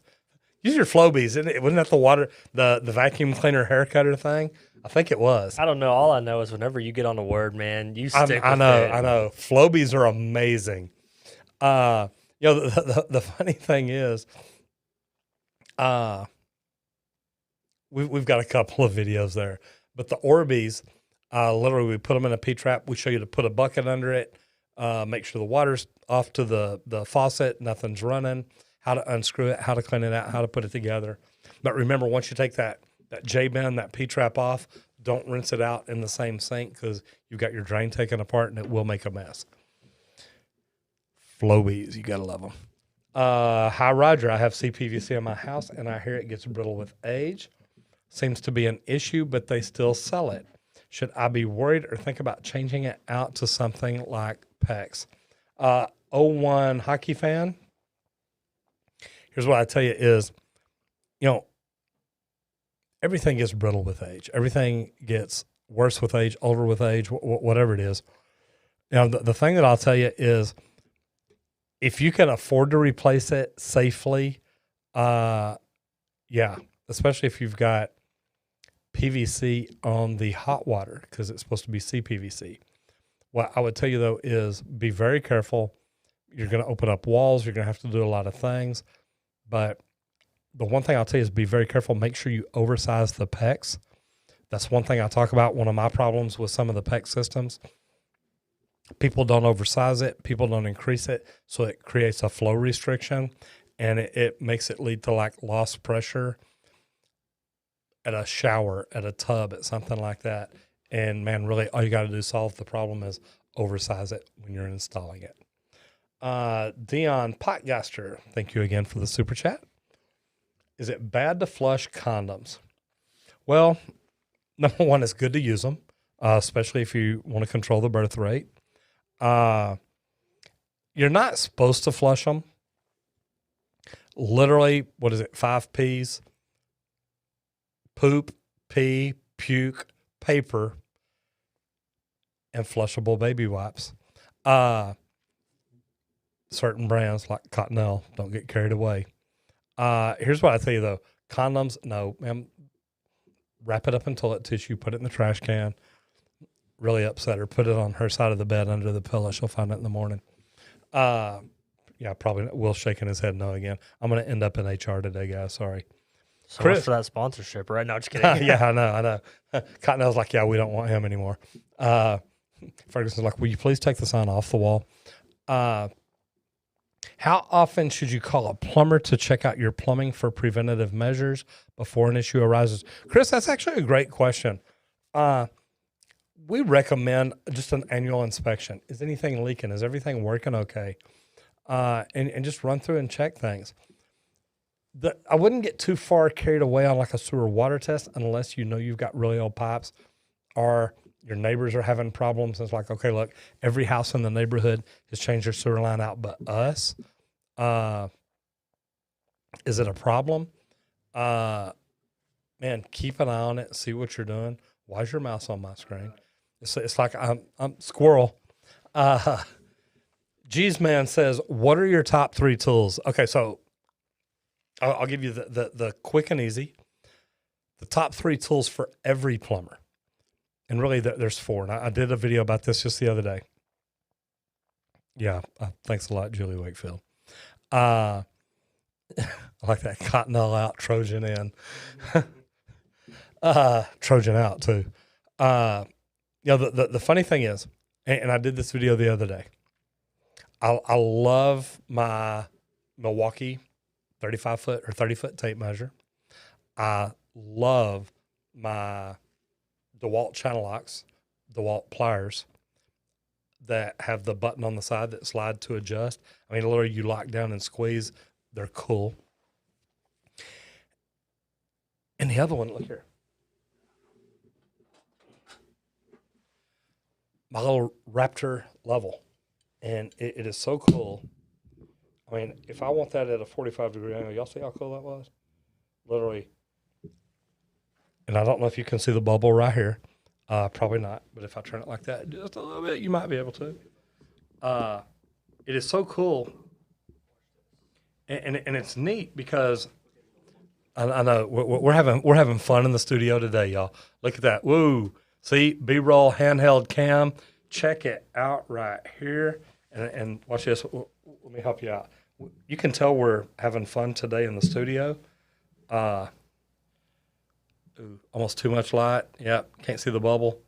Speaker 1: Use your Flobies. Wasn't that the water, the vacuum cleaner hair cutter thing? I think it was.
Speaker 2: I don't know. All I know is whenever you get on a word, man, you stick with it.
Speaker 1: I know. Flobies are amazing. The funny thing is, we've got a couple of videos there, but the Orbeez, literally we put them in a P-trap. We show you to put a bucket under it, make sure the water's off to the faucet, nothing's running, how to unscrew it, how to clean it out, how to put it together. But remember, once you take that J-bend, that P-trap off, don't rinse it out in the same sink because you've got your drain taken apart and it will make a mess. Flobies, you gotta love them. Hi, Roger. I have CPVC in my house, and I hear it gets brittle with age. Seems to be an issue, but they still sell it. Should I be worried or think about changing it out to something like Pecks? 01 hockey fan. Here's what I tell you is, everything gets brittle with age. Everything gets worse with age, older with age, whatever it is. The thing that I'll tell you is, if you can afford to replace it safely, yeah, especially if you've got PVC on the hot water because it's supposed to be CPVC. What I would tell you, though, is be very careful. You're going to open up walls. You're going to have to do a lot of things. But the one thing I'll tell you is be very careful. Make sure you oversize the Pecks. That's one thing I talk about. One of my problems with some of the PEX systems. People don't oversize it. People don't increase it. So it creates a flow restriction, and it makes it lead to like lost pressure at a shower, at a tub, at something like that. And man, really all you got to do to solve the problem is oversize it when you're installing it. Dion Potgaster, thank you again for the super chat. Is it bad to flush condoms? Well, number one, it's good to use them, especially if you want to control the birth rate. You're not supposed to flush them. Literally, 5 P's? Poop, pee, puke, paper, and flushable baby wipes. Certain brands like Cottonelle, don't get carried away. Here's what I tell you though. Condoms, no, man. Wrap it up in toilet tissue, put it in the trash can. Really upset her. Put it on her side of the bed under the pillow. She'll find it in the morning. Yeah, probably. Will's shaking his head no again. I'm going to end up in HR today, guys. Sorry.
Speaker 2: So much for that sponsorship, right? No, just kidding.
Speaker 1: Yeah, I know. Cottonelle's like, yeah, we don't want him anymore. Ferguson's like, will you please take the sign off the wall? How often should you call a plumber to check out your plumbing for preventative measures before an issue arises? Chris, that's actually a great question. We recommend just an annual inspection. Is anything leaking? Is everything working okay? And just run through and check things. I wouldn't get too far carried away on like a sewer water test unless you know you've got really old pipes or your neighbors are having problems. It's like, okay, look, every house in the neighborhood has changed their sewer line out but us. Is it a problem? Man, keep an eye on it. See what you're doing. Why is your mouse on my screen? It's like I'm squirrel. G's Man says, what are your top 3 tools? Okay, so I'll give you the quick and easy. The top 3 tools for every plumber. And really, there's 4. And I did a video about this just the other day. Yeah, thanks a lot, Julie Wakefield. I like that Cottonelle out, Trojan in. Trojan out, too. The funny thing is, and I did this video the other day, I love my Milwaukee 35-foot or 30-foot tape measure. I love my DeWalt channel locks, DeWalt pliers that have the button on the side that slide to adjust. I mean, literally you lock down and squeeze. They're cool. And the other one, look here. My little Raptor level. And it is so cool. I mean, if I want that at a 45-degree angle, y'all see how cool that was? Literally. And I don't know if you can see the bubble right here. Probably not. But if I turn it like that just a little bit, you might be able to. It is so cool. And it's neat because I know we're having fun in the studio today, y'all. Look at that. Woo. See, B-roll handheld cam. Check it out right here. And watch this. Let me help you out. You can tell we're having fun today in the studio. Almost too much light. Yep, can't see the bubble.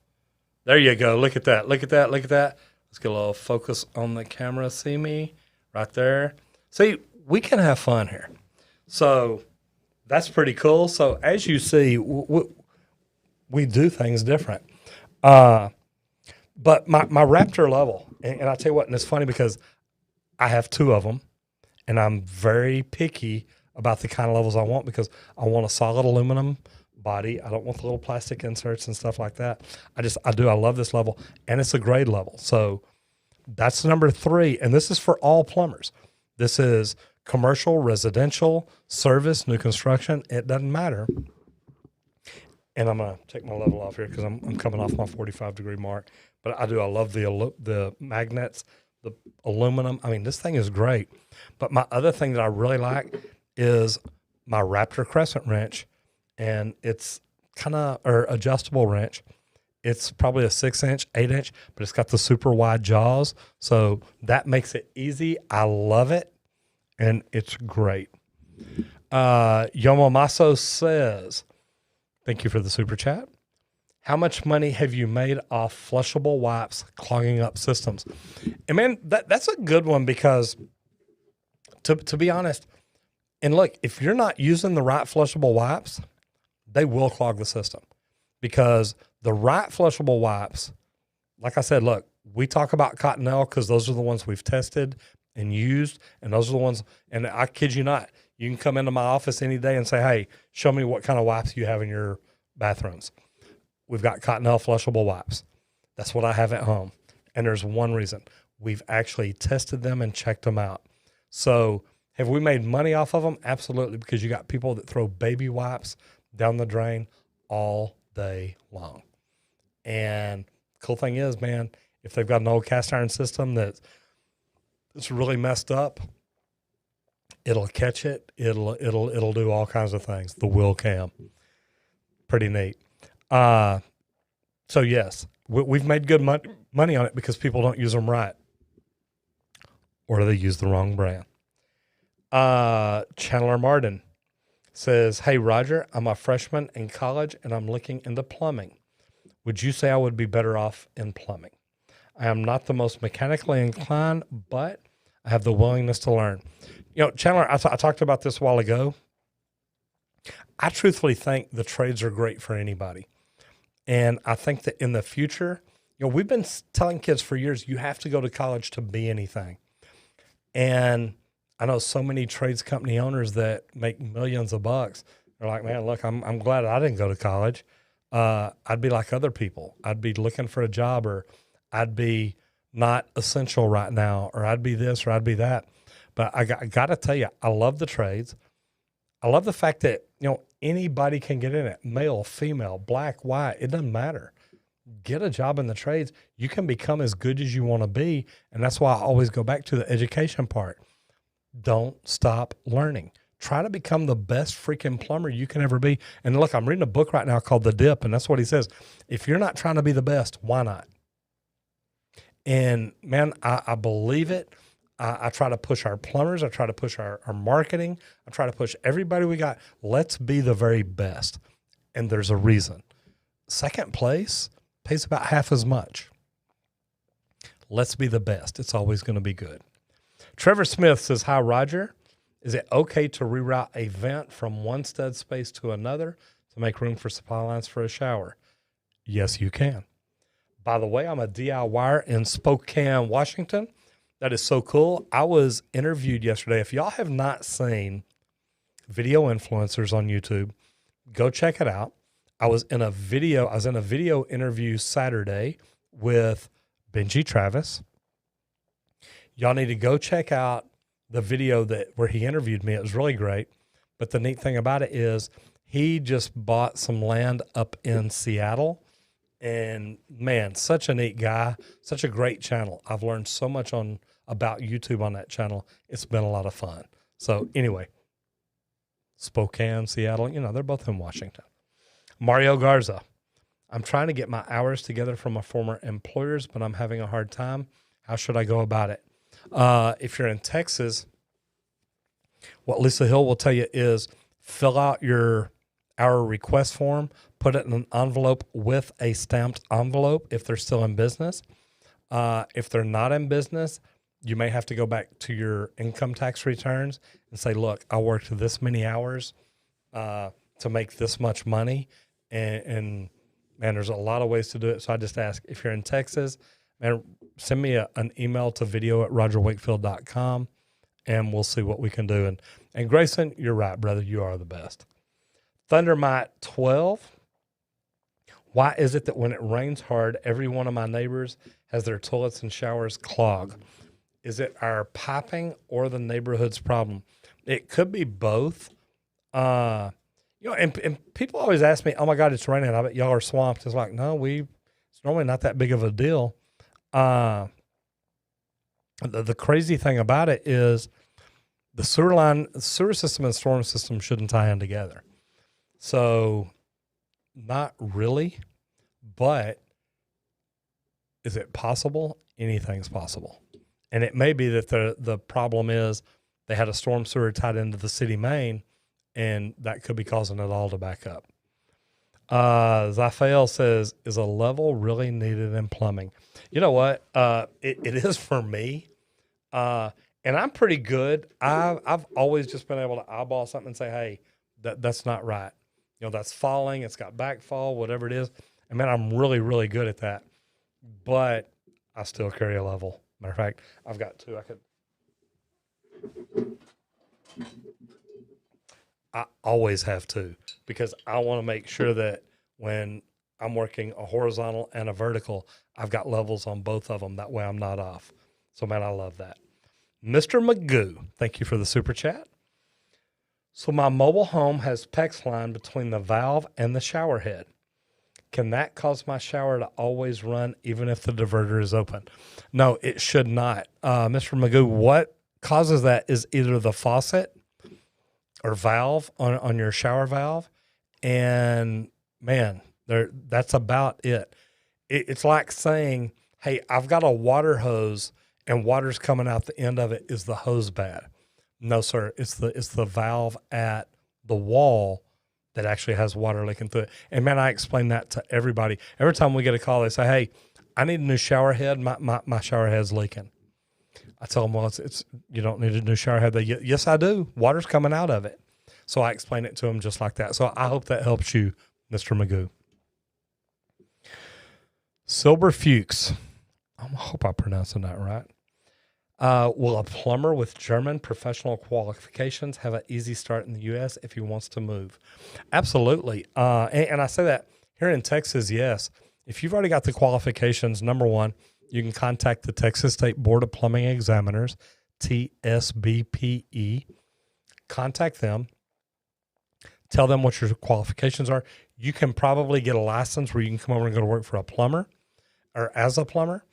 Speaker 1: There you go. Look at that. Look at that. Look at that. Let's get a little focus on the camera. See me right there. See, we can have fun here. So that's pretty cool. So as you see, we do things different. But my Raptor level, and I tell you what, and it's funny because I have 2 of them, and I'm very picky about the kind of levels I want because I want a solid aluminum body. I don't want the little plastic inserts and stuff like that. I love this level, and it's a grade level. So that's number 3, and this is for all plumbers. This is commercial, residential, service, new construction. It doesn't matter. And I'm going to take my level off here because I'm coming off my 45-degree mark. But I love the magnets, the aluminum. I mean, this thing is great. But my other thing that I really like is my Raptor crescent wrench. And it's or adjustable wrench. It's probably a 6-inch, 8-inch, but it's got the super wide jaws. So that makes it easy. I love it. And it's great. Yomomaso says, thank you for the super chat. How much money have you made off flushable wipes clogging up systems? And man, that's a good one because to be honest, and look, if you're not using the right flushable wipes, they will clog the system because the right flushable wipes, like I said, look, we talk about Cottonelle because those are the ones we've tested and used, and those are the ones, and I kid you not, you can come into my office any day and say, hey, show me what kind of wipes you have in your bathrooms. We've got Cottonelle flushable wipes. That's what I have at home. And there's one reason. We've actually tested them and checked them out. So have we made money off of them? Absolutely, because you got people that throw baby wipes down the drain all day long. And cool thing is, man, if they've got an old cast iron system that's really messed up, it'll catch it. It'll do all kinds of things. The wheel cam. Pretty neat. So yes, we've made good money on it because people don't use them right, or they use the wrong brand. Chandler Martin says, hey, Roger, I'm a freshman in college and I'm looking into plumbing. Would you say I would be better off in plumbing? I am not the most mechanically inclined, but I have the willingness to learn. You know, Chandler, I talked about this a while ago. I truthfully think the trades are great for anybody. And I think that in the future, you know, we've been telling kids for years, you have to go to college to be anything. And I know so many trades company owners that make millions of bucks. They're like, man, look, I'm glad I didn't go to college. I'd be like other people. I'd be looking for a job, or I'd be not essential right now, or I'd be this, or I'd be that. But I got to tell you, I love the trades. I love the fact that, anybody can get in it. Male, female, black, white, it doesn't matter. Get a job in the trades. You can become as good as you want to be. And that's why I always go back to the education part. Don't stop learning. Try to become the best freaking plumber you can ever be. And look, I'm reading a book right now called The Dip, and that's what he says. If you're not trying to be the best, why not? And man, I believe it. I try to push our plumbers. I try to push our marketing. I try to push everybody we got. Let's be the very best. And there's a reason. Second place pays about half as much. Let's be the best. It's always going to be good. Trevor Smith says, hi, Roger. Is it okay to reroute a vent from one stud space to another to make room for supply lines for a shower? Yes, you can. By the way, I'm a DIYer in Spokane, Washington. That is so cool. I was interviewed yesterday. If y'all have not seen video influencers on YouTube, go check it out. I was in a video interview Saturday with Benji Travis. Y'all need to go check out the video where he interviewed me. It was really great. But the neat thing about it is he just bought some land up in Seattle. And man, such a neat guy, such a great channel. I've learned so much about YouTube on that channel. It's been a lot of fun. So anyway, Spokane, Seattle, they're both in Washington. Mario Garza, I'm trying to get my hours together from my former employers, but I'm having a hard time. How should I go about it? If you're in Texas, what Lisa Hill will tell you is fill out your hour request form, put it in an envelope with a stamped envelope if they're still in business. If they're not in business, you may have to go back to your income tax returns and say, look, I worked this many hours to make this much money. And man, there's a lot of ways to do it. So I just ask, if you're in Texas, man, send me an email to video@rogerwakefield.com and we'll see what we can do. And Grayson, you're right, brother. You are the best. Thundermite 12. Why is it that when it rains hard, every one of my neighbors has their toilets and showers clogged? Is it our piping or the neighborhood's problem? It could be both. And people always ask me, oh my God, it's raining. I bet y'all are swamped. It's like, no, it's normally not that big of a deal. The crazy thing about it is the sewer system and storm system shouldn't tie in together. So not really, but is it possible? Anything's possible. And it may be that the problem is they had a storm sewer tied into the city main, and that could be causing it all to back up. Zaphael says, is a level really needed in plumbing? You know what? It is for me. And I'm pretty good. I've always just been able to eyeball something and say, hey, that's not right. That's falling. It's got backfall, whatever it is. And man, I'm really, really good at that. But I still carry a level. Matter of fact, I've got two. I always have two because I want to make sure that when I'm working a horizontal and a vertical, I've got levels on both of them. That way I'm not off. So, man, I love that. Mr. Magoo, thank you for the super chat. So my mobile home has Pecks line between the valve and the shower head. Can that cause my shower to always run even if the diverter is open? No, it should not. Mr. Magoo, what causes that is either the faucet or valve on your shower valve. And man, that's about it. It's like saying, hey, I've got a water hose and water's coming out the end of it. Is the hose bad? No, sir. It's the valve at the wall that actually has water leaking through it. And man, I explain that to everybody. Every time we get a call, they say, hey, I need a new shower head. My shower head's leaking. I tell them, well, it's you don't need a new shower head. Yes, I do. Water's coming out of it. So I explain it to them just like that. So I hope that helps you, Mr. Magoo. Silver Fuchs. I hope I'm pronouncing that right. Will a plumber with German professional qualifications have an easy start in the U.S. if he wants to move? Absolutely. And I say that here in Texas, yes. If you've already got the qualifications, number one, you can contact the Texas State Board of Plumbing Examiners, TSBPE. Contact them. Tell them what your qualifications are. You can probably get a license where you can come over and go to work for a plumber or as a plumber.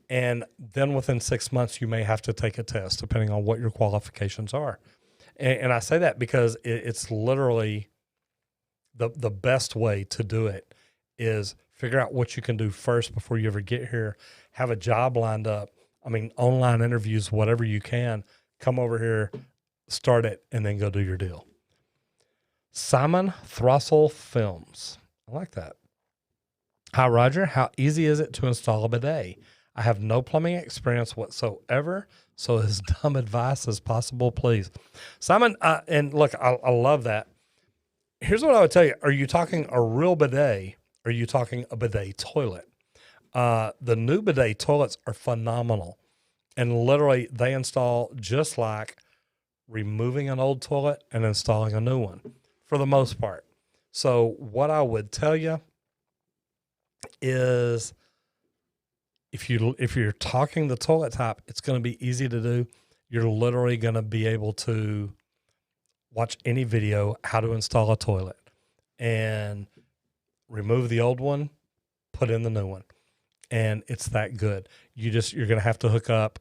Speaker 1: And then within 6 months, you may have to take a test depending on what your qualifications are. And I say that because it's literally the best way to do it is figure out what you can do first before you ever get here. Have a job lined up. I mean, online interviews, whatever you can. Come over here, start it, and then go do your deal. Simon Throssell Films. I like that. Hi, Roger. How easy is it to install a bidet? I have no plumbing experience whatsoever, so as dumb advice as possible, please. Simon, and look, I love that. Here's what I would tell you. Are you talking a real bidet? Or are you talking a bidet toilet? The new bidet toilets are phenomenal. And literally, they install just like removing an old toilet and installing a new one for the most part. So what I would tell you is if you're talking the toilet type, it's going to be easy to do. You're literally going to be able to watch any video how to install a toilet and remove the old one, put in the new one. And it's that good. You're going to have to hook up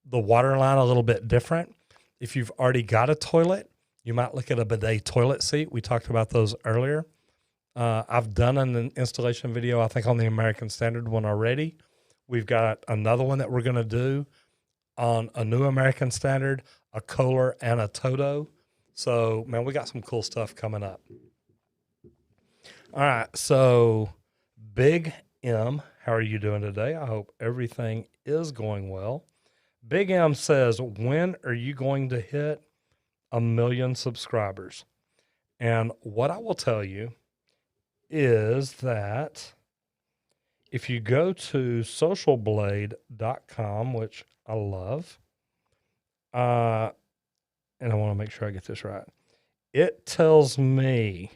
Speaker 1: the water line a little bit different. If you've already got a toilet, you might look at a bidet toilet seat. We talked about those earlier. I've done an installation video, I think, on the American Standard one already. We've got another one that we're going to do on a new American Standard, a Kohler, and a Toto. So, man, we got some cool stuff coming up. All right, so Big M, how are you doing today? I hope everything is going well. Big M says, when are you going to hit 1 million subscribers? And what I will tell you is that if you go to socialblade.com, which I love, and I want to make sure I get this right, it tells me,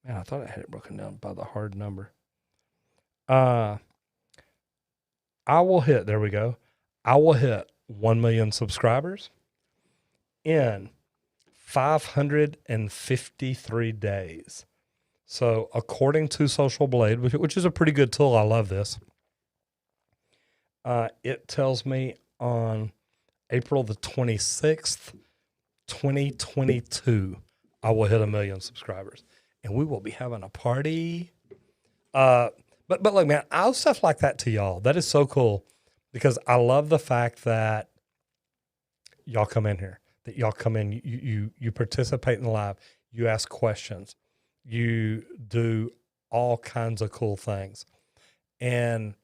Speaker 1: man, I thought I had it broken down by the hard number. I will hit, there we go. I will hit 1 million subscribers in 553 days. So according to Social Blade, which is a pretty good tool, I love this. It tells me on April the 26th, 2022, I will hit 1 million subscribers. And we will be having a party. But look, man, I'll stuff like that to y'all. That is so cool because I love the fact that y'all come in here, that y'all come in, you participate in the live, you ask questions, you do all kinds of cool things. And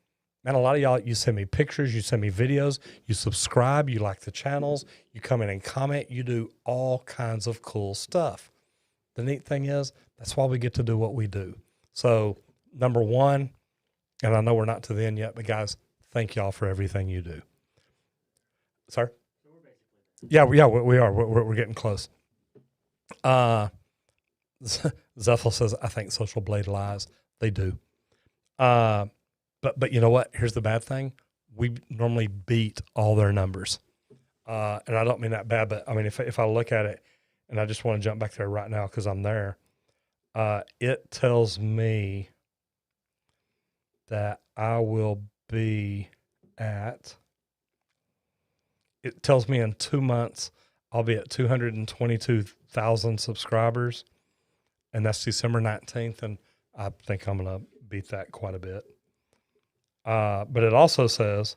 Speaker 1: man, a lot of y'all, you send me pictures, you send me videos, you subscribe, you like the channels, you come in and comment, you do all kinds of cool stuff. The neat thing is, that's why we get to do what we do. So, number one, and I know we're not to the end yet, but guys, thank y'all for everything you do. Sir? Yeah, we are. We're getting close. Zephyl says, I think Social Blade lies. They do. But you know what? Here's the bad thing. We normally beat all their numbers. And I don't mean that bad, but I mean, if I look at it, and I just want to jump back there right now because I'm there, it tells me that I will be at, it tells me in 2 months, I'll be at 222,000 subscribers, and that's December 19th, and I think I'm going to beat that quite a bit. But it also says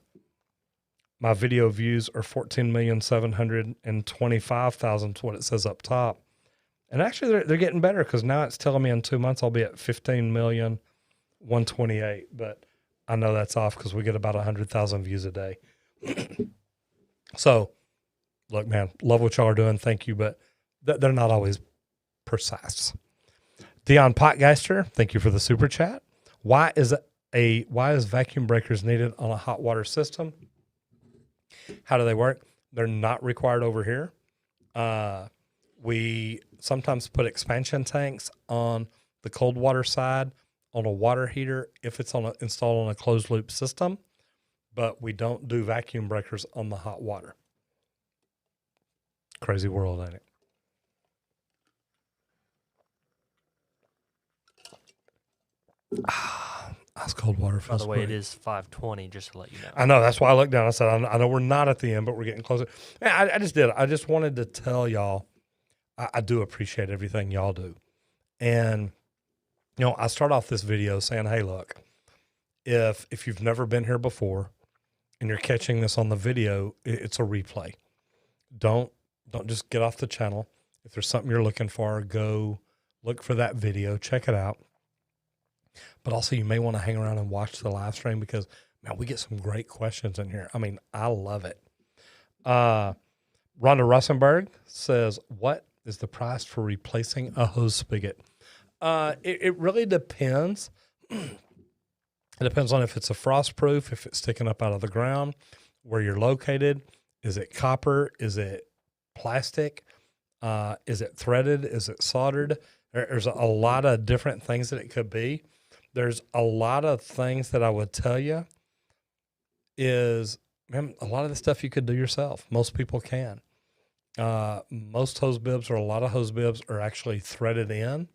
Speaker 1: my video views are 14,725,000 is what it says up top. And actually, they're getting better because now it's telling me in 2 months I'll be at 15,128,000. But I know that's off because we get about 100,000 views a day. So, look, man, love what y'all are doing. Thank you, but they're not always precise. Dion Potgeister, thank you for the super chat. Why is vacuum breakers needed on a hot water system? How do they work? They're not required over here. We sometimes put expansion tanks on the cold water side on a water heater if it's installed on a closed loop system, but we don't do vacuum breakers on the hot water. Crazy world, ain't it? Ice cold water
Speaker 2: By
Speaker 1: feels
Speaker 2: the way,
Speaker 1: great.
Speaker 2: it is 5:20, just to let you know.
Speaker 1: I know. That's why I looked down. I said, I know we're not at the end, but we're getting closer. Man, I just did. I just wanted to tell y'all, I do appreciate everything y'all do. And, I start off this video saying, hey, look, if you've never been here before and you're catching this on the video, it's a replay. Don't just get off the channel. If there's something you're looking for, go look for that video, check it out. But also you may want to hang around and watch the live stream because, man, we get some great questions in here. I mean, I love it. Rhonda Russenberg says, what is the price for replacing a hose spigot? It really depends. It depends on if it's a frost proof, if it's sticking up out of the ground, where you're located. Is it copper? Is it plastic? Is it threaded? Is it soldered? There's a lot of different things that it could be. There's a lot of things that I would tell you is, man, a lot of the stuff you could do yourself. Most people can. Most hose bibs, or a lot of hose bibs, are actually threaded in.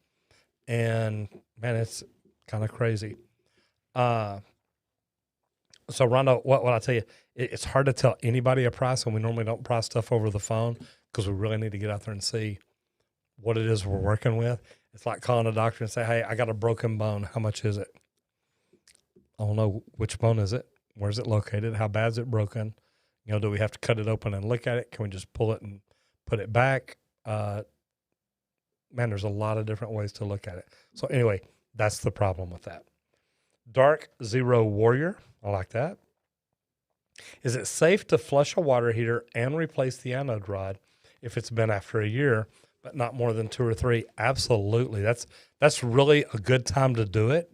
Speaker 1: And, man, it's kind of crazy. So, Rhonda, what I tell you, it's hard to tell anybody a price, and we normally don't price stuff over the phone because we really need to get out there and see what it is we're working with. It's like calling a doctor and say, hey, I got a broken bone. How much is it? I don't know. Which bone is it? Where's it located? How bad is it broken? Do we have to cut it open and look at it? Can we just pull it and put it back? Man, there's a lot of different ways to look at it. So anyway, that's the problem with that. Dark Zero Warrior. I like that. Is it safe to flush a water heater and replace the anode rod if it's been after a year, but not more than 2 or 3? Absolutely. That's really a good time to do it.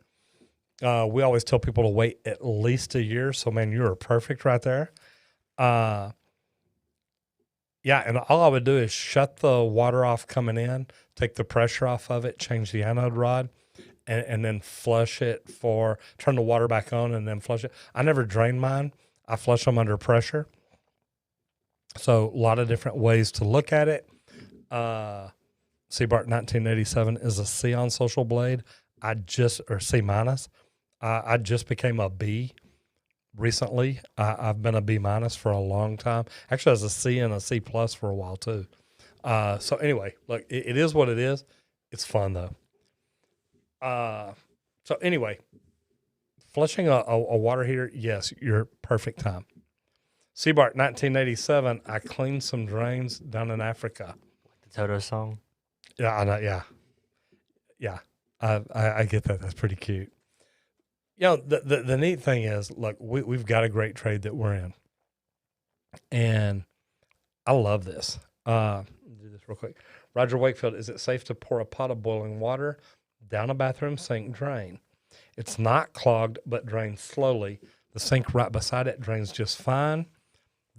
Speaker 1: We always tell people to wait at least a year. So, man, you are perfect right there. Yeah, and all I would do is shut the water off coming in, take the pressure off of it, change the anode rod, and then flush it turn the water back on and then flush it. I never drain mine. I flush them under pressure. So a lot of different ways to look at it. Seabart 1987 is a C on Social Blade. Or C minus. I just became a B recently. I've been a B minus for a long time. Actually, I was a C and a C plus for a while too. So anyway, look, it is what it is. It's fun though. So anyway, flushing a water heater, yes, your perfect time. Seabart 1987, I cleaned some drains down in Africa.
Speaker 2: The Toto song.
Speaker 1: Yeah, I know. Yeah. I get that. That's pretty cute. The neat thing is, look, we've got a great trade that we're in, and I love this. Do this real quick. Roger Wakefield, is it safe to pour a pot of boiling water down a bathroom sink drain? It's not clogged, but drains slowly. The sink right beside it drains just fine.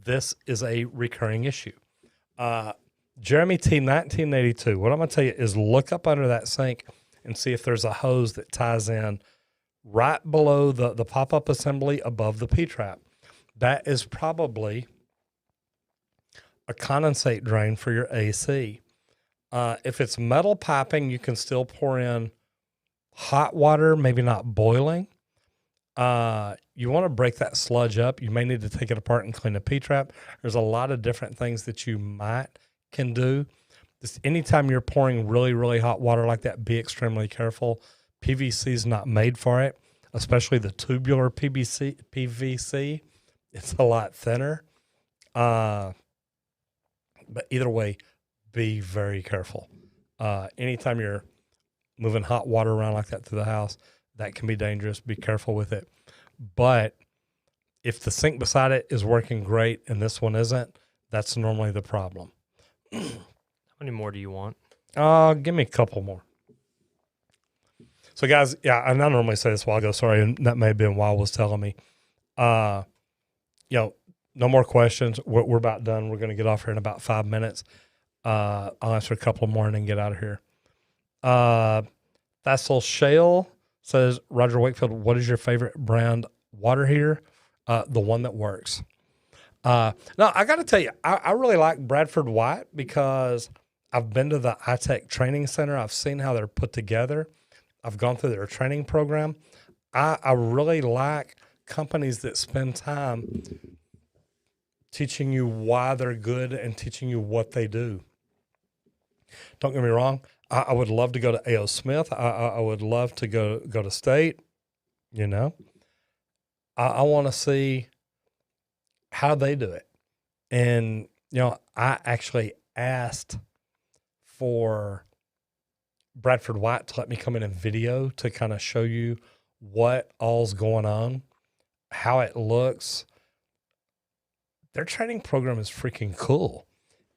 Speaker 1: This is a recurring issue. Jeremy T. 1982, what I'm going to tell you is look up under that sink and see if there's a hose that ties in right below the pop-up assembly above the P-trap. That is probably a condensate drain for your AC. If it's metal piping, you can still pour in hot water, maybe not boiling. You want to break that sludge up. You may need to take it apart and clean the P-trap. There's a lot of different things that you can do. Anytime you're pouring really, really hot water like that, be extremely careful. PVC is not made for it, especially the tubular PVC. It's a lot thinner. But either way, be very careful. Anytime you're moving hot water around like that through the house, that can be dangerous. Be careful with it. But if the sink beside it is working great and this one isn't, that's normally the problem.
Speaker 2: How many more do you want?
Speaker 1: Give me a couple more. So, guys, yeah, and I normally say this a while ago. Sorry, and that may have been while was telling me. No more questions. We're about done. We're going to get off here in about 5 minutes. I'll answer a couple more and then get out of here. Thassel Shale says, Roger Wakefield, what is your favorite brand water heater? The one that works. Now, I got to tell you, I really like Bradford White because I've been to the iTech training center. I've seen how they're put together. I've gone through their training program. I really like companies that spend time teaching you why they're good and teaching you what they do. Don't get me wrong. I would love to go to A.O. Smith. I would love to go to State. You know, I want to see how they do it. And, you know, I actually asked for Bradford White to let me come in and video to kind of show you what all's going on, how it looks. Their training program is freaking cool.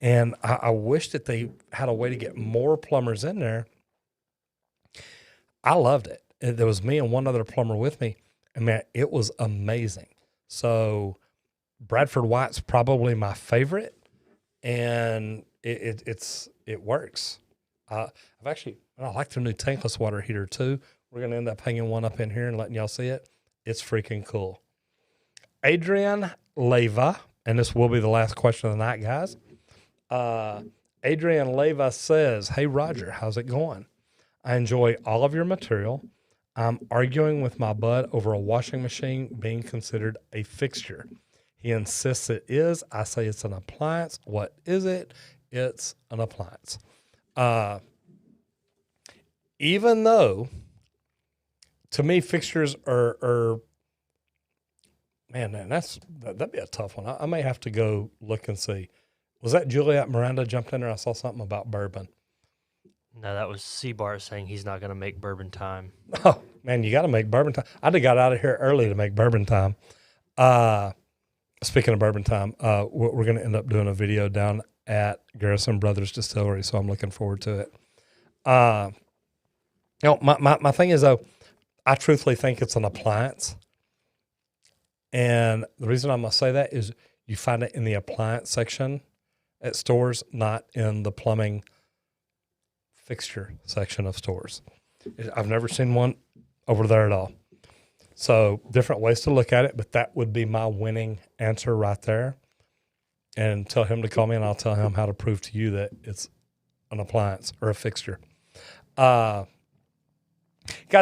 Speaker 1: And I wish that they had a way to get more plumbers in there. I loved it. There was me and one other plumber with me. And man, it was amazing. So Bradford White's probably my favorite, and it works. I like their new tankless water heater too. We're going to end up hanging one up in here and letting y'all see it. It's freaking cool. Adrian Leva, and this will be the last question of the night, guys. Adrian Leva says, "Hey Roger, how's it going? I enjoy all of your material. I'm arguing with my bud over a washing machine being considered a fixture. He insists it is. I say it's an appliance. What is it? It's an appliance. Even though, to me, fixtures are man, that'd be a tough one. I may have to go look and see. Was that Juliet Miranda jumped in there? I saw something about bourbon.
Speaker 2: No, that was C-Bar saying he's not going to make bourbon time.
Speaker 1: Oh, man, you got to make bourbon time. I'd have got out of here early to make bourbon time. Speaking of bourbon time, we're going to end up doing a video down at Garrison Brothers Distillery, so I'm looking forward to it. My thing is, though, I truthfully think it's an appliance. And the reason I'm going to say that is you find it in the appliance section at stores, not in the plumbing fixture section of stores. I've never seen one over there at all. So different ways to look at it, but that would be my winning answer right there. And tell him to call me and I'll tell him how to prove to you that it's an appliance or a fixture. Guys,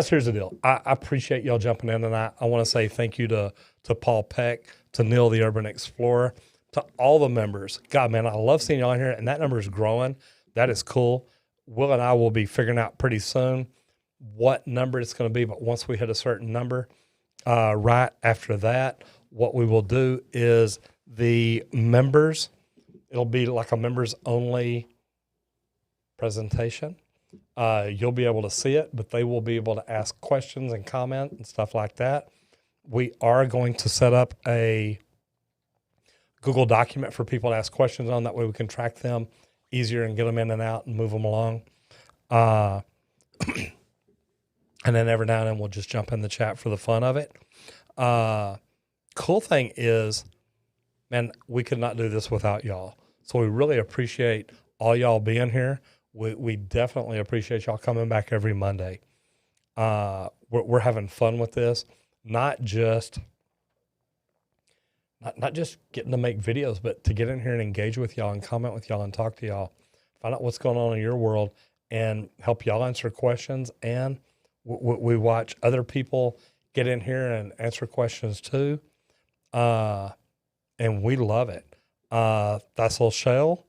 Speaker 1: here's the deal. I appreciate y'all jumping in tonight. I want to say thank you to Paul Peck, to Neil the Urban Explorer, to all the members. God, man, I love seeing y'all in here, and that number is growing. That is cool. Will and I will be figuring out pretty soon what number it's going to be, but once we hit a certain number, right after that, what we will do is the members, it'll be like a members-only presentation. You'll be able to see it, but they will be able to ask questions and comment and stuff like that. We are going to set up a Google document for people to ask questions on. That way we can track them easier and get them in and out and move them along. And then every now and then we'll just jump in the chat for the fun of it. Cool thing is, man, we could not do this without y'all. So we really appreciate all y'all being here. We definitely appreciate y'all coming back every Monday. We're having fun with this, not just getting to make videos, but to get in here and engage with y'all and comment with y'all and talk to y'all, find out what's going on in your world and help y'all answer questions. And we watch other people get in here and answer questions too. And we love it. That's little Shell.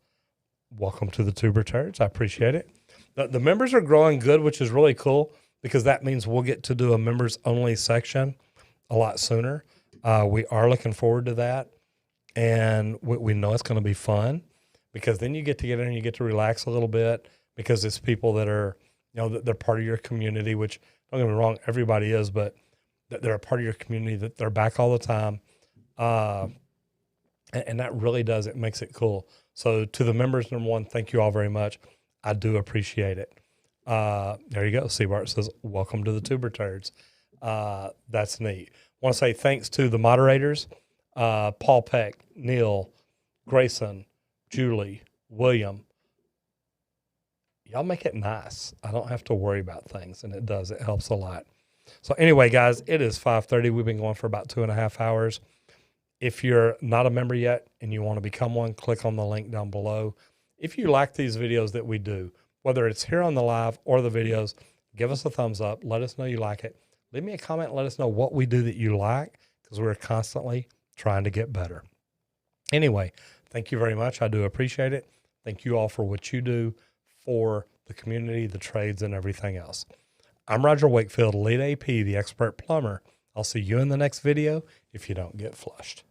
Speaker 1: Welcome to the Tuber Turds. I appreciate it. The members are growing good, which is really cool because that means we'll get to do a members only section a lot sooner. We are looking forward to that. And we know it's going to be fun because then you get in and you get to relax a little bit because it's people that are, they're part of your community, which don't get me wrong, everybody is, but they're a part of your community, that they're back all the time. And that really does, it makes it cool. So to the members, number one, thank you all very much. I do appreciate it. There you go. C-Bart says, welcome to the Tuber Turds. That's neat. I want to say thanks to the moderators, Paul Peck, Neil, Grayson, Julie, William. Y'all make it nice. I don't have to worry about things, and it does. It helps a lot. So anyway, guys, it is 5:30. We've been going for about 2.5 hours. If you're not a member yet and you want to become one, click on the link down below. If you like these videos that we do, whether it's here on the live or the videos, give us a thumbs up. Let us know you like it. Leave me a comment and let us know what we do that you like, because we're constantly trying to get better. Anyway, thank you very much. I do appreciate it. Thank you all for what you do for the community, the trades, and everything else. I'm Roger Wakefield, Lead AP, the expert plumber. I'll see you in the next video if you don't get flushed.